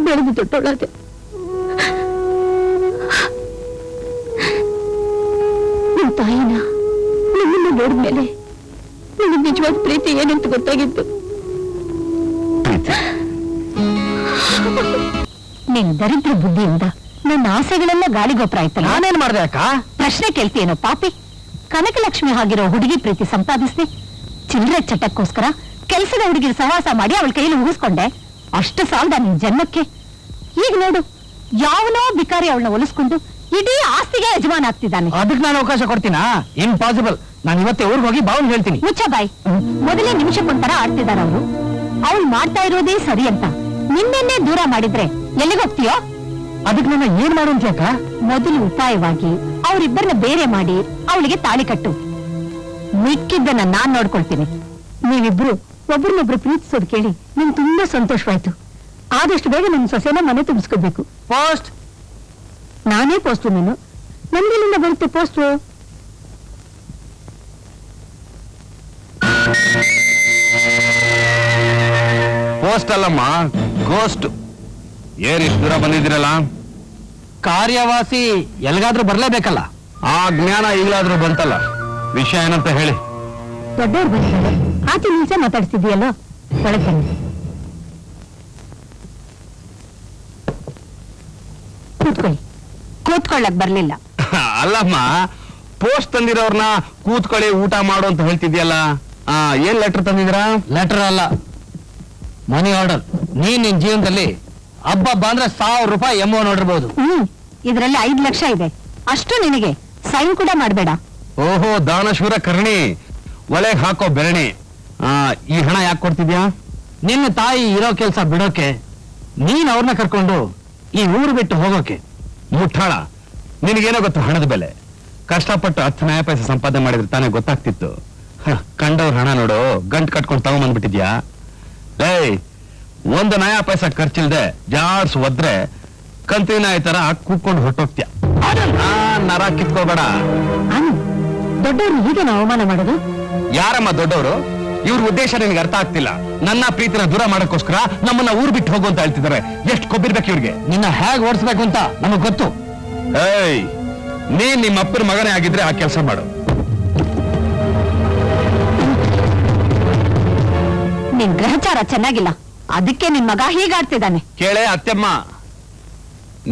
ಬೆಳೆದು ದೊಡ್ಡೋಳಾದೆ. ನಿಮ್ಮ ತಾಯಿನ ನನ್ನನ್ನು ನೋಡಿದ್ಮೇಲೆ ನನಗೆ ನಿಜವಾದ ಪ್ರೀತಿ ಏನಂತ ಗೊತ್ತಾಗಿತ್ತು. ನಿನ್ ದರಿದ್ರ ಬುದ್ಧಿಯಿಂದ ನನ್ನ ಆಸೆಗಳೆಲ್ಲ ಗಾಳಿಗೊಬ್ಬರ ಆಯ್ತಲ್ಲ. ನಾನೇನ್ ಮಾಡ್ದೆ ಅಕ್ಕ? ಪ್ರಶ್ನೆ ಕೇಳ್ತೀಯೇನೋ ಪಾಪಿ? ಕನಕಲಕ್ಷ್ಮಿ ಆಗಿರೋ ಹುಡುಗಿ ಪ್ರೀತಿ ಸಂಪಾದಿಸಿ ಚಿಲ್ಲರೆ ಚಟಕ್ಕೋಸ್ಕರ ಕೆಲಸದ ಹುಡುಗಿನ ಸಹವಾಸ ಮಾಡಿ ಅವಳ ಕೈಯಲ್ಲಿ ಮುಗಿಸ್ಕೊಂಡೆ. ಅಷ್ಟು ಸಾಲದ ನಿನ್ ಜನ್ಮಕ್ಕೆ? ಈಗ ನೋಡು, ಯಾವನೋ ಬಿಕಾರಿ ಅವಳನ್ನ ಒಲಿಸ್ಕೊಂಡು ಇಡೀ ಆಸ್ತಿಗೆ ಯಜಮಾನ ಆಗ್ತಿದ್ದಾನೆ. ಅದಕ್ಕೆ ನಾನು ಅವಕಾಶ ಕೊಡ್ತೀನಾ? ಇಂಪಾಸಿಬಲ್. ನಾನು ಇವತ್ತೇ ಊರಿಗೆ ಹೋಗಿ ಬಾವನ್ ಹೇಳ್ತೀನಿ. ಮುಚ್ಚ ಬಾಯ್. ಮೊದಲೇ ನಿಮಿಷಕ್ಕೊಂಥರ ಆಡ್ತಿದಾರ ಅವರು. ಅವಳು ಮಾಡ್ತಾ ಇರೋದೇ ಸರಿ ಅಂತ ನಿನ್ನೆನ್ನೇ ದೂರ ಮಾಡಿದ್ರೆ ಎಲ್ಲಿಗೋಗ್ತೀಯೋ? ಅದಕ್ಕೆ ನನ್ನ ಏನ್ ಮಾಡು ಅಂತ ಅಕ್ಕ? ಮೊದಲು ಉಪಾಯವಾಗಿ ಅವರಿಬ್ಬರನ್ನ ಬೇರೆ ಮಾಡಿ ಅವಳಿಗೆ ತಾಳಿ ಕಟ್ಟು. ಮಿಕ್ಕಿದ್ದನ್ನ ನಾನ್ ನೋಡ್ಕೊಳ್ತೀನಿ. ನೀವಿಬ್ರು ಒಬ್ರನ್ನೊಬ್ರು ಪ್ರೀತಿಸೋದು ಕೇಳಿ ನಿಮ್ಗೆ ತುಂಬಾ ಸಂತೋಷವಾಯ್ತು. ಆದಷ್ಟು ಬೇಗ ನಿಮ್ ಸೊಸೆನ ಮನೆ ತುಂಬಿಸ್ಕೋಬೇಕು. ಫಸ್ಟ್ ನಾನೇ ಪೋಸ್ಟು. ನೀನು ನಂದಿನಿಂದ ಬರುತ್ತೆ ಪೋಸ್ಟು. ಪೋಸ್ಟ್ ಅಲ್ಲಮ್ಮ, ಗೋಸ್ಟ್. ಏನ್ ಇಷ್ಟು ದೂರ ಬಂದಿದ್ದೀರಲ್ಲ? ಕಾರ್ಯವಾಸಿ ಎಲ್ಗಾದ್ರೂ ಬರ್ಲೇಬೇಕಲ್ಲ. ಆ ಜ್ಞಾನ ಈಗಲಾದ್ರೂ ಬಂತಲ್ಲ. ವಿಷಯ ಏನಂತ ಹೇಳಿ. ದೊಡ್ಡವ್ರು ಬಂದಿದ್ದಾರೆ. ಆಚೆ ನಿಲ್ಸೆ ಮಾತಾಡ್ತಿದ್ದೀಯಲ್ಲೋ, ಒಳಗೆ ಬನ್ನಿ. ಕೂತ್ಕೊಳ್ಳಿ. ಕೂತ್ಕೊಳ್ಳಕ್ ಬರ್ಲಿಲ್ಲ. ಅಲ್ಲಮ್ಮ, ಪೋಸ್ಟ್ ತಂದಿರೋರ್ನ ಕೂತ್ಕೊಳ್ಳಿ ಊಟ ಮಾಡು ಅಂತ ಹೇಳ್ತಿದ್ಯಲ್ಲ, ಏನ್ ಲೆಟರ್ ತಂದಿದ್ರಾ? ಲೆಟರ್ ಅಲ್ಲ, ಮನಿ ಆರ್ಡರ್. ನಿನ್ ಜೀವನದಲ್ಲಿ ಹಬ್ಬ ಅಂದ್ರೆ 1000 ರೂಪಾಯಿ ಎಂಬ ನೋಡಿರ್ಬೋದು. ಇದರಲ್ಲಿ 5 ಲಕ್ಷ ಇದೆ, ಅಷ್ಟು ನಿನಗೆ ಸೈನ್ ಕೂಡ ಮಾಡಬೇಡ. ಓಹೋ, ದಾನಶೂರ ಕರ್ಣಿ, ಒಲೆಗ್ ಹಾಕೋ ಬೆರಣಿ. ಈ ಹಣ ಯಾಕೆ ಕೊಡ್ತಿದ್ಯಾ? ನಿನ್ನ ತಾಯಿ ಇರೋ ಕೆಲ್ಸ ಬಿಡೋಕೆ, ನೀನ್ ಅವ್ರನ್ನ ಕರ್ಕೊಂಡು ಈ ಊರು ಬಿಟ್ಟು ಹೋಗೋಕೆ. ಮುಟ್ಟಾಳ, ನಿನಗೇನೋ ಗೊತ್ತು ಹಣದ ಬೆಲೆ. ಕಷ್ಟಪಟ್ಟು 10 ನಯ ಪೈಸೆ ಸಂಪಾದನೆ ಮಾಡಿದ್ರೆ ತಾನೇ ಗೊತ್ತಾಗ್ತಿತ್ತು. ಕಂಡವ್ರ ಹಣ ನೋಡು, ಗಂಟ್ ಕಟ್ಕೊಂಡು ತಗೊಂಬಂದ್ಬಿಟ್ಟಿದ್ಯಾ. ಏಯ್, 1 ನಯ ಪೈಸೆ ಖರ್ಚಿಲ್ದೆ ಜಾಡ್ಸ್ ಒದ್ರೆ ಕಂತ್ರಿ ನಾಯಿ ತರ ಕೂತ್ಕೊಂಡು ಹೊಟ್ಟೋಗ್ತೀಯ. ನರ ಕಿತ್ಕೋಬೇಡ. ದೊಡ್ಡವರು ಹೀಗೆ ನಾವು ಅವಮಾನ ಮಾಡೋದು? ಯಾರಮ್ಮ ದೊಡ್ಡವರು? ಇವ್ರ ಉದ್ದೇಶ ನಿನ್ಗೆ ಅರ್ಥ ಆಗ್ತಿಲ್ಲ. ನನ್ನ ಪ್ರೀತಿನ ದೂರ ಮಾಡಕ್ಕೋಸ್ಕರ ನಮ್ಮನ್ನ ಊರು ಬಿಟ್ಟು ಹೋಗು ಅಂತ ಹೇಳ್ತಿದ್ದಾರೆ. ಎಷ್ಟು ಕೊಬ್ಬಿರ್ಬೇಕು ಇವ್ರಿಗೆ. ನಿನ್ನ ಹೇಗ್ ಓಡಿಸ್ಬೇಕು ಅಂತ ನಮಗ್ ಗೊತ್ತು. ಏಯ್, ನೀನ್ ನಿಮ್ಮ ಅಪ್ಪನ ಮಗನೇ ಆಗಿದ್ರೆ ಆ ಕೆಲಸ ಮಾಡು. ನಿನ್ ಗ್ರಹಚಾರ ಚೆನ್ನಾಗಿಲ್ಲ, ಅದಕ್ಕೆ ನಿನ್ ಮಗ ಹೀಗಾಡ್ತಿದ್ದಾನೆ. ಕೇಳೆ ಅತ್ತೆಮ್ಮ,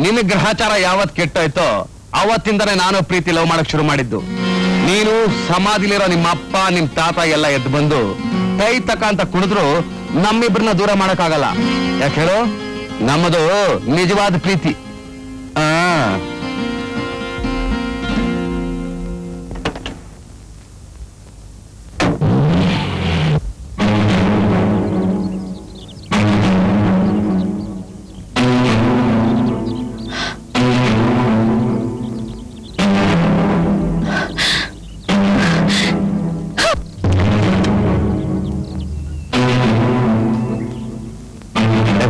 ನಿನ್ನ ಗ್ರಹಚಾರ ಯಾವತ್ ಕೆಟ್ಟೋಯ್ತೋ ಅವತ್ತಿಂದನೇ ನಾನು ಪ್ರೀತಿ ಲವ್ ಮಾಡಕ್ ಶುರು ಮಾಡಿದ್ದು. ನೀನು ಸಮಾಧಿಲಿರೋ ನಿಮ್ಮ ಅಪ್ಪ ನಿಮ್ ತಾತ ಎಲ್ಲ ಎದ್ದು ಬಂದು ಕೈ ತಕ ಅಂತ ಕುಡಿದ್ರು ನಮ್ಮಿಬ್ರನ್ನ ದೂರ ಮಾಡಕ್ಕಾಗಲ್ಲ. ಯಾಕೆ ಹೇಳು? ನಮ್ಮದು ನಿಜವಾದ ಪ್ರೀತಿ.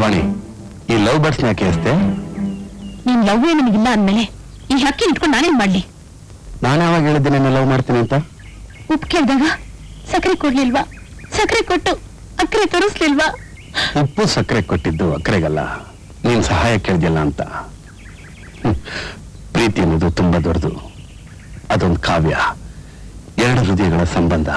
ವಾಣಿ, ಈ ಲವ್ ಬರ್ಡ್ಸ್ ಯಾಕೆ ಅಷ್ಟೇ? ನಿನ್ ಲವ್ವೇ ನನಗಿಲ್ಲ ಅಂದ್ಮೇಲೆ ಈ ಹಕ್ಕಿ ಇಟ್ಕೊಂಡು ನಾನೇನ್ ಮಾಡ್ಲಿ? ನಾನು ಯಾವಾಗ ಹೇಳಿದ್ದೆ ನಿನ್ನ ಲವ್ ಮಾಡ್ತೀನಿ ಅಂತ? ಉಪ್ಪು ಕೇಳಿದಾಗ ಸಕ್ಕರೆ ಕೊಡ್ಲಿಲ್ವಾ? ಸಕ್ಕರೆ ಕೊಟ್ಟು ಅಕ್ಕರೆ ತೋರಿಸ್ಲಿಲ್ವಾ? ಉಪ್ಪು ಸಕ್ಕರೆ ಕೊಟ್ಟಿದ್ದು ಅಕ್ಕರೆಗಲ್ಲ, ನೀನ್ ಸಹಾಯ ಕೇಳಿದ್ಯಲ್ಲ ಅಂತ. ಪ್ರೀತಿ ಅನ್ನೋದು ತುಂಬಾ ದೊಡ್ಡದು. ಅದೊಂದು ಕಾವ್ಯ, 2 ಹೃದಯಗಳ ಸಂಬಂಧ.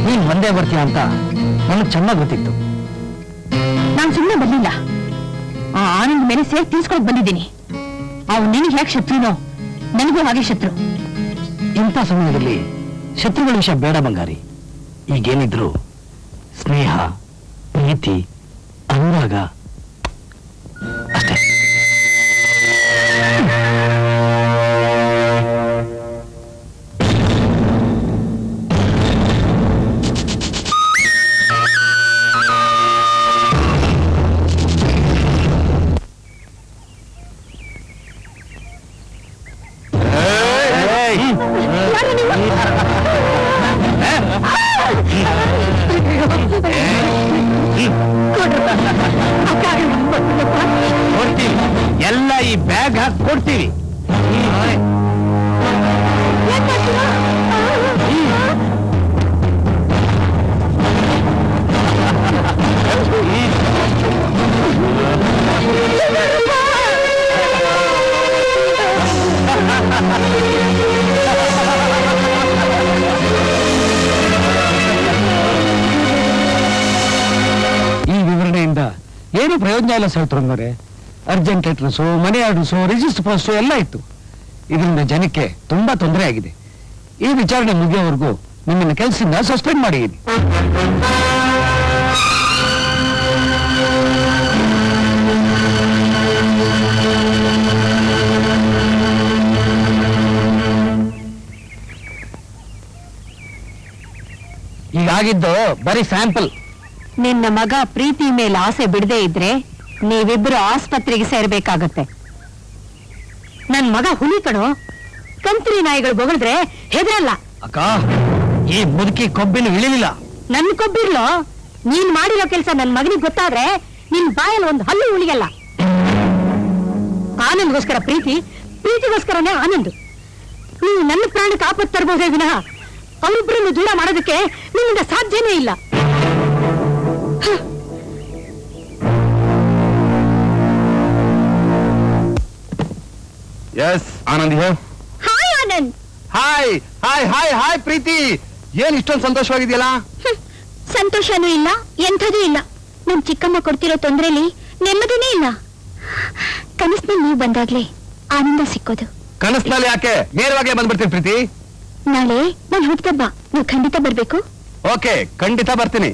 ನೀನ್ ಒಂದೇ ಬರ್ತೀಯ ಅಂತ ನನಗೆ ಚೆನ್ನಾಗಿ ಗೊತ್ತಿತ್ತು. ನಾನ್ ಸುಮ್ಮನೆ ಬರ್ಲಿಲ್ಲ, ಆ ಆನಂದ್ ಮೇಲೆ ಸೇರಿ ತೀರ್ಸ್ಕೊಳಕ್ ಬಂದಿದ್ದೀನಿ. ಅವ್ನು ನಿನಗೆ ಹೇಗೆ ಶತ್ರುನೋ ನನಗೂ ಹಾಗೆ ಶತ್ರು. ಇಂಥ ಸಮಯದಲ್ಲಿ ಶತ್ರುಗಳ ವಿಷಯ ಬೇಡ ಬಂಗಾರಿ. ಈಗೇನಿದ್ರು ಸ್ನೇಹ, ಪ್ರೀತಿ, ಅನುರಾಗ ಅಷ್ಟೇ. ಕೊಡ್ತೀವಿ, ಎಲ್ಲ ಈ ಬ್ಯಾಗ್ ಹಾಕಿ ಕೊಡ್ತೀವಿ. ಈ ವಿವರಣೆಯಿಂದ ಏನು ಪ್ರಯೋಜನ ಇಲ್ಲ ಸಹೋದರರೇ. ಅರ್ಜೆಂಟ್ ಲೆಟರ್ಸು, ಮನಿ ಆರ್ಡರ್ಸು, ರಿಜಿಸ್ಟರ್ ಪೋಸ್ಟ್ ಎಲ್ಲ ಇತ್ತು. ಇದರಿಂದ ಜನಕ್ಕೆ ತುಂಬಾ ತೊಂದರೆ ಆಗಿದೆ. ಈ ವಿಚಾರಣೆ ಮುಗಿಯೋವರೆಗೂ ನಿಮ್ಮನ್ನು ಕೆಲಸದಿಂದ ಸಸ್ಪೆಂಡ್ ಮಾಡಿದ್ದೀನಿ. ಈಗಾಗಿದ್ದು ಬರೀ ಸ್ಯಾಂಪಲ್. ನಿನ್ನ ಮಗ ಪ್ರೀತಿ ಮೇಲೆ ಆಸೆ ಬಿಡದೆ ಇದ್ರೆ ನೀವಿಬ್ರು ಆಸ್ಪತ್ರೆಗೆ ಸೇರ್ಬೇಕಾಗತ್ತೆ. ನನ್ ಮಗ ಹುಲಿ ಕಣೋ, ಕಂತ್ರಿ ನಾಯಿಗಳು ಬೊಗಳಿದ್ರೆ ಹೆದರಲ್ಲ. ಅಕ್ಕ, ಈ ಮುದುಕಿ ಕೊಬ್ಬಿನ ಇಳಿಲಿಲ್ಲ. ನನ್ ಕೊಬ್ಬಿರ್ಲೋ, ನೀನ್ ಮಾಡಿರೋ ಕೆಲ್ಸ ನನ್ ಮಗನಿಗೆ ಗೊತ್ತಾದ್ರೆ ನಿನ್ ಬಾಯಲ್ಲಿ ಒಂದು ಹಲ್ಲು ಉಳಿಯಲ್ಲ. ಆನಂದ್ಗೋಸ್ಕರ ಪ್ರೀತಿ, ಪ್ರೀತಿಗೋಸ್ಕರನೇ ಆನಂದ್. ನೀನು ನನ್ನ ಪ್ರಾಣಕ್ಕೆ ಆಪತ್ತು ತರಬಹುದೇ ವಿನಃ ಅವರಿಬ್ಬರನ್ನು ದೂರ ಮಾಡೋದಕ್ಕೆ ನಿನ್ನಿಂದ ಸಾಧ್ಯನೇ ಇಲ್ಲ. Yes Anand, hi Anand. Hi hi hi hi Preethi, ಏನ್ ಇಷ್ಟೊಂದು ಸಂತೋಷವಾಗಿದೆಯಲ್ಲ? ಸಂತೋಷನೂ ಇಲ್ಲ, ಎಂಥದೂ ಇಲ್ಲ. ನಮ್ ಚಿಕ್ಕಮ್ಮ ಕೊಡ್ತಿರೋ ತೊಂದ್ರೆಲಿ ನೆಮ್ಮದಿನೇ ಇಲ್ಲ. ಕನಸಿನಲ್ಲಿ ನೀವು ಬಂದಾಗ್ಲೇ ಆನಂದ ಸಿಕ್ಕೋದು. ಕನಸಿನಲ್ಲಿ ಯಾಕೆ, ನೇರವಾಗಿ ಬಂದ್ಬಿಡ್ತೀನಿ ಪ್ರೀತಿ. ನಾಳೆ ನಾನು ಹುಟ್ಟದಬ್ಬ, ನೀವು ಖಂಡಿತ ಬರ್ಬೇಕು. ಓಕೆ, ಖಂಡಿತ ಬರ್ತೀನಿ.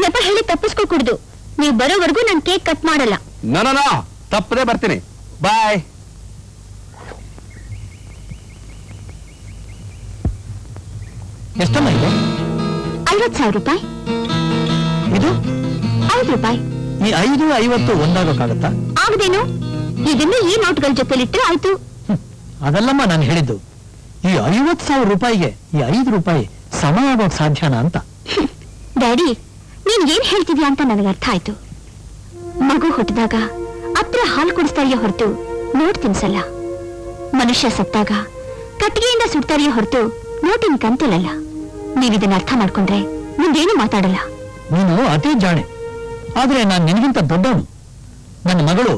ನೆಪ ಹೇಳಿ ತಪ್ಪಿಸ್ಕೊಡ್ದು. ನೀವು ಬರೋವರೆಗೂ ನಾನು ಕೇಕ್ ಕಟ್ ಮಾಡಲ್ಲ. ನೋ ತಪ್ಪದೇ ಬರ್ತೀನಿ. ಬಾಯ್. ಎಷ್ಟಮ್ಮ ಇದೆ? 50,000 ರೂಪಾಯಿ. ಇದು 5 ರೂಪಾಯಿ. ಈ 5, 50 ಒಂದಾಗೋಕ್ಕಾಗತ್ತಾ? ಆಗದೇನು, ಇದನ್ನು ಈ ನೋಟ್ಗಳ ಜೊತೆಲಿಟ್ಟರೆ ಆಯ್ತು. ಅದಲ್ಲಮ್ಮ ನಾನು ಹೇಳಿದ್ದು, ಈ 50,000 ರೂಪಾಯಿಗೆ ಈ 5 ರೂಪಾಯಿ ಸಮ ಆಗೋಕ್ ಸಾಧ್ಯನಾ ಅಂತ. ಡ್ಯಾಡಿ, ನೀನ್ ಏನ್ ಹೇಳ್ತಿದ್ಯಾ ಅಂತ ನನಗೆ ಅರ್ಥ ಆಯ್ತು. ಮಗು ಹುಟ್ಟಿದಾಗ ಹತ್ರ ಹಾಲು ಕುಡಿಸ್ತಾರಿಯೋ ಹೊರತು ನೋಟ್ ತಿನ್ಸಲ್ಲ. ಮನುಷ್ಯ ಸತ್ತಾಗ ಕಟ್ಟಿಗೆಯಿಂದ ಸುಡ್ತಾರಿಯೋ ಹೊರತು ನೋಟಿನ ಕಂತಲಲ್ಲ. ನೀವಿದನ್ನ ಅರ್ಥ ಮಾಡ್ಕೊಂಡ್ರೆ ಮುಂದೇನು ಮಾತಾಡಲ್ಲ. ನೀನು ಅತಿ ಜಾಣೆ, ಆದ್ರೆ ನಾನು ನಿನಗಿಂತ ದೊಡ್ಡವನು. ನನ್ನ ಮಗಳು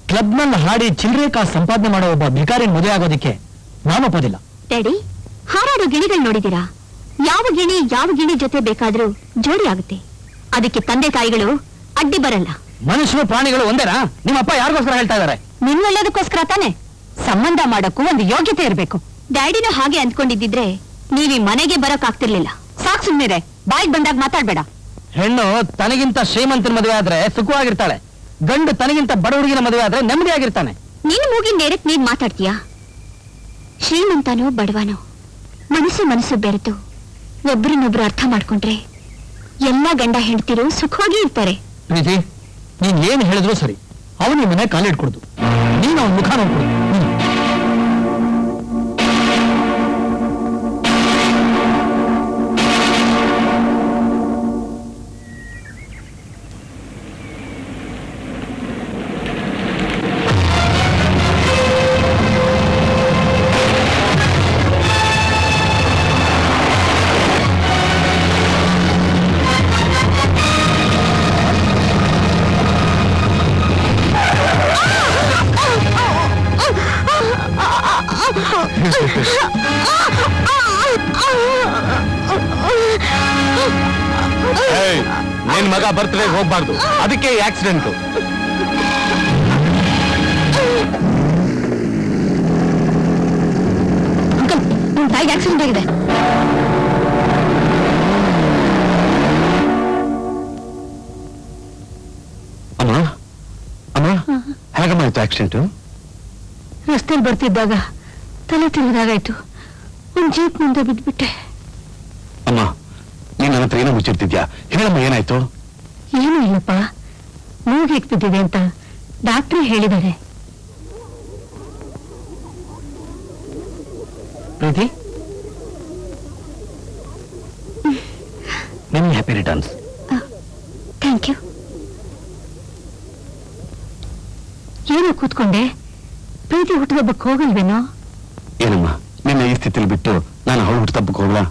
ಕ್ಲಬ್ನಲ್ಲಿ ಹಾಡಿ ಚಿಲ್ಲರೆ ಕಾಸು ಸಂಪಾದನೆ ಮಾಡೋ ಒಬ್ಬ ಭಿಕಾರಿನ ಮದುವೆ ಆಗೋದಿಕ್ಕೆ ನಾನು ಒಪ್ಪೋದಿಲ್ಲ. ಡ್ಯಾಡಿ, ಹಾರಾಡೋ ಗಿಣಿಗಳು ನೋಡಿದೀರಾ? ಯಾವ ಗಿಣಿ ಜೊತೆ ಬೇಕಾದ್ರೂ ಜೋಡಿ ಆಗುತ್ತೆ. ಅದಕ್ಕೆ ತಂದೆ ತಾಯಿಗಳು ಅಡ್ಡಿ ಬರಲ್ಲ. ಮನುಷ್ಯರು ಪ್ರಾಣಿಗಳು ಒಂದೇನಾ? ನಿಮ್ಮಪ್ಪ ಯಾರಿಗೋಸ್ಕರ ಹೇಳ್ತಾ ಇದಾರೆ? ನಿನ್ನೊಳ್ಳೋದಕ್ಕೋಸ್ಕರ ತಾನೆ. ಸಂಬಂಧ ಮಾಡಕ್ಕೂ ಒಂದು ಯೋಗ್ಯತೆ ಇರಬೇಕು. ಡ್ಯಾಡಿನೂ ಹಾಗೆ ಅಂದ್ಕೊಂಡಿದ್ದಿದ್ರೆ ನೀವೀ ಮನೆಗೆ ಬರಕ್ ಆಗ್ತಿರ್ಲಿಲ್ಲ. ಸಾಕ್ ಸುಮ್ನಿರೆ, ಬಾಯಿಗೆ ಬಂದಾಗ ಮಾತಾಡ್ಬೇಡ. ಹೆಣ್ಣು ತನಗಿಂತ ಶ್ರೀಮಂತನ ಮದುವೆ ಆದ್ರೆ ಸುಖವಾಗಿರ್ತಾಳೆ, ಗಂಡು ತನಗಿಂತ ಬಡ ಹುಡುಗಿನ ಮದುವೆ ಆದ್ರೆ ನೆಮ್ಮದಿಯಾಗಿರ್ತಾನೆ. ನಿನ್ ಮೂಗಿನ ನೇರಕ್ ನೀನ್ ಮಾತಾಡ್ತೀಯಾ? ಶ್ರೀಮಂತನೋ ಬಡವನೋ ಮನಸ್ಸು ಬೆರೆತು ಒಬ್ರನ್ನೊಬ್ರು ಅರ್ಥ ಮಾಡ್ಕೊಂಡ್ರೆ ಎಲ್ಲ ಗಂಡ ಹೆಂಡತಿರು ಸುಖವಾಗಿ ಇರ್ತಾರೆ. ಪ್ರೀತಿ, ನೀನ್ ಏನ್ ಹೇಳಿದ್ರು ಸರಿ, ಅವನು ನಿಮ್ಮ ಮನೆ ಕಾಲಿಟ್ಕೊಡ್ದು, ನೀನು ಅವನ ಮುಖ ನೋಡ್ಕೊಡು. ನಿನ್ ಮಗ ಬರ್ತ್ಡೇ ಹೋಗ್ಬಾರ್ದು, ಅದಕ್ಕೆ ಆಕ್ಸಿಡೆಂಟ್. ಅಂಕಲ್, ನಿಮ್ ತಾಯಿಗೆ ಆಕ್ಸಿಡೆಂಟ್ ಆಗಿದೆ. ಅಮ್ಮ ಅಮ್ಮ, ಹೇಗಮ್ಮ ಆಯ್ತು ಆಕ್ಸಿಡೆಂಟ್? ರಸ್ತೆಯಲ್ಲಿ ಬರ್ತಿದ್ದಾಗ ತಲೆ ತಿರುಗಿದಾಗಾಯ್ತು. ಒಂದ್ ಜೀಪ್ ಮುಂದೆ ಬಿದ್ಬಿಟ್ಟೆ. ಅಮ್ಮ, ನೀನ್ ನನ್ನ ಹತ್ರ ಏನೋ ಮುಚ್ಚಿರ್ತಿದ್ಯಾ? ಹೇಳಮ್ಮ, ಏನಾಯ್ತು? ಏನೂ ಇಲ್ಲಪ್ಪ, ಮೂಗಿಗೆ ಬಿದ್ದಿದೆ ಅಂತ ಡಾಕ್ಟ್ರೇ ಹೇಳಿದ್ದಾರೆ. Preethi, many happy returns. Thank you. ಏನೋ ಕೂತ್ಕೊಂಡೆ, ಪ್ರೀತಿ ಹುಟ್ಟುಹಬ್ಬಕ್ಕೆ ಹೋಗಲ್ವೇನೋ? ಏನಮ್ಮ, ನಿನ್ನ ಈ ಸ್ಥಿತಿಲಿ ಬಿಟ್ಟು ನಾನು ಅವಳು ಹುಟ್ಟುಹಬ್ಬಕ್ಕೆ ಹೋಗ್ಲಾ?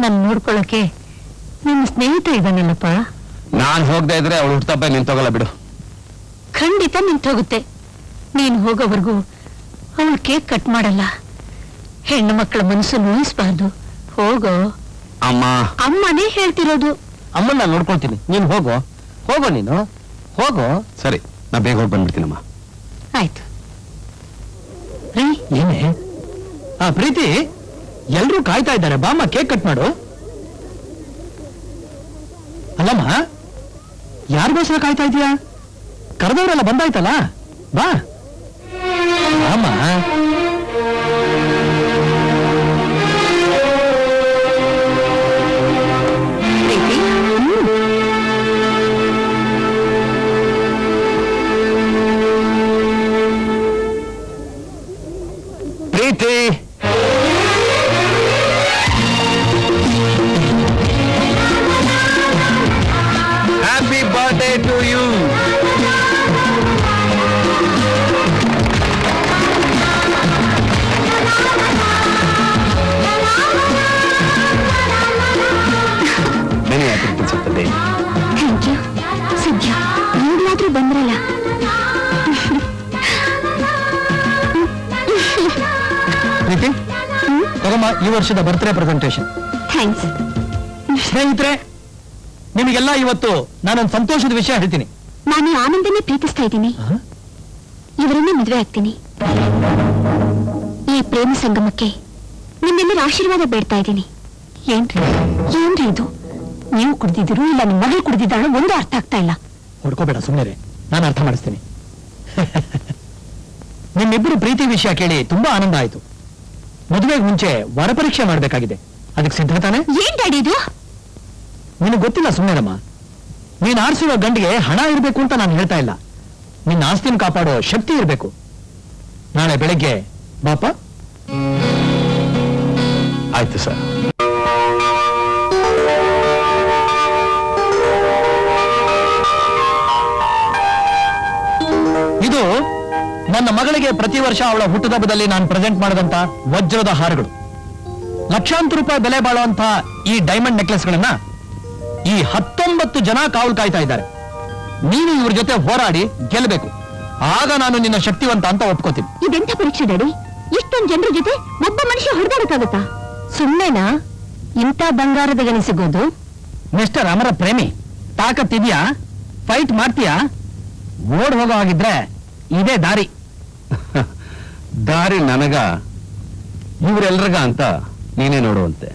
ನಾನು ನೋಡ್ಕೊಳ್ಳೋಕೆ ನಿನ್ನ ಸ್ನೇಹಿತ ಇದ್ದಾನಲ್ಲಪ್ಪ. ನಾನ್ ಹೋಗದೆ ಇದ್ರೆ ಅವಳು ಹುಟ್ಟುಹಬ್ಬ ನಿಂತೋಗಲ್ಲ ಬಿಡು. ಖಂಡಿತ ನಿಂತೋಗುತ್ತೆ. ನೀನ್ ಹೋಗೋವರೆಗೂ ಅವಳು ಕೇಕ್ ಕಟ್ ಮಾಡಲ್ಲ. ಹೆಣ್ಣು ಮಕ್ಕಳ ಮನಸ್ಸು ನೋಯಿಸ್ಬಾರ್ದು. ಹೋಗೋ. ಅಮ್ಮ, ಅಮ್ಮನೇ ಹೇಳ್ತಿರೋದು. ಅಮ್ಮನ್ನ ನಾನು ನೋಡ್ಕೊಳ್ತೀನಿ, ನೀನು ಹೋಗೋ. ಹೋಗೋ, ನೀನು ಹೋಗೋ. ಸರಿ, ನಾ ಬೇಗ ಹೋಗಿ ಬಂದ್ಬಿಡ್ತೀನಮ್ಮ. ಆಯ್ತು. ರೀ, ಏನೇ? ಪ್ರೀತಿ, ಎಲ್ರೂ ಕಾಯ್ತಾ ಇದ್ದಾರೆ, ಬಾಮ್ಮ ಕೇಕ್ ಕಟ್ ಮಾಡು. ಅಲ್ಲಮ್ಮ, ಯಾರಿಗೋಸ್ಕರ ಕಾಯ್ತಾ ಇದೀಯಾ? ಕರೆದವರೆಲ್ಲ ಬಂದಾಯ್ತಲ್ಲ, ಬಾ ಬಾಮ್ಮ. Preethi, Preethi, happy birthday to you. Many happy returns of the day. Thank you. ಸದ್ಯ ನೀವಾದ್ರೂ ಬಂದ್ರಲ್ಲ. ಪ್ರೀತಿ, ಹ್ಮ್ ತಗೊಮ್ಮ ಈ ವರ್ಷದ ಬರ್ತ್ಡೇ ಪ್ರೆಸೆಂಟೇಶನ್. ಥ್ಯಾಂಕ್ಸ್. ಸ್ನೇಹಿತರೆ, ನಿಮಗೆಲ್ಲ ಇವತ್ತು ನಾನೊಂದು ಸಂತೋಷದ ವಿಷಯ ಹೇಳ್ತೀನಿ. ನಾನು ಈ ಆನಂದನೇ ಪ್ರೀತಿಸ್ತಾ ಇದ್ದೀನಿ. ಇವರನ್ನೇ ಮದುವೆ ಆಗ್ತೀನಿ. ಈ ಪ್ರೇಮ ಸಂಗಮಕ್ಕೆ ನಿಮ್ಮೆಲ್ಲರ ಆಶೀರ್ವಾದ ಬೇಡ್ತಾ ಇದ್ದೀನಿ. ಏನ್ರಿ ಇದು? ನೀವು ಕುಡ್ದಿದ್ದೀರು ಇಲ್ಲ ನಿಮ್ಮ ಮಗಳು ಕುಡ್ದಿದ್ದಾಳು, ಒಂದು ಅರ್ಥ ಆಗ್ತಾ ಇಲ್ಲ. ಹೊಡ್ಕೋಬೇಡ, ಸುಮ್ಮನೆ ನಾನು ಅರ್ಥ ಮಾಡಿಸ್ತೀನಿ. ನಿಮ್ಮಿಬ್ಬರು ಪ್ರೀತಿ ವಿಷಯ ಕೇಳಿ ತುಂಬಾ ಆನಂದ ಆಯ್ತು. ಮದುವೆಗೆ ಮುಂಚೆ ವರ ಪರೀಕ್ಷೆ ಮಾಡಬೇಕಾಗಿದೆ. ಅದಕ್ಕೆ ಸಿದ್ಧ ತಾನೆ? ಏನ್ ಡ್ಯಾಡಿ ಇದು? ನಿನಗೆ ಗೊತ್ತಿಲ್ಲ ಸುಮ್ಮನೆರಮ್ಮ. ನೀನ್ ಆರಿಸಿರೋ ಗಂಡಿಗೆ ಹಣ ಇರಬೇಕು ಅಂತ ನಾನು ಹೇಳ್ತಾ ಇಲ್ಲ. ನಿನ್ನ ಆಸ್ತಿನ ಕಾಪಾಡೋ ಶಕ್ತಿ ಇರಬೇಕು. ನಾಳೆ ಬೆಳಗ್ಗೆ ಬಾಪ. ಆಯ್ತು ಸರ್. ಇದು ನನ್ನ ಮಗಳಿಗೆ ಪ್ರತಿ ವರ್ಷ ಅವಳ ಹುಟ್ಟುಹಬ್ಬದಲ್ಲಿ ನಾನು ಪ್ರೆಸೆಂಟ್ ಮಾಡಿದಂತ ವಜ್ರದ ಹಾರಗಳು. ಲಕ್ಷಾಂತರ ರೂಪಾಯಿ ಬೆಲೆ ಬಾಳುವಂತ ಈ ಡೈಮಂಡ್ ನೆಕ್ಲೆಸ್ಗಳನ್ನ ಈ 19 ಜನ ಕಾವಲು ಕಾಯ್ತಾ ಇದ್ದಾರೆ. ನೀನು ಇವ್ರ ಜೊತೆ ಹೋರಾಡಿ ಗೆಲ್ಲಬೇಕು. ಆಗ ನಾನು ನಿನ್ನ ಶಕ್ತಿವಂತ ಅಂತ ಒಪ್ಕೋತೀನಿ. ಇದೆಂಥ ಪರೀಕ್ಷೆ ಡ್ಯಾಡಿ? ಇಷ್ಟೊಂದು ಜನರ ಜೊತೆ ಒಬ್ಬ ಮನುಷ್ಯ ಹೊಡೆದಾಡಕ್ಕಾಗತ್ತಾ? ಸುಮ್ಮನೆನಾ ಇಂಥ ಬಂಗಾರದ ಗಣಿ ಸಿಗೋದು? ಮಿಸ್ಟರ್ ಅಮರ ಪ್ರೇಮಿ, ತಾಕತ್ತಿದ್ಯಾ? ಫೈಟ್ ಮಾಡ್ತೀಯಾ? ಓಡ್ ಹೋಗೋ ಹಾಗಿದ್ರೆ ಇದೇ ದಾರಿ. ದಾರಿ ನನಗ ಇವರೆಲ್ರಿಗ ಅಂತ ನೀನೇ ನೋಡುವಂತೆ.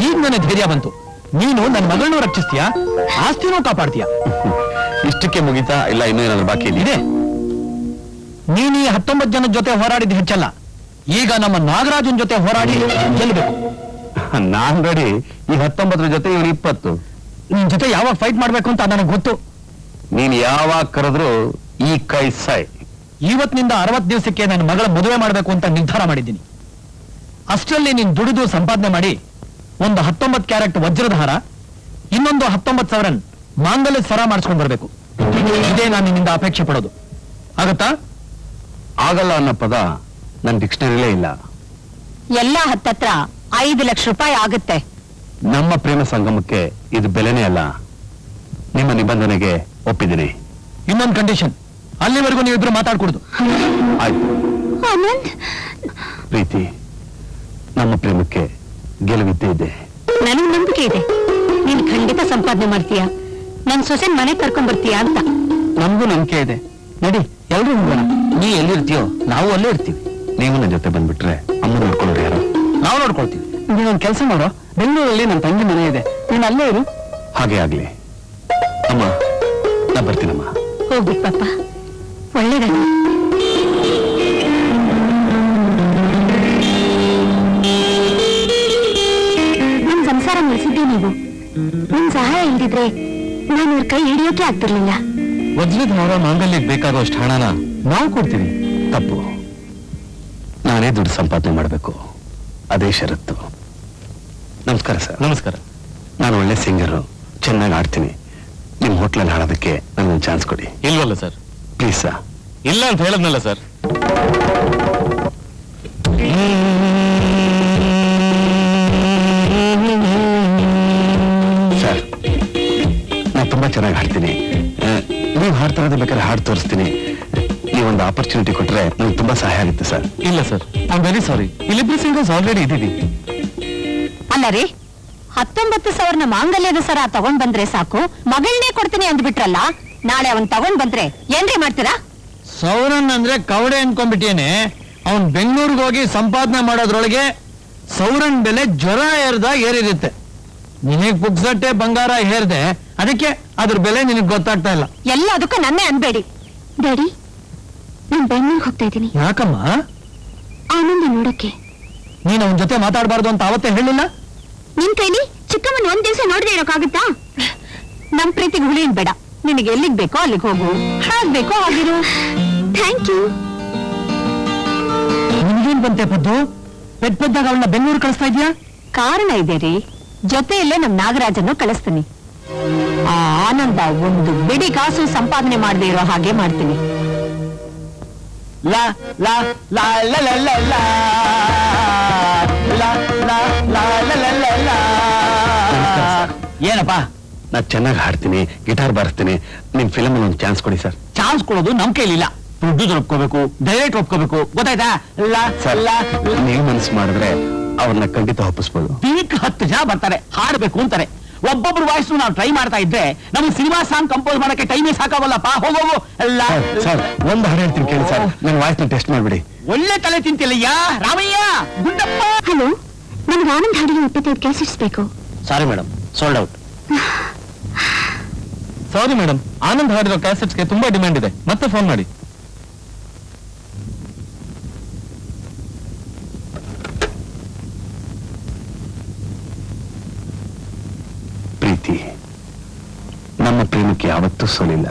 ಈಗ ನನ್ನ ಧೈರ್ಯ ಬಂತು. ನೀನು ನನ್ನ ಮಗಳನ್ನೂ ರಕ್ಷಿಸ್ತೀಯಾ, ಆಸ್ತಿನೂ ಕಾಪಾಡ್ತೀಯಾ. ಇಷ್ಟಕ್ಕೆ ಮುಗಿತಾ ಇಲ್ಲ ಇನ್ನೂ ಏನಾದ್ರು ಬಾಕಿ ಇದೆ? ನೀನು ಈ 19 ಜನದ ಜೊತೆ ಹೋರಾಡಿದ ಹೆಚ್ಚಲ್ಲ, ಈಗ ನಮ್ಮ ನಾಗರಾಜನ್ ಜೊತೆ ಹೋರಾಡಿ ಗೆಲ್ಲಬೇಕು. ನಾನ್ ರೆಡಿ. ಈ 19 ಜೊತೆ ಇವನು 20. ನಿನ್ ಜೊತೆ ಯಾವಾಗ ಫೈಟ್ ಮಾಡ್ಬೇಕು ಅಂತ ನನಗೆ ಗೊತ್ತು. ನೀನ್ ಯಾವಾಗ ಕರೆದ್ರು ಈ ಕೈ ಸಾಯ್. ಇವತ್ತಿನಿಂದ 60 ದಿವಸಕ್ಕೆ ನನ್ನ ಮಗಳ ಮದುವೆ ಮಾಡಬೇಕು ಅಂತ ನಿರ್ಧಾರ ಮಾಡಿದ್ದೀನಿ. ಅಷ್ಟರಲ್ಲಿ ನೀನ್ ದುಡಿದು ಸಂಪಾದನೆ ಮಾಡಿ ಒಂದು 19 ಕ್ಯಾರೆಟ್ ವಜ್ರದ ಹಾರ, ಇನ್ನೊಂದು 19,000 ಮಾಂಗಲ್ಯ ಸರ ಮಾಡಿಸ್ಕೊಂಡು ಬರ್ಬೇಕು. ಇದೇ ನಾನು ನಿನ್ನಿಂದ ಅಪೇಕ್ಷೆ ಪಡೋದು. ಆಗತ್ತಾ? ಆಗಲ್ಲ ಅನ್ನೋ ಪದ ನನ್ನ ಡಿಕ್ಷನರಿಲೇ ಇಲ್ಲ. ಎಲ್ಲ ಹತ್ತತ್ರ 5 ಲಕ್ಷ ರೂಪಾಯಿ ಆಗುತ್ತೆ. ನಮ್ಮ ಪ್ರೇಮ ಸಂಗಮಕ್ಕೆ ಇದು ಬೆಲೆನೇ ಅಲ್ಲ. ನಿಮ್ಮ ನಿಬಂಧನೆಗೆ ಒಪ್ಪಿದ್ದೀನಿ. ಇನ್ನೊಂದು ಕಂಡೀಷನ್, ಅಲ್ಲಿವರೆಗೂ ನೀವಿಬ್ರು ಮಾತಾಡ್ಕೊಡುದು. ಆಯ್ತು. ಆನಂದ್, ಪ್ರೀತಿ, ನಮ್ಮ ಪ್ರೇಮಕ್ಕೆ ಗೆಲುವಿದ್ದೇ ಇದೆ. ನನಗೆ ನಂಬಿಕೆ ಇದೆ. ನೀನ್ ಖಂಡಿತ ಸಂಪಾದನೆ ಮಾಡ್ತೀಯಾ, ನನ್ ಸೊಸೆನ್ ಮನೆಗೆ ಕರ್ಕೊಂಡ್ ಬರ್ತೀಯಾ ಅಂತ. ನಮಗೂ ನಂಬಿಕೆ ಇದೆ. ನಡಿ, ಎಲ್ರೂ ಹೋಗೋಣ. ನೀ ಎಲ್ಲಿರ್ತೀಯೋ ನಾವು ಅಲ್ಲೇ ಇರ್ತೀವಿ. ನೀವು ನನ್ನ ಜೊತೆ ಬಂದ್ಬಿಟ್ರೆ ಅಮ್ಮ ನೋಡ್ಕೊಳ್ಳೋರು ಯಾರು? ನಾವು ನೋಡ್ಕೊಳ್ತೀವಿ. ನೀನೊಂದು ಕೆಲಸ ಮಾಡೋ, ಬೆಂಗಳೂರಲ್ಲಿ ನನ್ನ ತಂಗಿ ಮನೆ ಇದೆ, ನೀನು ಅಲ್ಲೇ ಇರು. ಹಾಗೆ ಆಗ್ಲಿ ಅಮ್ಮ. ನಾ ಬರ್ತೀನಮ್ಮ. ಹೋಗ್ಬಿಟ್ ಪಾಪ, ಒಳ್ಳೇದಾಗಲಿ. ನಮ್ ಸಂಸಾರ ನಡೆಸಿದ್ದೆ ನೀವು. ನಿಮ್ ಸಹಾಯ ಇಲ್ದಿದ್ರೆ ನಾನು ಅವ್ರ ಕೈ ಹಿಡಿಯೋಕೆ ಆಗ್ತಿರ್ಲಿಲ್ಲ. ವಜ್ರದ ಹಾರ ಮಾಂಗಲ್ಯಕ್ಕೆ ಬೇಕಾಗುವಷ್ಟು ಹಣನ ನಾವು ಕೊಡ್ತೀವಿ. ತಪ್ಪು. ನಾನೇ ದುಡ್ಡು ಸಂಪಾದನೆ ಮಾಡಬೇಕು, ಅದೇ ಷರತ್ತು. ನಮಸ್ಕಾರ ಸರ್. ನಮಸ್ಕಾರ. ನಾನು ಒಳ್ಳೆ ಸಿಂಗರು, ಚೆನ್ನಾಗಿ ಆಡ್ತೀನಿ. ನಿಮ್ಮ ಹೋಟ್ಲಲ್ಲಿ ಹಾಡೋದಕ್ಕೆ ನನಗೊಂದು ಚಾನ್ಸ್ ಕೊಡಿ. ಇಲ್ವಲ್ಲ ಸರ್? Please sir. ಇಲ್ಲ ಅಂತ ಹೇಳದ್ನಲ್ಲ ಸರ್. ಸರ್, ನಾನು ತುಂಬಾ ಚೆನ್ನಾಗಿ ಹಾಡ್ತೀನಿ. ನೀವು ಹಾಡ್ತಾ ಇರೋದು ಬೇಕಾದ್ರೆ ಹಾಡು ತೋರಿಸ್ತೀನಿ. ನೀವೊಂದು ಆಪರ್ಚುನಿಟಿ ಕೊಟ್ರೆ ನನಗೆ ತುಂಬಾ ಸಹಾಯ ಆಗುತ್ತೆ ಸರ್. ಇಲ್ಲ sir, I am very sorry. ಇಲ್ಲಿಬ್ರು ಸಿಂಗರ್ಸ್ ಆಲ್ರೆಡಿ ಇದ್ದೀವಿ. ಅಲ್ಲ ರೀ, 19,000 ಮಾಂಗಲ್ಯದ ಸರ ತಗೊಂಡ್ ಬಂದ್ರೆ ಸಾಕು, ಮಗಳನ್ನೇ ಕೊಡ್ತೀನಿ ಅಂದ್ಬಿಟ್ರಲ್ಲ. ನಾಳೆ ಅವನ್ ತಗೊಂಡ್ ಬಂದ್ರೆ ಏನ್ರಿ ಮಾಡ್ತೀರಾ? ಸೌರನ್ ಅಂದ್ರೆ ಕವಡೆ ಅನ್ಕೊಂಡ್ಬಿಟ್ಟೇನೆ. ಅವನ್ ಬೆಂಗಳೂರಿಗೆ ಹೋಗಿ ಸಂಪಾದನೆ ಮಾಡೋದ್ರೊಳಗೆ ಸೌರನ್ ಬೆಲೆ ಜ್ವರ ಏರ್ದಾಗ ಏರಿರುತ್ತೆ. ನಿನಗ್ ಪುಕ್ಸಟ್ಟೆ ಬಂಗಾರ ಹೇರ್ದೆ, ಅದಕ್ಕೆ ಅದ್ರ ಬೆಲೆ ನಿನಗ್ ಗೊತ್ತಾಗ್ತಾ ಇಲ್ಲ. ಎಲ್ಲದಕ್ಕೂ ನನ್ನೇ ಅನ್ಬೇಡಿ. ಡ್ಯಾಡಿ, ನಾನು ಬೆಂಗಳೂರಿಗೆ ಹೋಗ್ತಾ ಇದ್ದೀನಿ. ಯಾಕಮ್ಮ? ಆನಂದ ನೋಡಕ್ಕೆ. ನೀನ್ ಅವನ ಜೊತೆ ಮಾತಾಡಬಾರ್ದು ಅಂತ ಅವತ್ತೇ ಹೇಳಿಲ್ಲ? ನಿನ್ ಕೈಲಿ ಚಿಕ್ಕಮ್ಮನ ಒಂದ್ ದಿವಸ ನೋಡದೆ ಇರೋಕ್ಕಾಗುತ್ತಾ? ನಮ್ ಪ್ರೀತಿಗೆ ಹುಳಿನ್ ಬೇಡ. ನಿನಗೆ ಎಲ್ಲಿಗ್ ಬೇಕೋ ಅಲ್ಲಿಗೆ ಹೋಗು, ಹಾಗ್ಬೇಕೋ ಹಾಗಿರು. Thank you. ನಿನ್ಗೇನ್ ಬಂತೆ ಪದ್ದು? ಪೆದ್ದಾಗ ಅವಳನ್ನ ಬೆಂಗಳೂರು ಕಳಿಸ್ತಾ ಇದ್ಯಾ? ಕಾರಣ ಇದೆ ರೀ. ಜೊತೆಯಲ್ಲೇ ನಮ್ ನಾಗರಾಜನ್ನು ಕಳಿಸ್ತೀನಿ. ಆ ಆನಂದ ಒಂದು ಬಿಡಿ ಕಾಸು ಸಂಪಾದನೆ ಮಾಡದೇ ಇರೋ ಹಾಗೆ ಮಾಡ್ತೀನಿ. ಲಾ ಲಾ ಲಾ ಲಾ ಲಾ ಲಾ ಲಾ ಲಾ ಲಾ ಲಾ ಲಾ ಲಾ ಲಾ. ಏನಪ್ಪ? ನಾನು ಚೆನ್ನಾಗಿ ಹಾಡ್ತೀನಿ, ಗಿಟಾರ್ ಬಾರಿಸ್ತೀನಿ. ನಿಮ್ ಫಿಲಮ್ ಒಂದು ಚಾನ್ಸ್ ಕೊಡಿ ಸರ್. ಚಾನ್ಸ್ ಕೊಡೋದು ನಮ್ ಕೈಲಿಲ್ಲ. ಪ್ರೊಡ್ಯೂಸರ್ ಒಪ್ಕೋಬೇಕು, ಡೈರೆಕ್ಟ್ ಒಪ್ಕೋಬೇಕು, ಗೊತ್ತಾಯ್ತಾ? ಸರ್, ನೀವು ಮನಸ್ಸು ಮಾಡಿದ್ರೆ ಅವ್ರನ್ನ ಖಂಡಿತ ಒಪ್ಪಿಸ್ಬೋದು. ದಿನಕ್ಕೆ 10 ಜನ ಬರ್ತಾರೆ, ಹಾಡ್ಬೇಕು ಅಂತಾರೆ. ಒಬ್ಬೊಬ್ರು ವಾಯ್ಸ್ ನಾವು ಟ್ರೈ ಮಾಡ್ತಾ ಇದ್ರೆ ನಮ್ಗೆ ಸಿನಿಮಾ ಸಾಂಗ್ ಕಂಪೋಸ್ ಮಾಡಕ್ಕೆ ಟೈಮೇ ಸಾಕಾಗಲ್ಲಪ್ಪ. ಹೋಗೋಗು. ಸರ್, ಒಂದು ಹಾಡು ಹೇಳ್ತೀನಿ ಕೇಳಿ ಸರ್. ನನ್ನ ವಾಯ್ಸ್ನ ಟೆಸ್ಟ್ ಮಾಡ್ಬಿಡಿ. ಒಳ್ಳೆ ತಲೆ ತಿಂತಿಲ್ಲಯ್ಯ ರಾಮಯ್ಯ ಗುಂಡಪ್ಪ. ಹಲೋ, ನನಗೆ ಆನಂದ್ ಹಾಡಿಗೆ 25 ಕ್ಯಾಸೆಟ್ಸ್ ಬೇಕು. Sorry madam, sold out. Sorry madam, Anand ಹಾಡಿರೋ ಕ್ಯಾಸೆಟ್ಸ್ಗೆ ತುಂಬಾ ಡಿಮ್ಯಾಂಡ್ ಇದೆ. ಮತ್ತೆ ಫೋನ್ ಮಾಡಿ. ಪ್ರೀತಿ, ನಮ್ಮ ಪ್ರೇಮಕ್ಕೆ ಯಾವತ್ತೂ ಸೋಲಿಲ್ಲ.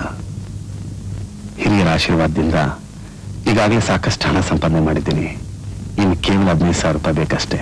ಹಿರಿಯರ ಆಶೀರ್ವಾದದಿಂದ ಈಗಾಗಲೇ ಸಾಕಷ್ಟು ಹಣ ಸಂಪಾದನೆ ಮಾಡಿದ್ದೀನಿ. ಇನ್ನು ಕೇವಲ 15,000 ರೂಪಾಯಿ ಬೇಕಷ್ಟೇ.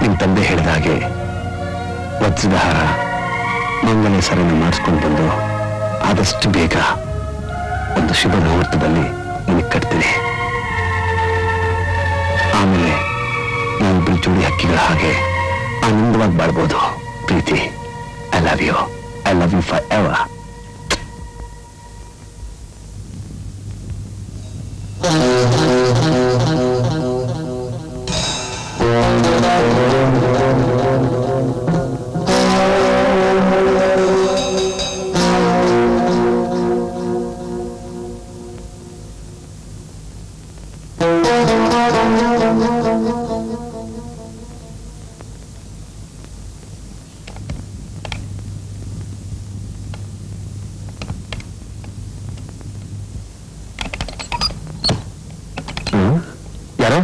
ನಿಮ್ ತಂದೆ ಹೇಳಿದ ಹಾಗೆ ವಜ್ರದ ಹಾರ ಮಂಗಲ ಸರನ್ನು ಮಾಡಿಸ್ಕೊಂಡು ಬಂದು ಆದಷ್ಟು ಬೇಗ ಒಂದು ಶುಭ ಮುಹೂರ್ತದಲ್ಲಿ ನಿನಗೆ ಕಟ್ತೀನಿ. ಆಮೇಲೆ ನಾವಿಬ್ಬರು ಜೋಡಿ ಹಕ್ಕಿಗಳ ಹಾಗೆ ಆನಂದವಾಗಿ ಬಾಳ್ಬೋದು. Preethi, I love you. I love you forever. ಯಾರು?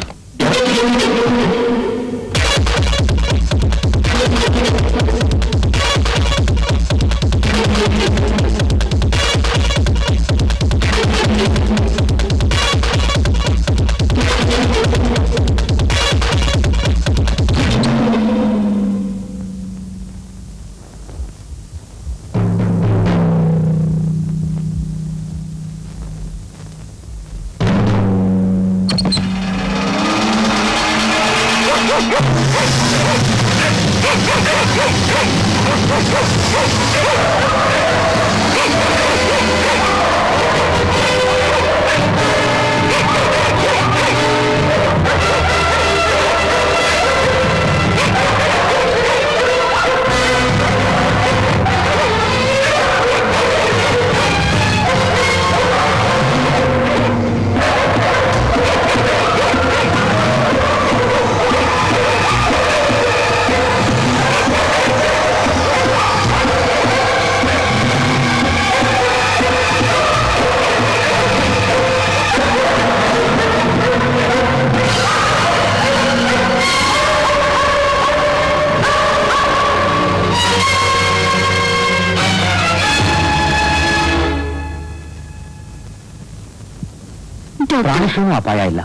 ಪ್ರಾಣಕ್ಕೂ ಅಪಾಯ ಇಲ್ಲ.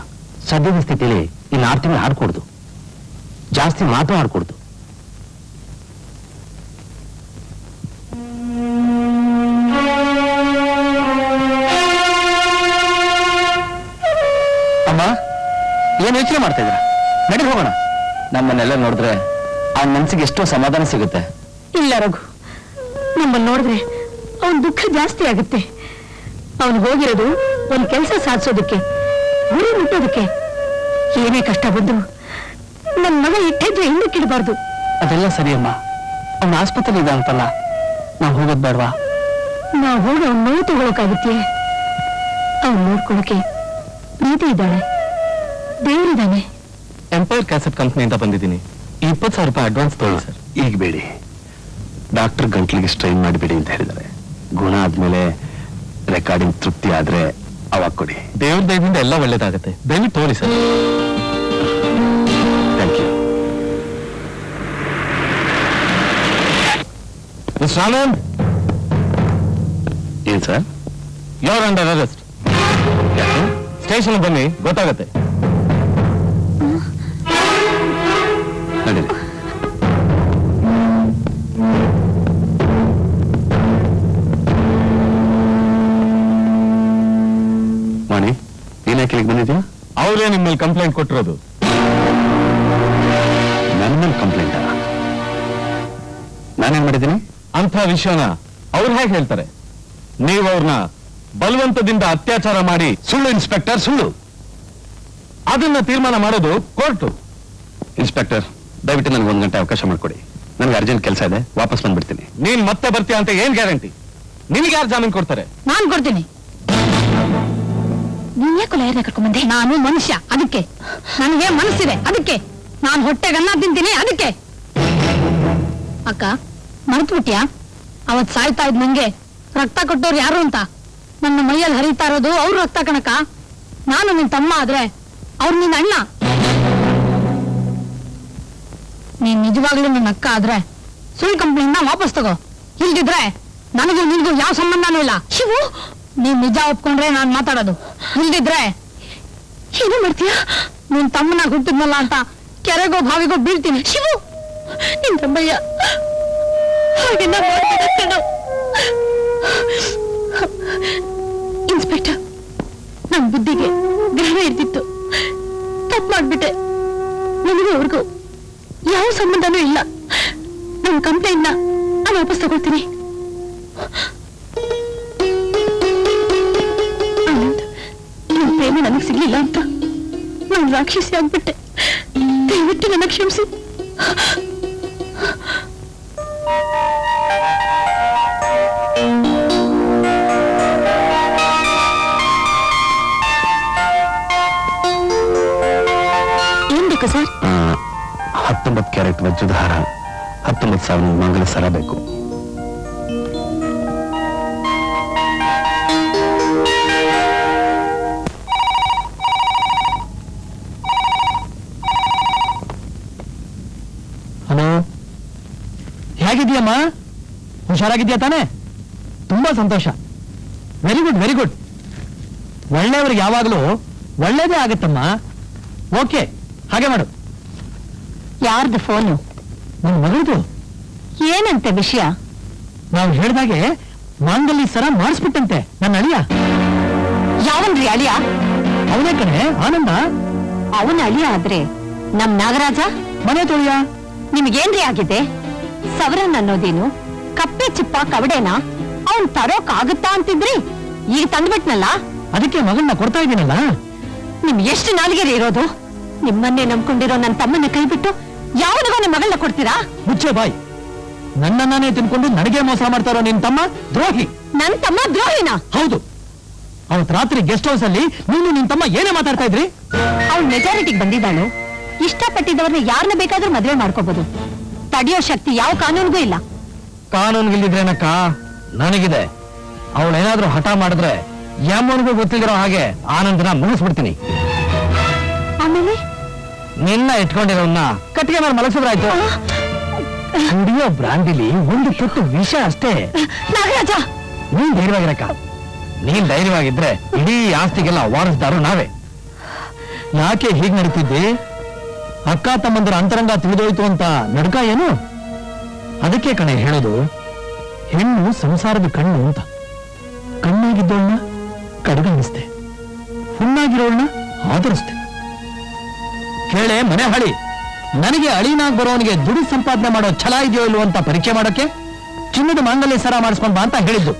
ಸದ್ಯದ ಸ್ಥಿತಿಯಲ್ಲಿ ಇನ್ನು 6 ತಿಂಗಳು ಆಡ್ಕೊಡ್ದು, ಜಾಸ್ತಿ ಮಾತು ಆಡ್ಕೊಡ್ದು. ಅಮ್ಮ, ಏನ್ ಯೋಚನೆ ಮಾಡ್ತಾ ಇದ್ರ? ನಡಿ ಹೋಗೋಣ. ನಮ್ಮನ್ನೆಲ್ಲ ನೋಡಿದ್ರೆ ಅವನ ಮನ್ಸಿಗೆ ಎಷ್ಟೋ ಸಮಾಧಾನ ಸಿಗುತ್ತೆ. ಇಲ್ಲ ರಘು, ನಮ್ಮನ್ನು ನೋಡಿದ್ರೆ ಅವನ್ ದುಃಖ ಜಾಸ್ತಿ ಆಗುತ್ತೆ. ಅವನು ಹೋಗಿರೋದು ಒಂದ್ ಕೆಲಸ ಸಾಧಿಸೋದಕ್ಕೆ, ಗುರಿ ಮುಟ್ಟೋದಕ್ಕೆ. ಏನೇ ಕಷ್ಟ ಬಂದ್ರು ನನ್ ಮಗ ಇಟ್ಟಿದ್ರೆ ಹಿಂದಕ್ಕಿಡಬಾರ್ದು. ಅದೆಲ್ಲ ಸರಿ ಅಮ್ಮ, ಅವನ ಆಸ್ಪತ್ರೆ ಇದೆ ಅಂತಲ್ಲ, ನಾವು ಹೋಗೋದ್ ಬೇಡವಾ? ನಾವು ಹೋಗಿ ಅವ್ನ ನೋವು ತಗೊಳಕಾಗುತ್ತೆ. ಅವ್ನು ನೋಡ್ಕೊಳಕ್ಕೆ ಪ್ರೀತಿ ಇದ್ದಾಳೆ, ದೇವರಿದ್ದಾನೆ. ಎಂಪೈರ್ ಕ್ಯಾಸೆಟ್ ಕಂಪ್ನಿಯಿಂದ ಬಂದಿದ್ದೀನಿ. 20,000 ರೂಪಾಯಿ ಅಡ್ವಾನ್ಸ್ ತಗೊಳ್ಳಿ ಸರ್. ಈಗ ಬೇಡಿ, ಡಾಕ್ಟರ್ ಗಂಟ್ಲಿಗೆ ಸ್ಟ್ರೈನ್ ಮಾಡಿಬಿಡಿ ಅಂತ ಹೇಳಿದ್ದಾರೆ. ಗುಣ ಆದ್ಮೇಲೆ ರೆಕಾರ್ಡಿಂಗ್ ತೃಪ್ತಿ ಆದ್ರೆ ಅವಾಗ ಕೊಡಿ. ದೇವ್ರ ದಯದಿಂದ ಎಲ್ಲ ಒಳ್ಳೇದಾಗತ್ತೆ. ದಯವಿಟ್ಟು ತಗೊಳ್ಳಿ sir. Thank you. Mister Anand, ಏನ್ sir? Your under arrest. Station ಬನ್ನಿ, ಗೊತ್ತಾಗತ್ತೆ. ನಡೀರಿ. ವಾಣಿ, ನೀನ್ ಯಾಕೆ ಇಲ್ಲಿಗೆ ಬಂದಿದ್ಯಾ? ಅವರೇ ನಿಮ್ಮಲ್ಲಿ ಕಂಪ್ಲೇಂಟ್ ಕೊಟ್ಟಿರೋದು. ನನ್ನ ಮೇಲೆ ಕಂಪ್ಲೇಂಟ್? ನಾನೇನ್ ಮಾಡಿದ್ದೀನಿ? ಅಂಥ ವಿಷಯನ ಅವ್ರು ಹೇಗೆ ಹೇಳ್ತಾರೆ? ನೀವು ಅವ್ರನ್ನ ಬಲವಂತದಿಂದ ಅತ್ಯಾಚಾರ ಮಾಡಿ ಸುಳ್ಳು ಇನ್ಸ್ಪೆಕ್ಟರ್, ಸುಳ್ಳು. ಅದನ್ನ ತೀರ್ಮಾನ ಮಾಡೋದು ಕೋರ್ಟು. ಇನ್ಸ್ಪೆಕ್ಟರ್, ದಯವಿಟ್ಟು ನನಗೆ 1 ಗಂಟೆ ಅವಕಾಶ ಮಾಡಿಕೊಡಿ. ನನಗೆ ಅರ್ಜೆಂಟ್ ಕೆಲಸ ಇದೆ, ವಾಪಸ್ ಬಂದ್ಬಿಡ್ತೀನಿ. ನೀನ್ ಮತ್ತೆ ಬರ್ತೀಯ ಅಂತ ಏನ್ ಗ್ಯಾರಂಟಿ? ನಿನಗೆ ಯಾರು ಜಾಮೀನು ಕೊಡ್ತಾರೆ? ನಾನ್ ಕೊಡ್ತೀನಿ. ನೀನ್ ಯಾಕೆ ಲಯರ್ನ ಕರ್ಕೊಂಡ್ಬಂದೆ? ನಾನು ಮನುಷ್ಯ, ಅದಕ್ಕೆ. ನನಗೆ ಮನಸ್ಸಿದೆ, ಅದಕ್ಕೆ. ನಾನು ಹೊಟ್ಟೆಗೆ ಅನ್ನ ತಿಂತೀನಿ, ಅದಕ್ಕೆ. ಅಕ್ಕ, ಮರೆತು ಬಿಟ್ಯಾ ಅವತ್ ಸಾಯ್ತಾ ಇದ್ ನಂಗೆ ರಕ್ತ ಕೊಟ್ಟವ್ರು ಯಾರು ಅಂತ? ನನ್ನ ಮೈಯಲ್ಲಿ ಹರಿತಾ ಇರೋದು ಅವ್ರ ರಕ್ತ ಕಣಕ. ನಾನು ನಿನ್ ತಮ್ಮ ಆದ್ರೆ ಅವ್ರು ನಿನ್ನ ಅಣ್ಣ. ನೀನ್ ನಿಜವಾಗ್ಲೂ ನನ್ನ ಅಕ್ಕ ಆದ್ರೆ ಸುಳ್ಳು ಕಂಪ್ನಿಯಿಂದ ವಾಪಸ್ ತಗೋ. ಇಲ್ದಿದ್ರೆ ನನಗೂ ನಿನ್ಗೂ ಯಾವ ಸಂಬಂಧನೂ ಇಲ್ಲ. ಶಿವು, ನೀನ್ ನಿಜ ಒಪ್ಕೊಂಡ್ರೆ ನಾನ್ ಮಾತಾಡೋದು. ಇಲ್ದಿದ್ರೆ ಏನು ಮಾಡ್ತೀಯ? ನಿನ್ ತಮ್ಮನಾಗ ಹುಟ್ಟಿದ್ನಲ್ಲ ಅಂತ ಕೆರೆಗೋ ಬಾವಿಗೋ ಬೀಳ್ತೀನಿ. ಶಿವು, ನಿನ್ ತಮ್ಮಯ್ಯ ಹಾಗೆಲ್ಲ ಮಾಡ್ಬೇಡ ಕಣೋ. ಇನ್ಸ್ಪೆಕ್ಟರ್, ನನ್ ಬುದ್ಧಿಗೆ ಗ್ರಹಣ ಇರ್ತಿತ್ತು. ತಪ್ಪು ಮಾಡ್ಬಿಟ್ಟೆ. ನನಗೂ ಅವ್ರಿಗೂ ಯಾವ ಸಂಬಂಧನೂ ಇಲ್ಲ. ನನ್ನ ಕಂಪ್ಲೇಂಟ್ನ ನಾನು ವಾಪಸ್ ತಗೊಳ್ತೀನಿ. ಆನಂದ್, ನಿನ್ ಪ್ರೇಮ ನನಗೆ ಸಿಗ್ಲಿಲ್ಲ ಅಂತ ನಾನು ರಾಕ್ಷಸಿ ಆಗ್ಬಿಟ್ಟೆ. ದಯವಿಟ್ಟು ನನ್ನ ಕ್ಷಮಿಸಿ. ಏನ್ ಬೇಕು ಸರ್? 19 ಕ್ಯಾರೆಟ್ ವಜ್ರದ ಹಾರ, 19,000 ಮಂಗಲ ಸರ ಬೇಕು. ಹಲೋ, ಹೇಗಿದ್ಯಮ್ಮ? ಹುಷಾರಾಗಿದ್ಯಾ ತಾನೆ? ತುಂಬಾ ಸಂತೋಷ. Very good, very good. ಒಳ್ಳೆಯವ್ರಿಗೆ ಯಾವಾಗಲೂ ಒಳ್ಳೇದೇ ಆಗುತ್ತಮ್ಮ. ಓಕೆ, ಹಾಗೆ ಮಾಡು. ಯಾರ್ದು ಫೋನು? ನನ್ನ ಮಗಳದು. ಏನಂತೆ ವಿಷಯ? ನಾವು ಹೇಳ್ದಾಗೆ ಮಾಂಗಲ್ಯ ಸರ ಮಾಡಿಸ್ಬಿಟ್ಟಂತೆ ನನ್ನ ಅಳಿಯ. ಯಾವನ್ರಿ ಅಳಿಯ? ಅವನೇ ಕಣೆ, ಆನಂದ. ಅವನ ಅಳಿಯ ಆದ್ರೆ ನಮ್ ನಾಗರಾಜ ಮನೆ ತೊಳಿಯ. ನಿಮ್ಗೇನ್ರಿ ಆಗಿದೆ? ಸವರನ್ ಅನ್ನೋದೇನು ಕಪ್ಪೆ ಚಿಪ್ಪ ಕವಡೆನ ಅವನ್ ತರೋಕ್ ಆಗುತ್ತಾ ಅಂತಿದ್ರಿ, ಈಗ ತಂದ್ಬಿಟ್ನಲ್ಲ. ಅದಕ್ಕೆ ಮಗಳನ್ನ ಕೊಡ್ತಾ ಇದ್ದೀನಲ್ಲ. ನಿಮ್ ಎಷ್ಟು ನಾಲಿಗೆ ಇರೋದು? ನಿಮ್ಮನ್ನೇ ನಂಬ್ಕೊಂಡಿರೋ ನನ್ನ ತಮ್ಮನ್ನ ಕೈಬಿಟ್ಟು ಯಾವನಿಗೋ ನಿಮ್ ಮಗಳನ್ನ ಕೊಡ್ತೀರಾ? ಮುಚ್ಚೆ ಬಾಯ್. ನನ್ನನ್ನೇ ತಿನ್ಕೊಂಡು ನನಗೆ ಮೋಸ ಮಾಡ್ತಾರೋ ನಿನ್ ತಮ್ಮ ದ್ರೋಹಿ. ನನ್ ತಮ್ಮ ದ್ರೋಹಿನ? ಹೌದು. ಅವತ್ ರಾತ್ರಿ ಗೆಸ್ಟ್ ಹೌಸ್ ಅಲ್ಲಿ ನೀನು ನಿನ್ ತಮ್ಮ ಏನೇ ಮಾತಾಡ್ತಾ ಇದ್ರಿ? ಅವ್ಳು ಮೆಜಾರಿಟಿಗೆ ಬಂದಿದ್ದಾಳು. ಇಷ್ಟಪಟ್ಟಿದ್ದವ್ರನ್ನ ಯಾರನ್ನ ಬೇಕಾದ್ರೂ ಮದುವೆ ಮಾಡ್ಕೋಬಹುದು. ತಡೆಯೋ ಶಕ್ತಿ ಯಾವ ಕಾನೂನಿಗೂ ಇಲ್ಲ. ಕಾನೂನ್ಗಿಲ್ದಿದ್ರೇನಕ್ಕ, ನನಗಿದೆ. ಅವಳೇನಾದ್ರೂ ಹಠ ಮಾಡಿದ್ರೆ ಯಾಮನಿಗೂ ಗೊತ್ತಿದಿರೋ ಹಾಗೆ ಆನಂದನ ಮುಗಿಸ್ಬಿಡ್ತೀನಿ. ಆಮೇಲೆ ನಿನ್ನ ಇಟ್ಕೊಂಡಿರೋನ್ನ ಕಟ್ಟಿಗೆ ಮೇಲೆ ಮಲಗಿಸಿದ್ರಾಯ್ತು. ಕುಡಿಯೋ ಬ್ರಾಂಡಿಲಿ ಒಂದು ತುತ್ತು ವಿಷ ಅಷ್ಟೇ. ನಾಗರಾಜ, ನೀನ್ ಧೈರ್ಯವಾಗಿರಕ್ಕ. ನೀನ್ ಧೈರ್ಯವಾಗಿದ್ರೆ ಇಡೀ ಆಸ್ತಿಗೆಲ್ಲ ವಾರಸ್ದಾರು ನಾವೇ. ಯಾಕೆ ಹೀಗ್ ನಡೀತಿದ್ದಿ? ಅಕ್ಕ ತಮ್ಮಂದ್ರ ಅಂತರಂಗ ತಿಳಿದೋಯ್ತು ಅಂತ ನಡ್ಕ ಏನು? ಅದಕ್ಕೆ ಕಣೆ ಹೇಳೋದು, ಹೆಣ್ಣು ಸಂಸಾರದ ಕಣ್ಣು ಅಂತ. ಕಣ್ಣಾಗಿದ್ದೋಳ್ನ ಕಡೆಗಣಿಸ್ತೆ, ಹುಣ್ಣಾಗಿರೋಳ್ನ ಆಧರಿಸ್ತೆ. ಕೇಳೆ ಮನೆ ಹಳಿ, ನನಗೆ ಅಳಿನಾಗ್ ಬರೋನಿಗೆ ದುಡಿ ಸಂಪಾದನೆ ಮಾಡೋ ಛಲ ಇದೆಯೋ ಇಲ್ವೋ ಅಂತ ಪರೀಕ್ಷೆ ಮಾಡೋಕೆ ಚಿನ್ನದ ಮಾಂಗಲ್ಯ ಸರ ಮಾಡಿಸ್ಕೊಂಡ್ ಬಾ ಅಂತ ಹೇಳಿದ್ದು.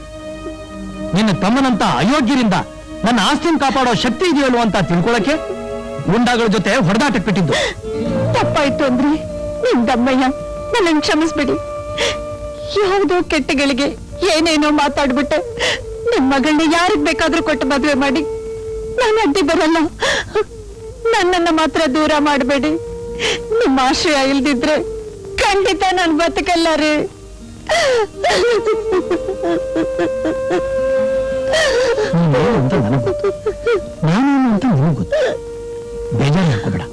ನಿನ್ನ ತಮ್ಮನಂತ ಅಯೋಗ್ಯರಿಂದ ನನ್ನ ಆಸ್ತಿನ ಕಾಪಾಡೋ ಶಕ್ತಿ ಇದೆಯೋ ಇಲ್ವೋ ಅಂತ ತಿಳ್ಕೊಳಕ್ಕೆ ಗುಂಡಾಗಳ ಜೊತೆ ಹೊಡೆದಾಟಕ್ಕೆ ಬಿಟ್ಟಿದ್ದು. ತಪ್ಪಾಯ್ತು ಅಂದ್ರೆ ನಿಮ್ ದಮ್ಮಯ್ಯ ನನ್ನನ್ನು ಕ್ಷಮಿಸ್ಬಿಡಿ. ಯಾವುದೋ ಕೆಟ್ಟಗಳಿಗೆ ಏನೇನೋ ಮಾತಾಡ್ಬಿಟ್ಟೆ. ನಿಮ್ ಮಗಳನ್ನ ಯಾರಿಗ್ ಬೇಕಾದ್ರೂ ಕೊಟ್ಟು ಮದುವೆ ಮಾಡಿ, ನಾನು ಅಡ್ಡಿ ಬರಲ್ಲ. ನನ್ನನ್ನ ಮಾತ್ರ ದೂರ ಮಾಡಬೇಡಿ. ನಿಮ್ಮ ಆಶ್ರಯ ಇಲ್ದಿದ್ರೆ ಖಂಡಿತ ನಾನು ಬದುಕಲ್ಲ ರೀ. ನೀನೇನು ಅಂತ ನನಗೆ ಗೊತ್ತು, ನಾನೇನು ಅಂತ ನಿನಗೆ ಗೊತ್ತು. ಬೇಜಾರು ಮಾಡ್ಕೋಬೇಡ,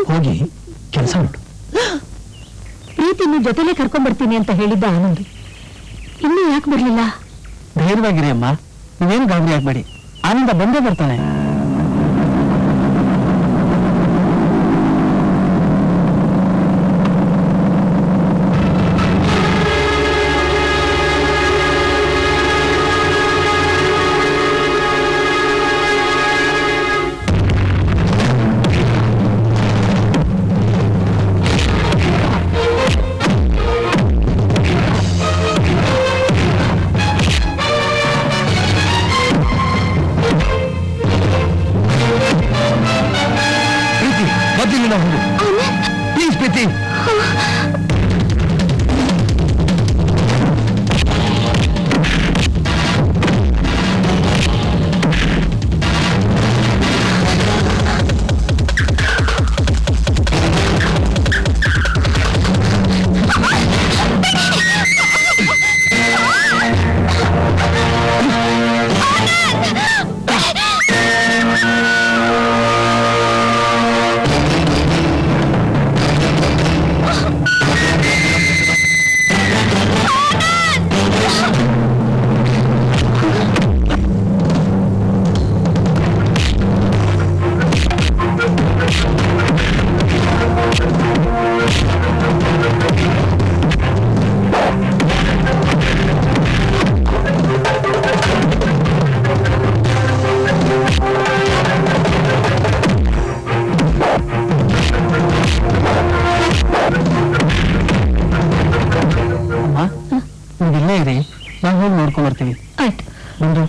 ಹೋಗಿ ಕೆಲಸ ಮಾಡು. ಪ್ರೀತಿನ ಜೊತೆಲೆ ಕರ್ಕೊಂಡ್ ಬರ್ತೀನಿ ಅಂತ ಹೇಳಿದ್ದ ಆನಂದ್ ಇನ್ನೂ ಯಾಕೆ ಬರ್ಲಿಲ್ಲ? ಧೈರ್ಯವಾಗಿರಿ ಅಮ್ಮ, ನೀವೇನು ಗಾಬರಿ ಆಗ್ಬೇಡಿ, ಆನಂದ ಬಂದೇ ಬರ್ತಾನೆ. ಪ್ಲೀಸ್ ಪ್ರೀತಿ, ಇಲ್ಲೇ ಇರಿ, ನಾವು ಹೋಗಿ ನೋಡ್ಕೊಂಡ್ ಬರ್ತೀವಿ. ಆಯ್ತು. ಬಂದು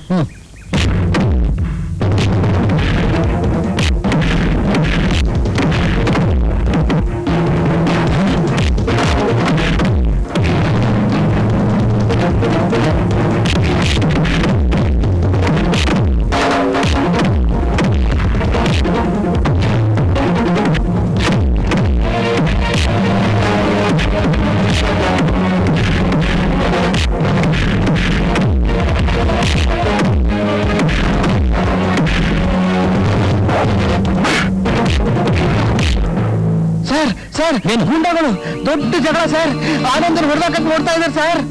ಸರ್, ಏನ್ ಹುಂಡಗಳು ದೊಡ್ಡ ಜಗಳ ಸರ್. ಆನಂದನ ಹೊಡೆದಾಕಕ್ಕೆ ನೋಡ್ತಾ ಇದ್ದಾರೆ ಸರ್.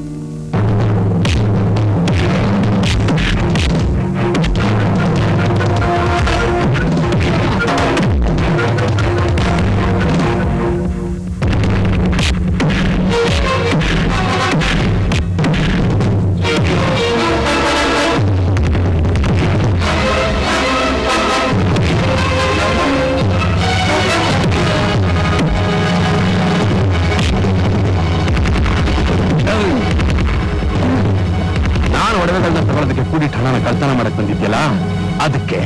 ತಗೊಳ್ಳೋದಕ್ಕೆ ಕೂಡಿ ಹಣನ ಕಳ್ತನ ಮಾಡಕ್ ಬಂದಿದ್ಯಲ್ಲ, ಅದಕ್ಕೆ.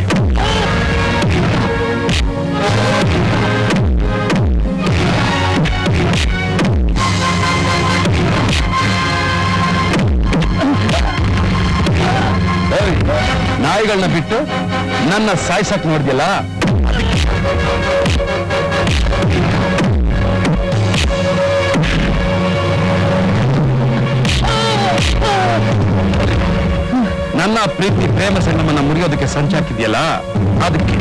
ನಾಯಿಗಳನ್ನ ಬಿಟ್ಟು ನನ್ನ ಸಾಯ್ಸಕ್ ನೋಡಿದ್ಯಲ್ಲ, ನನ್ನ ಪ್ರೀತಿ ಪ್ರೇಮ ಸಂಗಮನ ಮುರಿಯೋದಕ್ಕೆ ಸಂಚಾಕಿದೆಯಲ್ಲ, ಅದಕ್ಕೆ.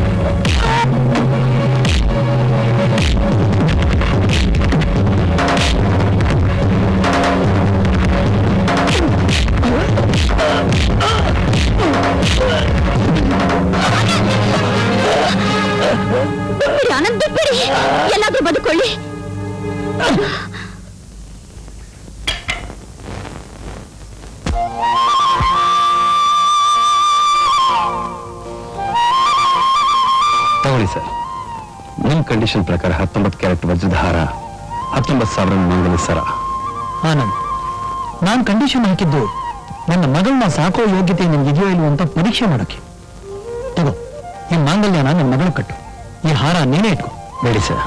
ಸರ್, ನಿಮ್ ಕಂಡೀಷನ್ ಪ್ರಕಾರ 19 ಕ್ಯಾರೆಟ್ ವಜ್ರದ ಹಾರ, 19,000 ಮಂಗಲ ಸರ. ಆನಂದ್, ನಾನು ಕಂಡೀಷನ್ ಹಾಕಿದ್ದು ನನ್ನ ಮಗಳನ್ನ ಸಾಕೋ ಯೋಗ್ಯತೆ ನಿನ್ಗಿದೆಯೋ ಇಲ್ವೋ ಅಂತ ಪರೀಕ್ಷೆ ಮಾಡೋಕೆ. ತಗೋ, ಈ ಮಾಂಗಲ್ಯನ ನನ್ನ ಮಗಳು ಕಟ್ಟು, ಈ ಹಾರ ನೀನೇ ಇಟ್ಕೋ. ಬೇಡಿ ಸರ್,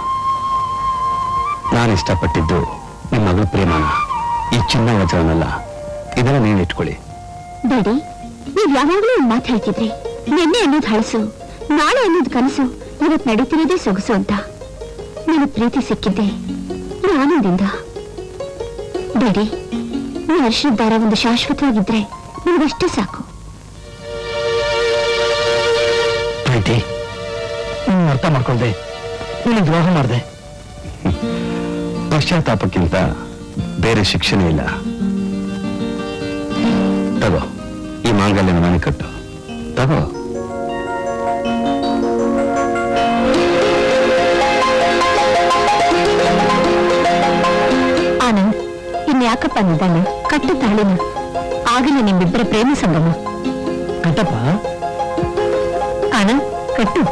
ನಾನು ಇಷ್ಟಪಟ್ಟಿದ್ದು ನಿಮ್ಮ ಮಗಳ ಪ್ರೇಮನ, ಈ ಚಿನ್ನ ವಜ್ರನಲ್ಲ. ಇದನ್ನ ನೀವು ಇಟ್ಕೊಳ್ಳಿ. ಡ್ಯಾಡಿ, ನೀವ್ ಯಾವಾಗ್ಲೂ ಒಂದ್ ಮಾತು ಹೇಳ್ತಿದ್ರಿ, ನಿನ್ನೆ ಅನ್ನೋದು ಹಳಸು, ನಾಳೆ ಅನ್ನೋದು ಕನಸು, ಇವತ್ ನಡೀತಿರೋದೇ ಸೊಗಸು ಅಂತ. ನನಗೆ ಪ್ರೀತಿ ಸಿಕ್ಕಿದ್ದೆ ಈ ಆನಂದಿಂದ. ಡ್ಯಾಡಿ, ಈ ವರ್ಷದ ದಾರ ಒಂದು ಶಾಶ್ವತವಾಗಿದ್ರೆ ನಿಮ್ಗಷ್ಟೇ ಸಾಕು. ಪ್ರೀತಿ, ನೀನು ಅರ್ಥ ಮಾಡ್ಕೊಳ್ದೆ, ನೀನು ದ್ರೋಹ ಮಾಡ್ದೆ. ಪಶ್ಚಾತ್ತಾಪಕ್ಕಿಂತ ಬೇರೆ ಶಿಕ್ಷಣ ಇಲ್ಲ. ತಗೋ, ಈ ಮಾಂಗಲ್ಯನ ಮನೆ ಕಟ್ಟು. ತಗೋ. ಆನಂದ್, ಇನ್ಯಾಕಪ್ಪ ನಿಧಾನ, ಕಟ್ಟು ತಾಳಿನ. ಆಗಲೇ ನಿಮ್ಮಿಬ್ಬರ ಪ್ರೇಮ ಸಂಗಮ. ಕಟ್ಟಪ್ಪ. ಆನಂದ್, ಕಟ್ಟು.